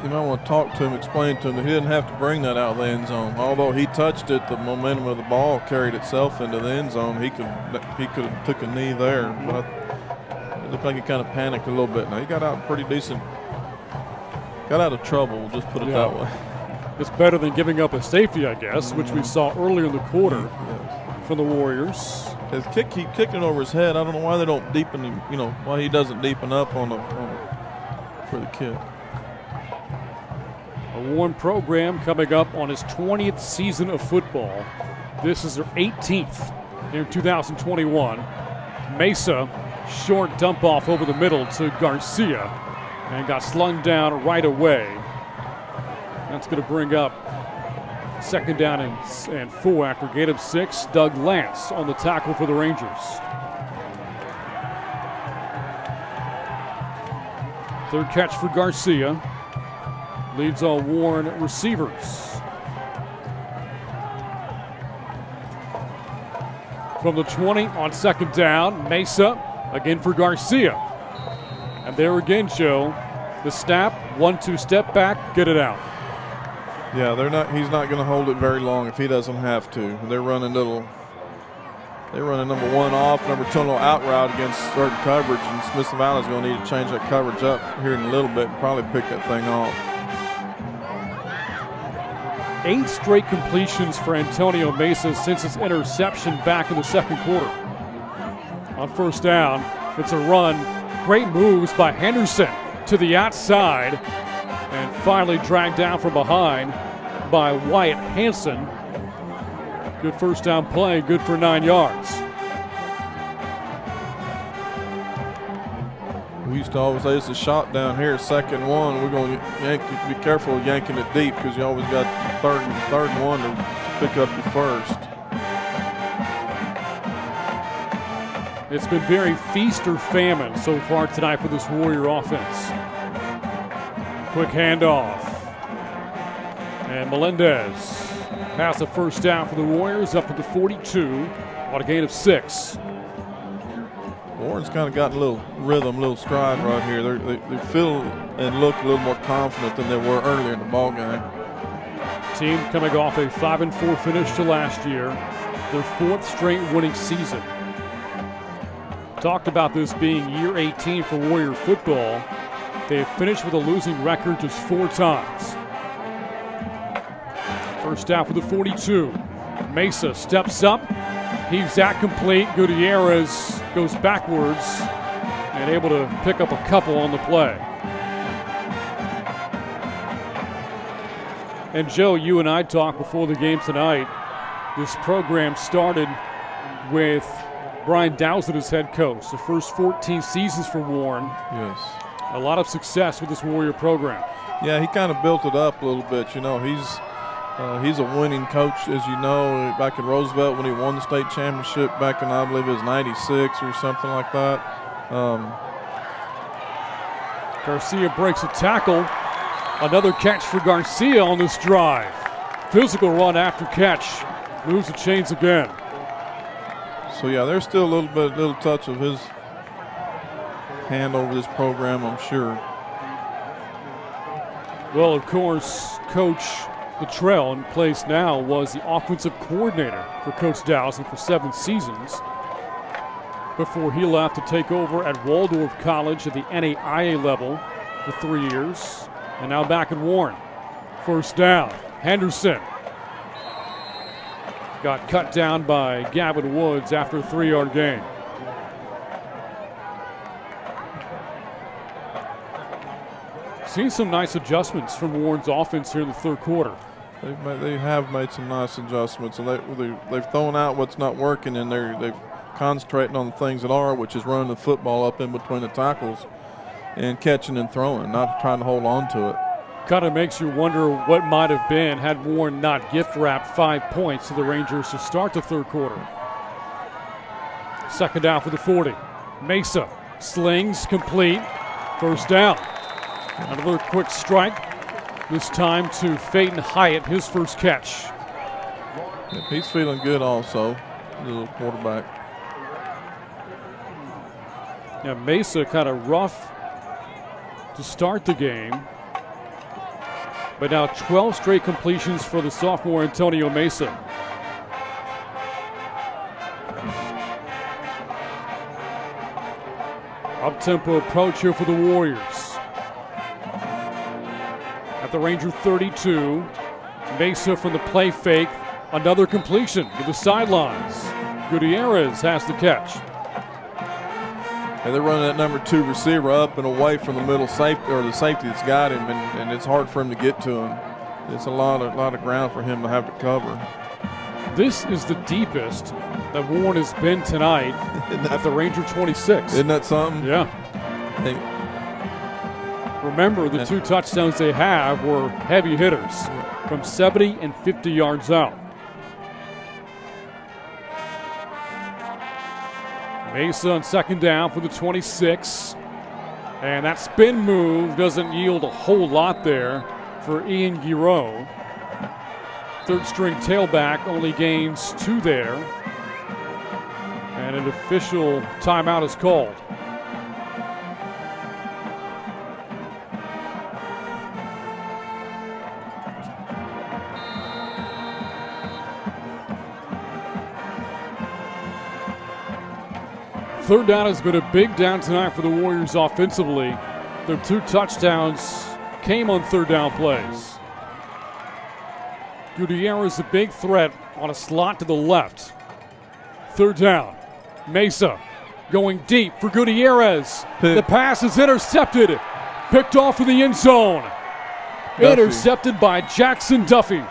might want to talk to him, explain to him that he didn't have to bring that out of the end zone. Although he touched it, the momentum of the ball carried itself into the end zone. He could have took a knee there, but it looked like he kind of panicked a little bit. Now he got out pretty decent. Got out of trouble, we'll just put it that way. It's better than giving up a safety, I guess, which we saw earlier in the quarter from the Warriors. His kick keep kicking over his head. I don't know why they don't deepen him. Why he doesn't deepen up for the kick. A Warren program coming up on his 20th season of football. This is their 18th in 2021. Mesa, short dump off over the middle to Garcia, and got slung down right away. That's going to bring up second down and 4 after gain of 6. Doug Lance on the tackle for the Rangers. Third catch for Garcia. Leads all Warren receivers. From the 20 on second down, Mesa again for Garcia. And there again, Joe, the snap, 1-2 step back, get it out. Yeah, he's not going to hold it very long if he doesn't have to. They're running number 1 off, number 2 a little out route against certain coverage, and Smithson Valley's going to need to change that coverage up here in a little bit and probably pick that thing off. 8 straight completions for Antonio Mesa since his interception back in the second quarter. On first down, it's a run. Great moves by Henderson to the outside, and finally dragged down from behind by Wyatt Hanson. Good first down play, good for 9 yards. We used to always say it's a shot down here, 2nd and 1. We're going to be careful of yanking it deep because you always got third and 1 to pick up your first. It's been very feast or famine so far tonight for this Warrior offense. Quick handoff. And Melendez pass a first down for the Warriors up to the 42 on a gain of 6. Warren's kind of gotten a little rhythm, a little stride right here. They feel and look a little more confident than they were earlier in the ball game. Team coming off a 5-4 finish to last year, their 4th straight winning season. Talked about this being year 18 for Warrior football. They have finished with a losing record just 4 times. First down for the 42. Mesa steps up. Heaves that complete. Gutierrez goes backwards and able to pick up a couple on the play. And Joe, you and I talked before the game tonight. This program started with Brian Dowsett as head coach. The first 14 seasons for Warren. Yes. A lot of success with this Warrior program. Yeah, he kind of built it up a little bit. You know, he's a winning coach, as you know, back in Roosevelt when he won the state championship back in, I believe it was 96 or something like that. Garcia breaks a tackle. Another catch for Garcia on this drive. Physical run after catch. Moves the chains again. So, yeah, there's still a little touch of his hand over this program, I'm sure. Well, of course, Coach Luttrell in place now was the offensive coordinator for Coach Dowsett for 7 seasons before he left to take over at Waldorf College at the NAIA level for 3 years, and now back at Warren. First down, Henderson got cut down by Gavin Woods after a 3-yard gain. Seen some nice adjustments from Warren's offense here in the 3rd quarter. They have made some nice adjustments, and they've thrown out what's not working, and they're concentrating on the things that are, which is running the football up in between the tackles and catching and throwing, not trying to hold on to it. Kind of makes you wonder what might have been had Warren not gift wrapped 5 points to the Rangers to start the 3rd quarter. Second down for the 40. Mesa slings complete. First down. Another quick strike. This time to Peyton Hyatt, his first catch. Yep, he's feeling good also, the little quarterback. Yeah, Mesa kind of rough to start the game. But now 12 straight completions for the sophomore Antonio Mesa. Up-tempo approach here for the Warriors. At the Ranger 32, Mesa from the play fake. Another completion to the sidelines. Gutierrez has the catch. And they're running that number 2 receiver up and away from the middle safety, or the safety that's got him, and it's hard for him to get to him. It's a lot of ground for him to have to cover. This is the deepest that Warren has been tonight at the Ranger 26. Isn't that something? Yeah. Hey. Remember, the 2 touchdowns they have were heavy hitters from 70 and 50 yards out. Mesa on second down for the 26. And that spin move doesn't yield a whole lot there for Ian Giroux. 3rd string tailback only gains 2 there. And an official timeout is called. Third down has been a big down tonight for the Warriors offensively. Their 2 touchdowns came on 3rd down plays. Gutierrez a big threat on a slot to the left. 3rd down. Mesa going deep for Gutierrez. The pass is intercepted. Picked off of the end zone. Duffy. Intercepted by Jackson Duffy.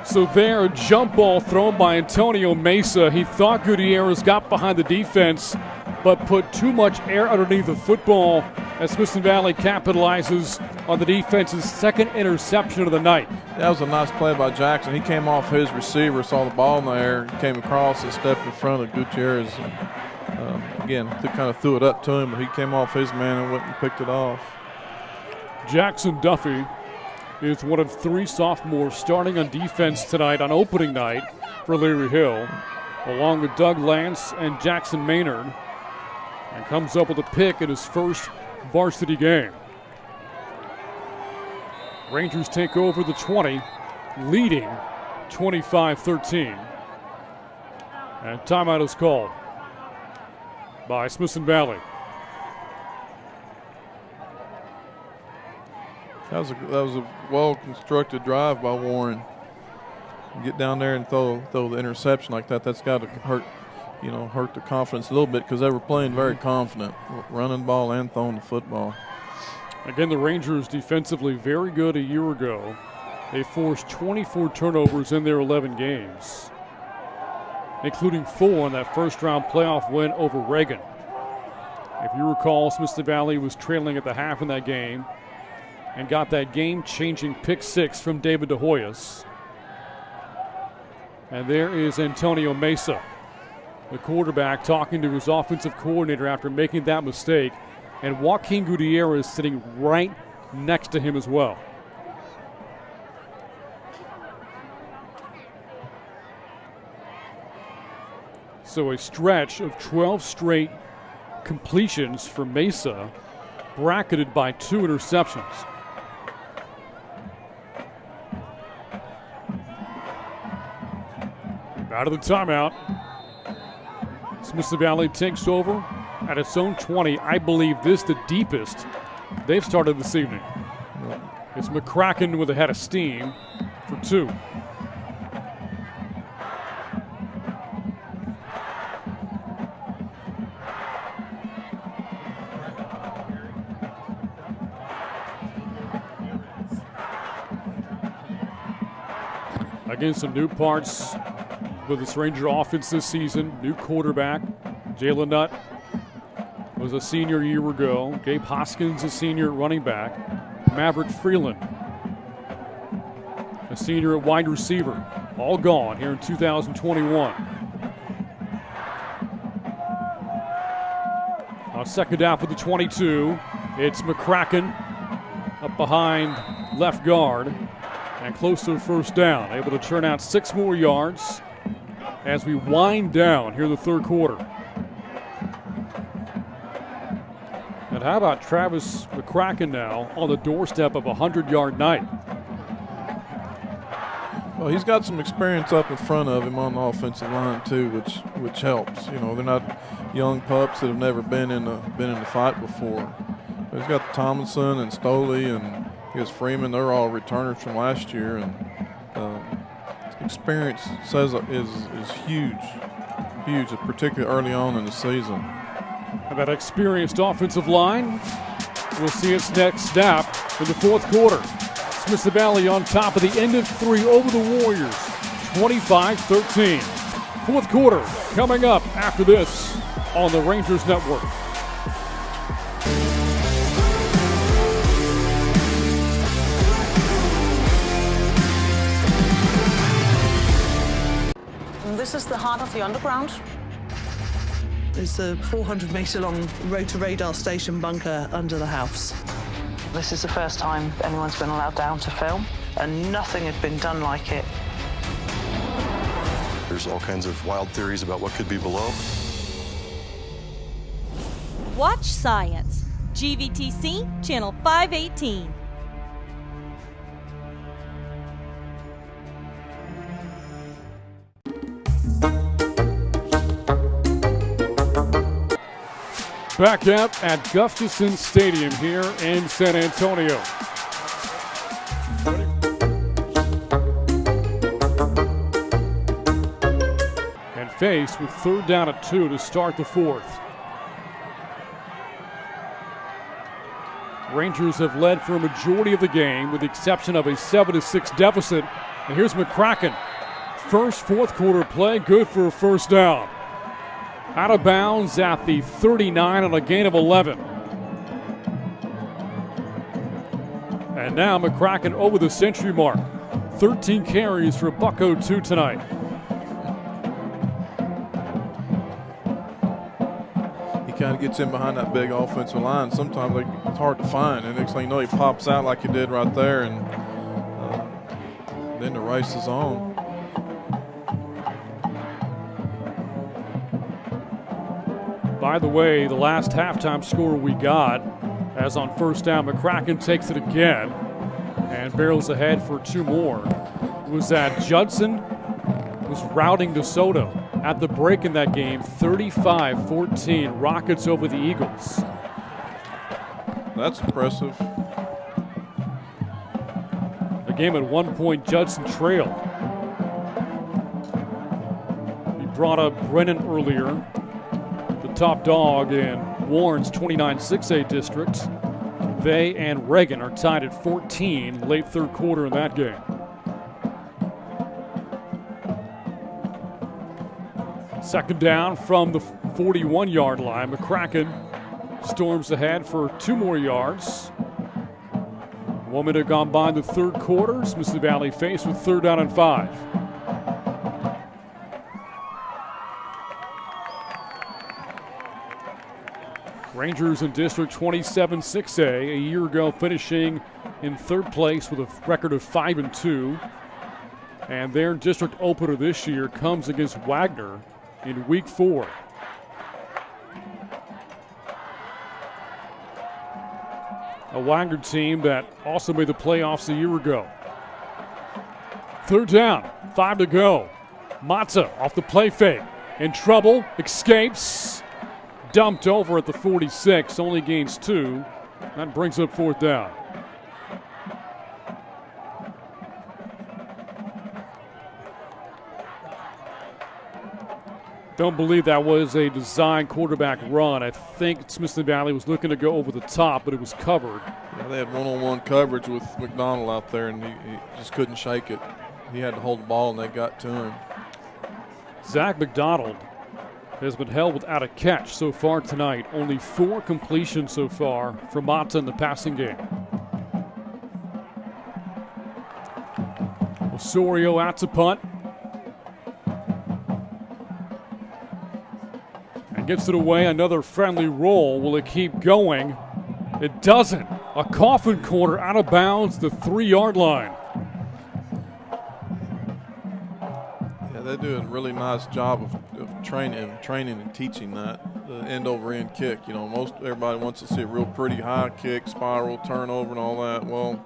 So there, a jump ball thrown by Antonio Mesa. He thought Gutierrez got behind the defense, but put too much air underneath the football as Smithson Valley capitalizes on the defense's second interception of the night. That was a nice play by Jackson. He came off his receiver, saw the ball in the air, came across and stepped in front of Gutierrez. Again, they kind of threw it up to him, but he came off his man and went and picked it off. Jackson Duffy is one of 3 sophomores starting on defense tonight on opening night for Leary Hill, along with Doug Lance and Jackson Maynard, and comes up with a pick in his first varsity game. Rangers take over the 20, leading 25-13. And timeout is called by Smithson Valley. That was a well-constructed drive by Warren. Get down there and throw the interception like that. That's got to hurt the confidence a little bit because they were playing very confident, running the ball and throwing the football. Again, the Rangers defensively very good a year ago. They forced 24 turnovers in their 11 games, including 4 in that first-round playoff win over Reagan. If you recall, Smithson Valley was trailing at the half in that game and got that game-changing pick 6 from David DeHoyas. And there is Antonio Mesa, the quarterback, talking to his offensive coordinator after making that mistake, and Joaquin Gutierrez sitting right next to him as well. So a stretch of 12 straight completions for Mesa, bracketed by 2 interceptions. Out of the timeout, Smithson Valley takes over at its own 20. I believe this the deepest they've started this evening. It's McCracken with a head of steam for 2. Again, some new parts with this Ranger offense this season. New quarterback, Jalen Nutt was a senior a year ago. Gabe Hoskins, a senior running back. Maverick Freeland, a senior at wide receiver. All gone here in 2021. On second down for the 22, it's McCracken up behind left guard and close to the first down. Able to churn out 6 more yards as we wind down here in the third quarter. And how about Travis McCracken now on the doorstep of a 100-yard night? Well, he's got some experience up in front of him on the offensive line too, which helps. You know, they're not young pups that have never been in the fight before. But he's got Tomlinson and Stoley and Freeman. They're all returners from last year, and experience is huge, particularly early on in the season. And that experienced offensive line will see its next snap in the fourth quarter. Smithson Valley on top of the end of 3 over the Warriors, 25-13. Fourth quarter coming up after this on the Rangers Network. This is the heart of the underground. There's a 400-meter-long rotor-radar station bunker under the house. This is the first time anyone's been allowed down to film, and nothing had been done like it. There's all kinds of wild theories about what could be below. Watch Science. GVTC, Channel 518. Back up at Guftason Stadium here in San Antonio. And faced with third down at 2 to start the fourth. Rangers have led for a majority of the game with the exception of a 7-6 deficit. And here's McCracken. First fourth quarter play, good for a first down. Out of bounds at the 39 on a gain of 11. And now McCracken over the century mark. 13 carries for $102 tonight. He kind of gets in behind that big offensive line. Sometimes it's hard to find, and next thing you know, he pops out like he did right there, and then the race is on. By the way, the last halftime score we got, as on first down, McCracken takes it again and barrels ahead for 2 more. Was that Judson was routing DeSoto at the break in that game, 35-14, Rockets over the Eagles. That's impressive. The game at one point, Judson trailed. He brought up Brennan earlier, the top dog in Warren's 29-6A district. They and Reagan are tied at 14, late third quarter in that game. Second down from the 41-yard line. McCracken storms ahead for 2 more yards. 1 minute gone by in the third quarter. Smithson Valley faced with 3rd down and 5. Rangers in District 27-6A, a year ago finishing in 3rd place with a record of 5-2. And their district opener this year comes against Wagner in week 4. A Wagner team that also made the playoffs a year ago. 3rd down, 5 to go. Mata off the play fake. In trouble, escapes. Dumped over at the 46, only gains 2. That brings up 4th down. Don't believe that was a design quarterback run. I think Smithson Valley was looking to go over the top, but it was covered. Yeah, they had one-on-one coverage with McDonald out there, and he just couldn't shake it. He had to hold the ball, and they got to him. Zach McDonald has been held without a catch so far tonight. Only 4 completions so far for Mata in the passing game. Osorio out to punt. And gets it away, another friendly roll. Will it keep going? It doesn't. A coffin corner out of bounds, the 3-yard line. Yeah, they do a really nice job of training and teaching that, the end-over-end kick. You know, everybody wants to see a real pretty high kick, spiral, turnover, and all that. Well,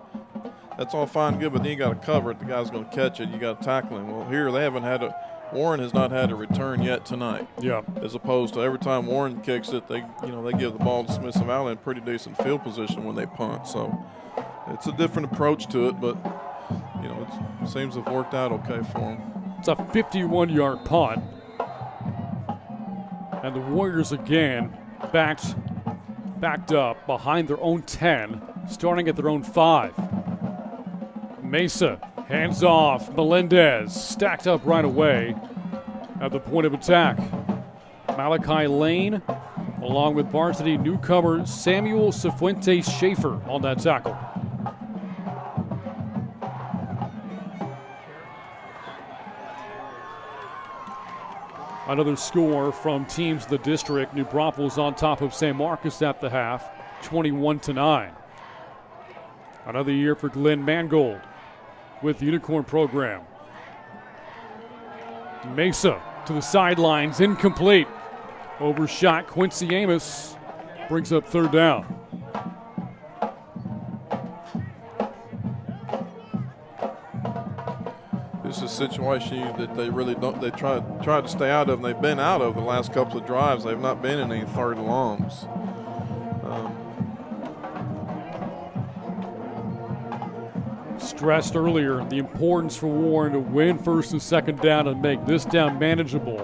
that's all fine and good, but then you got to cover it. The guy's going to catch it. You got to tackle him. Well, here they haven't had Warren has not had a return yet tonight. Yeah. As opposed to every time Warren kicks it, they give the ball to Smithson Valley in pretty decent field position when they punt. So it's a different approach to it, but it seems to have worked out okay for them. It's a 51-yard punt. And the Warriors again backed up behind their own 10, starting at their own 5. Mesa hands off. Melendez stacked up right away at the point of attack. Malachi Lane, along with varsity newcomer Samuel Cifuentes Schaefer on that tackle. Another score from teams in the district. New Braunfels on top of San Marcos at the half, 21-9. Another year for Glenn Mangold with the Unicorn program. Mesa to the sidelines, incomplete. Overshot Quincy Amos, brings up 3rd down. This is a situation that they really don't. They try to stay out of, and they've been out of the last couple of drives. They've not been in any 3rd and longs. Stressed earlier the importance for Warren to win 1st and 2nd down and make this down manageable.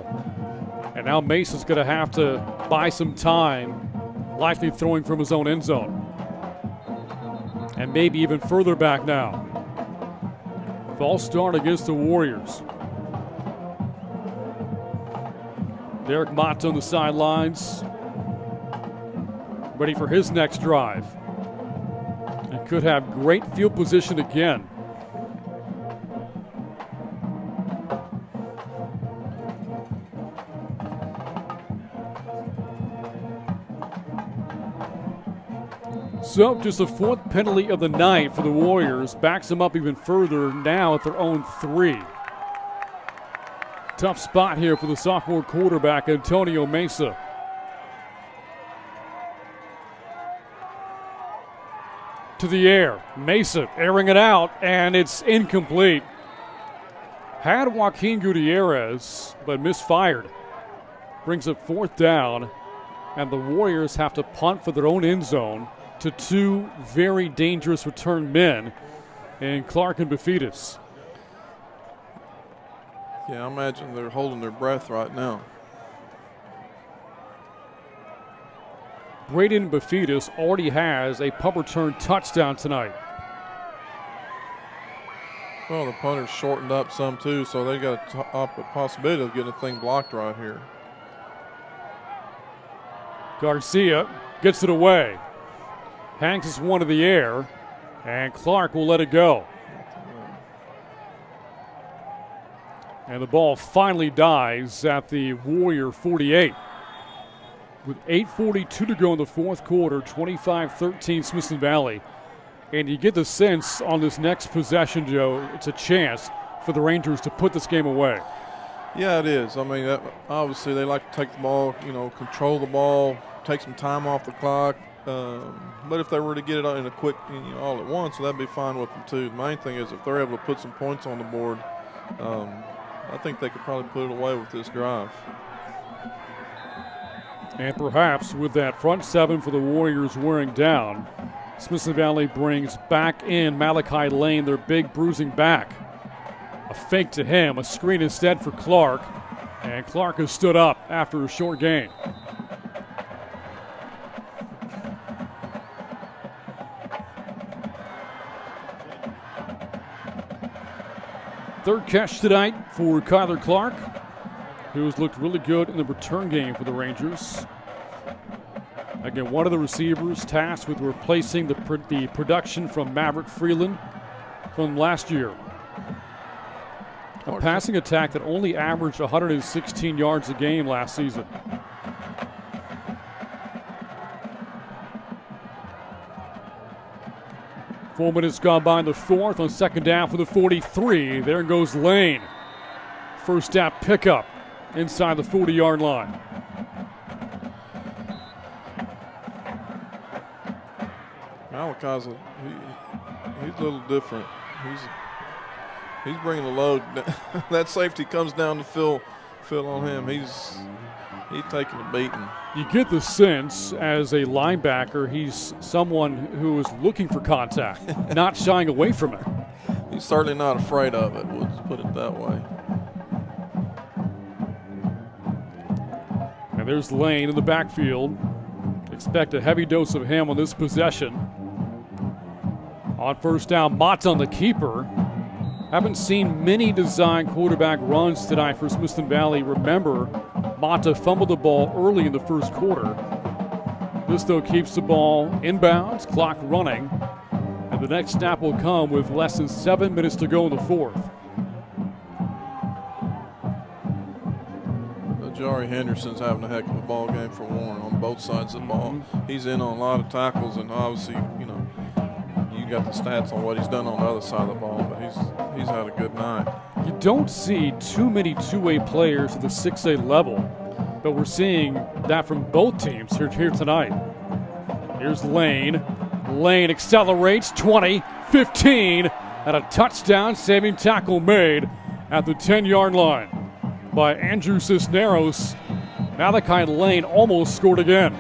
And now Mesa's going to have to buy some time, likely throwing from his own end zone. and maybe even further back now. False start against the Warriors. Derek Mott on the sidelines, ready for his next drive. And could have great field position again. So just the fourth penalty of the night for the Warriors. Backs them up even further now at their own 3. Tough spot here for the sophomore quarterback, Antonio Mesa. To the air. Mesa airing it out, and it's incomplete. Had Joaquin Gutierrez, but misfired. Brings up 4th down, and the Warriors have to punt for their own end zone to 2 very dangerous return men in Clark and Befitas. Yeah, I imagine they're holding their breath right now. Braden Befitas already has a punt return touchdown tonight. Well, the punter's shortened up some too, so they got a possibility of getting a thing blocked right here. Garcia gets it away. Hanks is one in the air, and Clark will let it go. And the ball finally dies at the Warrior 48. With 8:42 to go in the fourth quarter, 25-13 Smithson Valley. And you get the sense on this next possession, Joe, it's a chance for the Rangers to put this game away. Yeah, it is. I mean, obviously they like to take the ball, control the ball, take some time off the clock. But if they were to get it in a quick, all at once, so that'd be fine with them too. The main thing is if they're able to put some points on the board, I think they could probably put it away with this drive. And perhaps with that front 7 for the Warriors wearing down, Smithson Valley brings back in Malachi Lane, their big bruising back. A fake to him, a screen instead for Clark, and Clark has stood up after a short gain. Third catch tonight for Kyler Clark, who has looked really good in the return game for the Rangers. Again, one of the receivers tasked with replacing the production from Maverick Freeland from last year. A passing attack that only averaged 116 yards a game last season. Four minutes gone by in the fourth on second down for the 43. There goes Lane. First down pickup inside the 40-yard line. Malachi's he's a little different. He's bringing the load. That safety comes down to Phil on him. He's taking a beating. You get the sense as a linebacker, he's someone who is looking for contact, not shying away from it. He's certainly not afraid of it, we'll just put it that way. And there's Lane in the backfield. Expect a heavy dose of him on this possession. On first down, Mott's on the keeper. Haven't seen many design quarterback runs tonight for Smithson Valley. Remember, Mata fumbled the ball early in the first quarter. This, though, keeps the ball inbounds, clock running, and the next snap will come with less than 7 minutes to go in the fourth. Jari Henderson's having a heck of a ball game for Warren on both sides of the ball. He's in on a lot of tackles, and obviously, you got the stats on what he's done on the other side of the ball, but he's had a good night. You don't see too many two-way players at the 6A level, but we're seeing that from both teams here tonight. Here's Lane. Lane accelerates, 20, 15, and a touchdown saving tackle made at the 10-yard line by Andrew Cisneros. Malachi Lane almost scored again.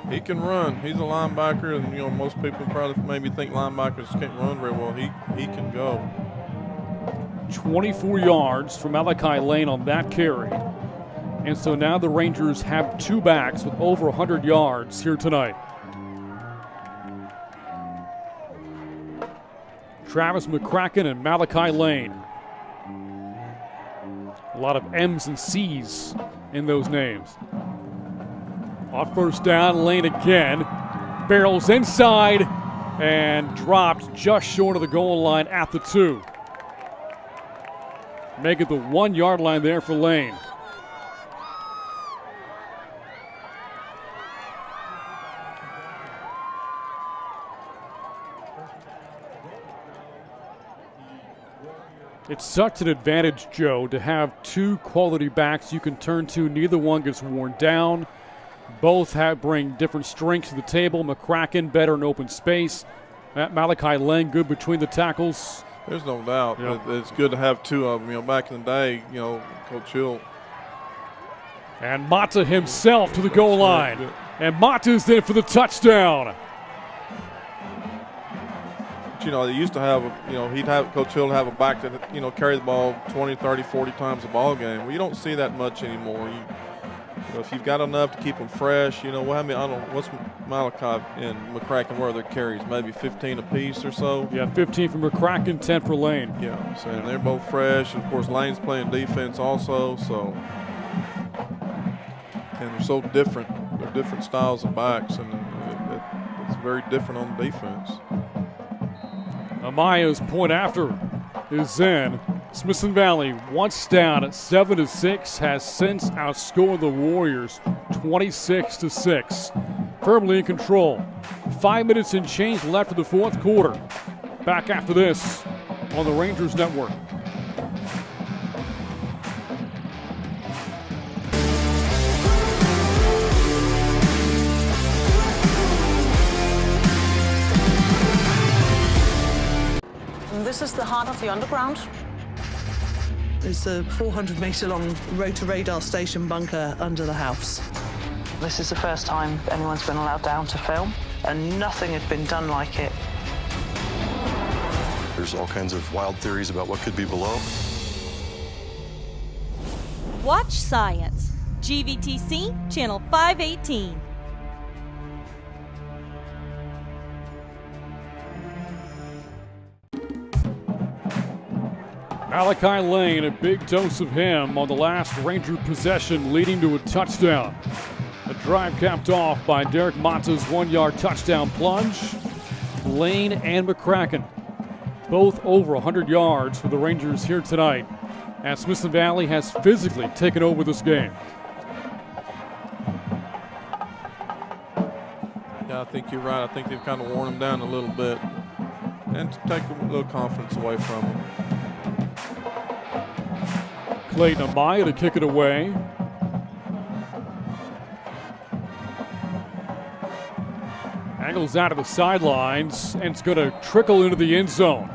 He can run. He's a linebacker, and most people probably maybe think linebackers can't run very well. He can go. 24 yards from Malachi Lane on that carry. And so now the Rangers have two backs with over 100 yards here tonight. Travis McCracken and Malachi Lane. A lot of M's and C's in those names. On first down, Lane again. Barrels inside and dropped just short of the goal line at the 2. Make it the 1 yard line there for Lane. It's such an advantage, Joe, to have 2 quality backs you can turn to. Neither one gets worn down. Both bring different strengths to the table. McCracken better in open space. Malachi Lane good between the tackles. There's no doubt. Yep. It's good to have 2 of them. Back in the day, Coach Hill. And Mata himself to the goal line. And Mata's in for the touchdown. They used to have, Coach Hill have a back that, carry the ball 20, 30, 40 times a ball game. Well, you don't see that much anymore. If you've got enough to keep them fresh, what's Malachi and McCracken, where are their carries? Maybe 15 apiece or so? Yeah, 15 for McCracken, 10 for Lane. Yeah, so they're both fresh. Of course, Lane's playing defense also, and they're so different. They're different styles of backs, and it's very different on defense. Amaya's point after is in. Smithson Valley, once down at 7-6, has since outscored the Warriors 26-6. Firmly in control. 5 minutes and change left in the fourth quarter. Back after this on the Rangers Network. This is the heart of the underground. It's a 400-meter-long rotor-radar station bunker under the house. This is the first time anyone's been allowed down to film, and nothing had been done like it. There's all kinds of wild theories about what could be below. Watch Science. GVTC, Channel 518. Malachi Lane, a big dose of him on the last Ranger possession, leading to a touchdown. A drive capped off by Derek Mata's 1-yard touchdown plunge. Lane and McCracken, both over 100 yards for the Rangers here tonight, as Smithson Valley has physically taken over this game. Yeah, I think you're right. I think they've kind of worn them down a little bit and to take a little confidence away from them. Clayton Amaya to kick it away. Angles out of the sidelines, and it's going to trickle into the end zone.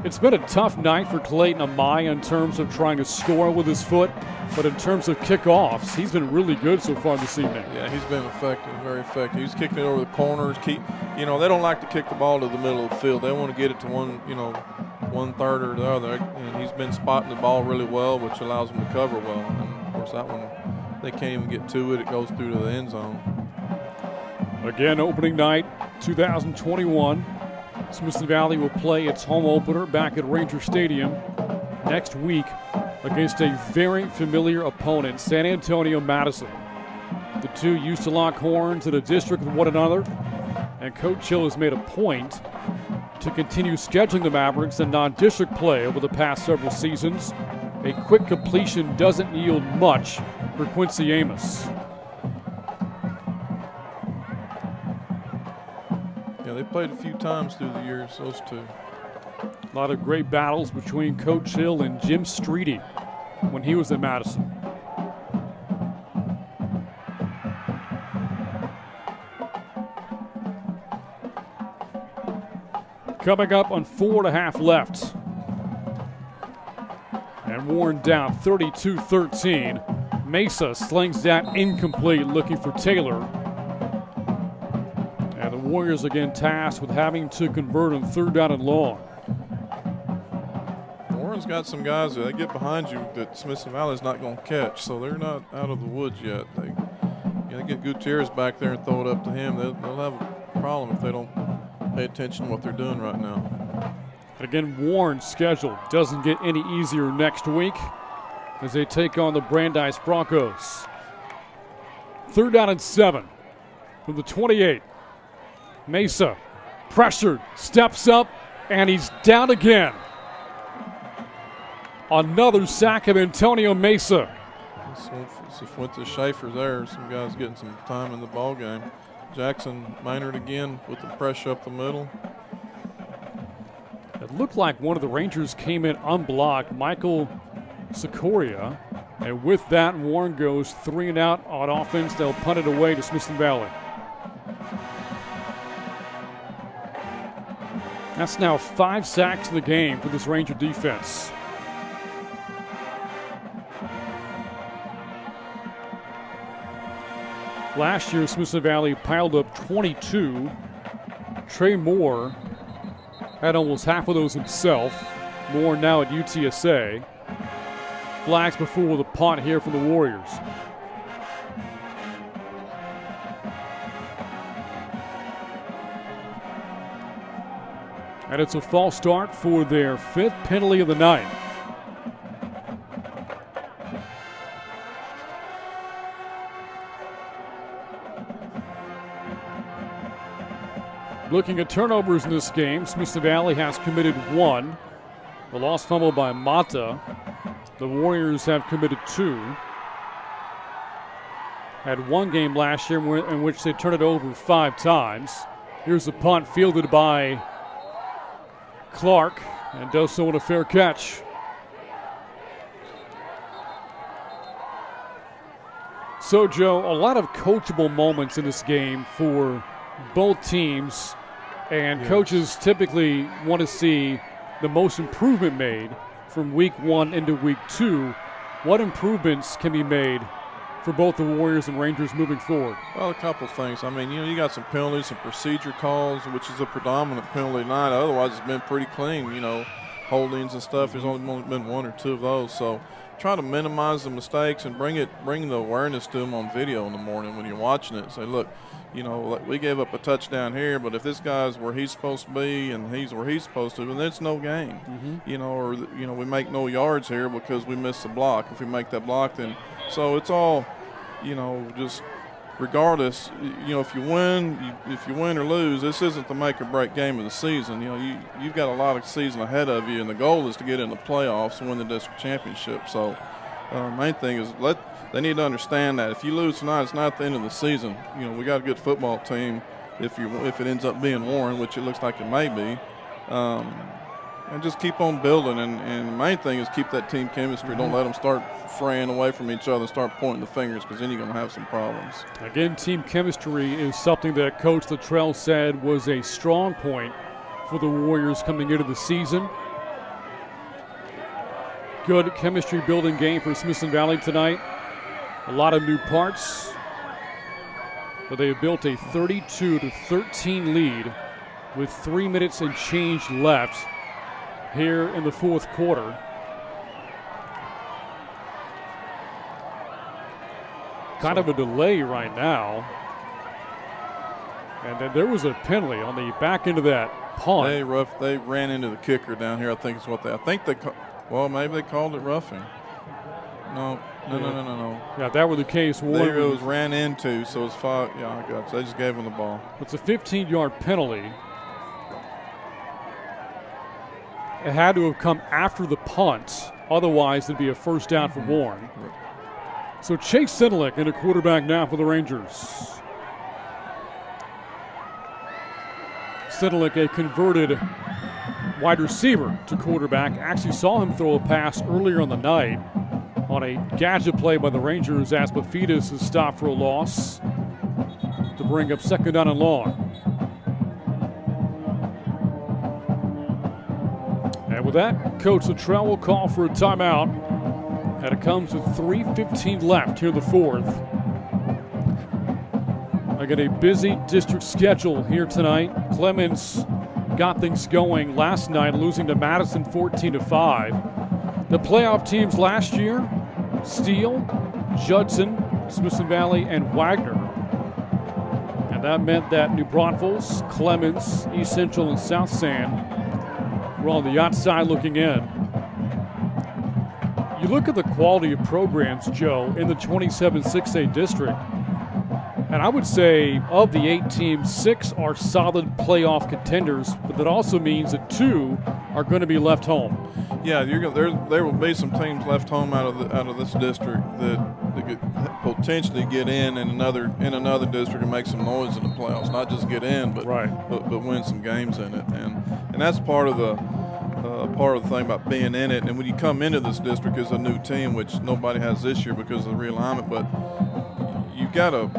It's been a tough night for Clayton Amaya in terms of trying to score with his foot, but in terms of kickoffs, he's been really good so far this evening. Yeah, he's been effective, very effective. He's kicking it over the corners. They don't like to kick the ball to the middle of the field. They want to get it to one third or the other, and he's been spotting the ball really well, which allows him to cover well. And of course, that one, they can't even get to it. It goes through to the end zone. Again, opening night 2021. Smithson Valley will play its home opener back at Ranger Stadium next week against a very familiar opponent, San Antonio Madison. The two used to lock horns in a district with one another, and Coach Hill has made a point to continue scheduling the Mavericks in non-district play over the past several seasons. A quick completion doesn't yield much for Quincy Amos. Yeah, they played a few times through the years, those two. A lot of great battles between Coach Hill and Jim Streety when he was at Madison. Coming up on 4.5 left. And worn down 32-13. Mesa slings that incomplete, looking for Taylor. And the Warriors again tasked with having to convert on 3rd down and long. Warren's got some guys that they get behind you that Smithson Valley's not going to catch, so they're not out of the woods yet. They get Gutierrez back there and throw it up to him. They'll have a problem if they don't pay attention to what they're doing right now. And again, Warren's schedule doesn't get any easier next week as they take on the Brandeis Broncos. 3rd down and 7 from the 28. Mesa pressured, steps up, and he's down again. Another sack of Antonio Mesa. This went to Schaefer there. Some guys getting some time in the ball game. Jackson Maynard again with the pressure up the middle. It looked like one of the Rangers came in unblocked, Michael Sikoria. And with that, Warren goes 3 and out on offense. They'll punt it away to Smithson Valley. That's now 5 sacks in the game for this Ranger defense. Last year, Smithson Valley piled up 22. Trey Moore had almost half of those himself. Moore now at UTSA. Flags before the punt here from the Warriors. And it's a false start for their 5th penalty of the night. Looking at turnovers in this game, Smithson Valley has committed 1. The lost fumble by Mata. The Warriors have committed 2. Had one game last year in which they turned it over 5 times. Here's a punt fielded by Clark and does so with a fair catch. So, Joe, a lot of coachable moments in this game for both teams, and coaches typically want to see the most improvement made from week 1 into week 2. What improvements can be made for both the Warriors and Rangers moving forward? Well, a couple of things. I mean, you got some penalties, some procedure calls, which is a predominant penalty tonight. Otherwise, it's been pretty clean, holdings and stuff. There's only been 1 or 2 of those. So try to minimize the mistakes and bring the awareness to them on video in the morning when you're watching it. Say, look, we gave up a touchdown here, but if this guy's where he's supposed to be and he's where he's supposed to, then it's no gain. Mm-hmm. We make no yards here because we missed the block. If we make that block, then so it's all, just regardless. If you win or lose, this isn't the make or break game of the season. You've got a lot of season ahead of you, and the goal is to get in the playoffs and win the district championship. So, main thing is they need to understand that if you lose tonight, it's not the end of the season. We got a good football team. If it ends up being Warren, which it looks like it may be, and just keep on building. And the main thing is keep that team chemistry. Don't let them start fraying away from each other and start pointing the fingers, because then you're going to have some problems. Again, team chemistry is something that Coach Luttrell said was a strong point for the Warriors coming into the season. Good chemistry building game for Smithson Valley tonight. A lot of new parts, but they have built a 32-13 lead with 3 minutes and change left here in the 4th quarter. Kind of a delay right now. And then there was a penalty on the back end of that punt. They ran into the kicker down here, I think is what maybe they called it roughing. No. Yeah, if that were the case, Warren was ran into, so it's 5. Yeah, I got it. They just gave him the ball. It's a 15-yard penalty. It had to have come after the punt. Otherwise, it'd be a first down for Warren. So Chase Sedlick in a quarterback now for the Rangers. Sedlick, a converted wide receiver to quarterback. Actually saw him throw a pass earlier on the night on a gadget play by the Rangers as Bafidis is stopped for a loss to bring up 2nd down and long. And with that, Coach Luttrell will call for a timeout. And it comes with 3:15 left here in the 4th. I got a busy district schedule here tonight. Clemens got things going last night, losing to Madison 14-5. The playoff teams last year, Steele, Judson, Smithson Valley, and Wagner. And that meant that New Braunfels, Clemens, East Central, and South San were on the outside looking in. You look at the quality of programs, Joe, in the 27 6A district, and I would say of the 8 teams, 6 are solid playoff contenders, but that also means that 2 are going to be left home. Yeah, there will be some teams left home out of this district that could potentially get in another district and make some noise in the playoffs. Not just get in, but win some games in it, and that's part of the thing about being in it. And when you come into this district as a new team, which nobody has this year because of the realignment, but you gotta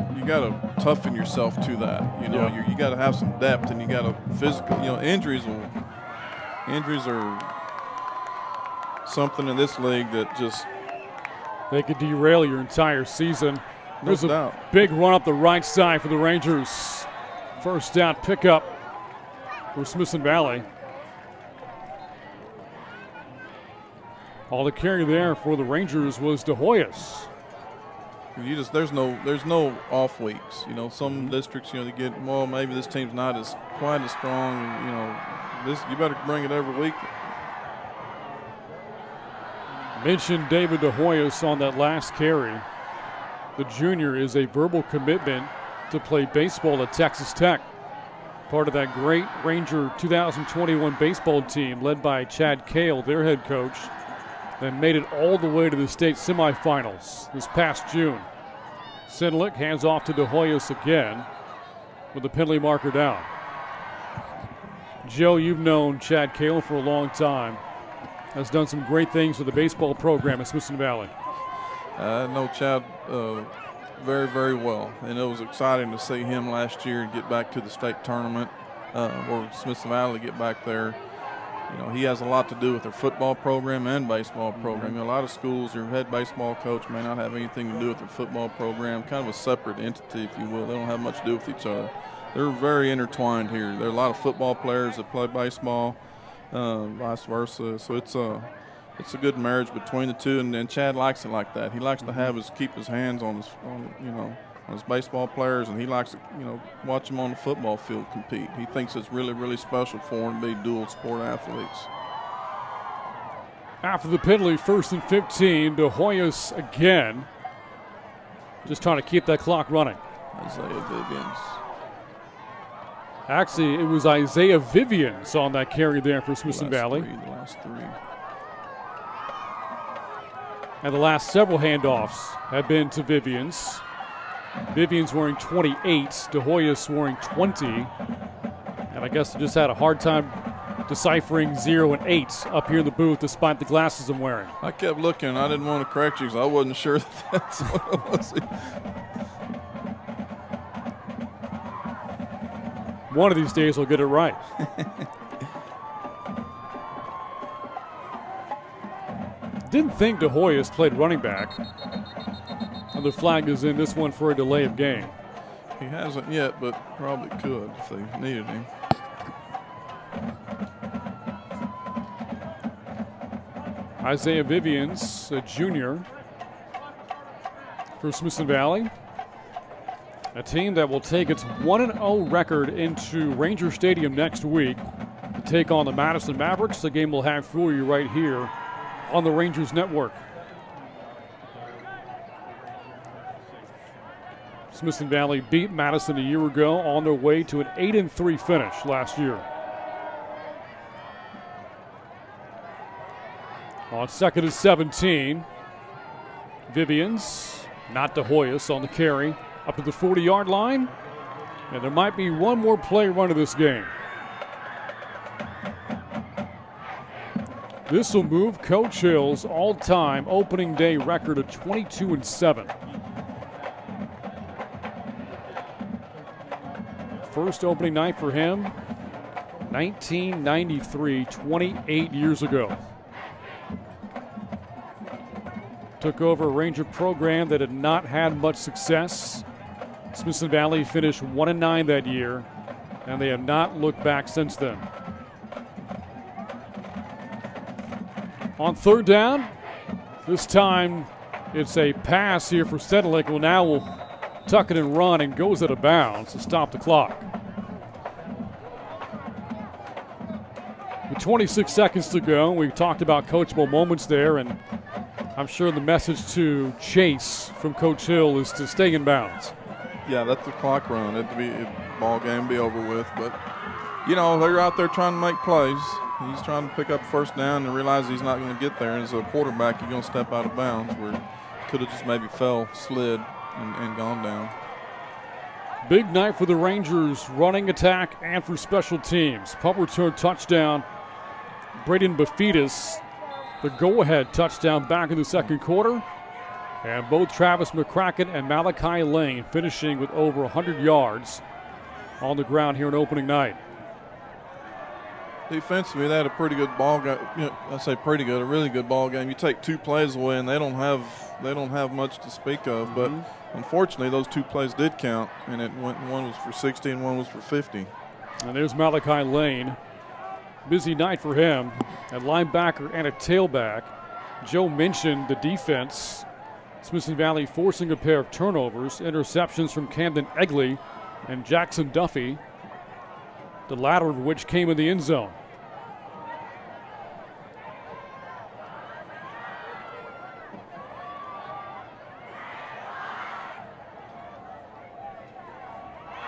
toughen yourself to that. You gotta have some depth, and you gotta physically. Injuries are something in this league that just they could derail your entire season. There's no a doubt. Big run up the right side for the Rangers. First down pickup for Smithson Valley. All the carry there for the Rangers was De Hoyos. There's no off weeks. Some districts, they get, well, maybe this team's not quite as strong. You better bring it every week. Mentioned David De Hoyos on that last carry. The junior is a verbal commitment to play baseball at Texas Tech. Part of that great Ranger 2021 baseball team led by Chad Cale, their head coach, that made it all the way to the state semifinals this past June. Sidlick hands off to De Hoyos again with the penalty marker down. Joe, you've known Chad Cale for a long time. Has done some great things with the baseball program at Smithson Valley. I know Chad very, very well, and it was exciting to see him last year and get back to the state tournament, or Smithson Valley get back there. He has a lot to do with their football program and baseball program. A lot of schools, their head baseball coach may not have anything to do with their football program, kind of a separate entity, if you will. They don't have much to do with each other. They're very intertwined here. There are a lot of football players that play baseball, vice versa. So it's a good marriage between the two, and Chad likes it like that. He likes to keep his hands on his baseball players, and he likes to watch them on the football field compete. He thinks it's really, really special for them to be dual sport athletes. After the penalty, 1st and 15, De Hoyos again, just trying to keep that clock running. Isaiah Vivians. Actually, it was Isaiah Vivians on that carry there for Smithson Valley. The last 3. And the last several handoffs have been to Vivians. Vivians wearing 28, De Hoyos wearing 20. And I guess just had a hard time deciphering 0 and 8 up here in the booth despite the glasses I'm wearing. I kept looking. I didn't want to correct you because I wasn't sure that's what it was. One of these days we'll get it right. Didn't think De Hoyos played running back. And the flag is in this one for a delay of game. He hasn't yet, but probably could if they needed him. Isaiah Vivians, a junior for Smithson Valley. A team that will take its 1-0 record into Ranger Stadium next week to take on the Madison Mavericks. The game we'll have for you right here on the Rangers Network. Smithson Valley beat Madison a year ago on their way to an 8-3 finish last year. On 2nd and 17, Vivians, not De Hoyos on the carry, up to the 40-yard line. And there might be one more play run of this game. This will move Coach Hill's all-time opening day record of 22-7. First opening night for him, 1993, 28 years ago. Took over a Ranger program that had not had much success. Smithson Valley finished 1-9 that year, and they have not looked back since then. On 3rd down, this time it's a pass here for Sedlick. Well, now will tuck it and run, and goes out of bounds to stop the clock. With 26 seconds to go, we talked about coachable moments there, and I'm sure the message to Chase from Coach Hill is to stay in bounds. Yeah, let the clock run. Ball game be over with. But, you know, they're out there trying to make plays. He's trying to pick up first down and realize he's not going to get there. And as a quarterback, you're going to step out of bounds where he could have just maybe slid, and gone down. Big night for the Rangers, running attack and for special teams. Punt return touchdown. Braden Bafidis, the go-ahead touchdown back in the second quarter. And both Travis McCracken and Malachi Lane finishing with over 100 yards on the ground here in opening night. Defensively, they had a pretty good ball game. You know, I say pretty good, a really good ball game. You take 2 plays away, and they don't have much to speak of. But unfortunately, those 2 plays did count, and one was for 60 and one was for 50. And there's Malachi Lane. Busy night for him, a linebacker and a tailback. Joe mentioned the defense. Smithson Valley forcing a pair of turnovers, interceptions from Camden Egley and Jackson Duffy, the latter of which came in the end zone.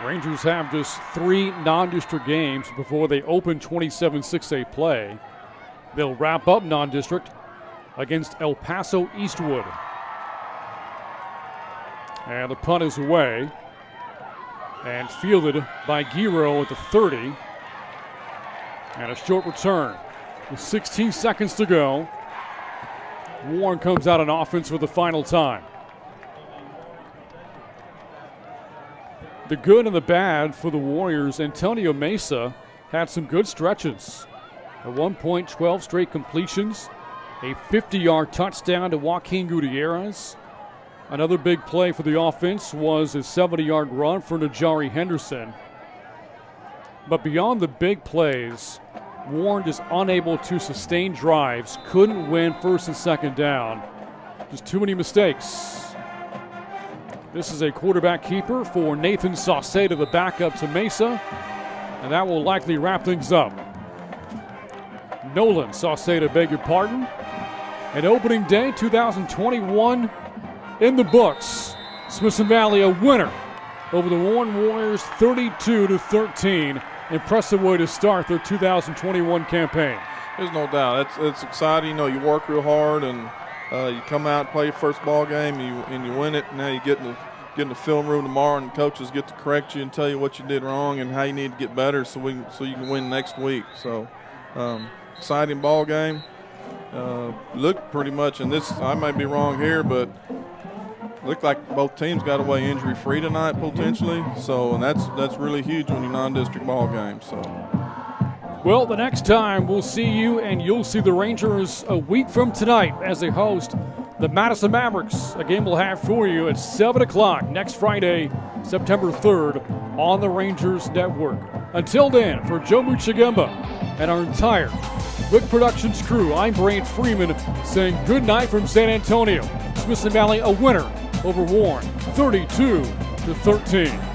Rangers have just 3 non-district games before they open 27 6A play. They'll wrap up non-district against El Paso Eastwood. And the punt is away and fielded by Giro at the 30. And a short return with 16 seconds to go. Warren comes out on offense for the final time. The good and the bad for the Warriors, Antonio Mesa had some good stretches. At one point, 12 straight completions, a 50-yard touchdown to Joaquin Gutierrez. Another big play for the offense was a 70-yard run for Najari Henderson. But beyond the big plays, Warren is unable to sustain drives, couldn't win first and second down. Just too many mistakes. This is a quarterback keeper for Nathan Sauceda, the backup to Mesa, and that will likely wrap things up. Nolan Sauceda, beg your pardon. And opening day 2021 in the books. Smithson Valley a winner over the Warren Warriors 32-13. Impressive way to start their 2021 campaign. There's no doubt. It's exciting. You know, you work real hard and you come out and play your first ball game and you win it. Now you get in the film room tomorrow and coaches get to correct you and tell you what you did wrong and how you need to get better so you can win next week. So exciting ball game. Looked pretty much, and this I might be wrong here, but looked like both teams got away injury-free tonight potentially. So and that's really huge when you're non-district ball game. So. Well, the next time we'll see you and you'll see the Rangers a week from tonight as they host the Madison Mavericks. A game we'll have for you at 7 o'clock next Friday, September 3rd on the Rangers Network. Until then, for Joe Muchagemba and our entire Wick Productions crew, I'm Brant Freeman saying good night from San Antonio. Smithson Valley a winner over Warren, 32-13.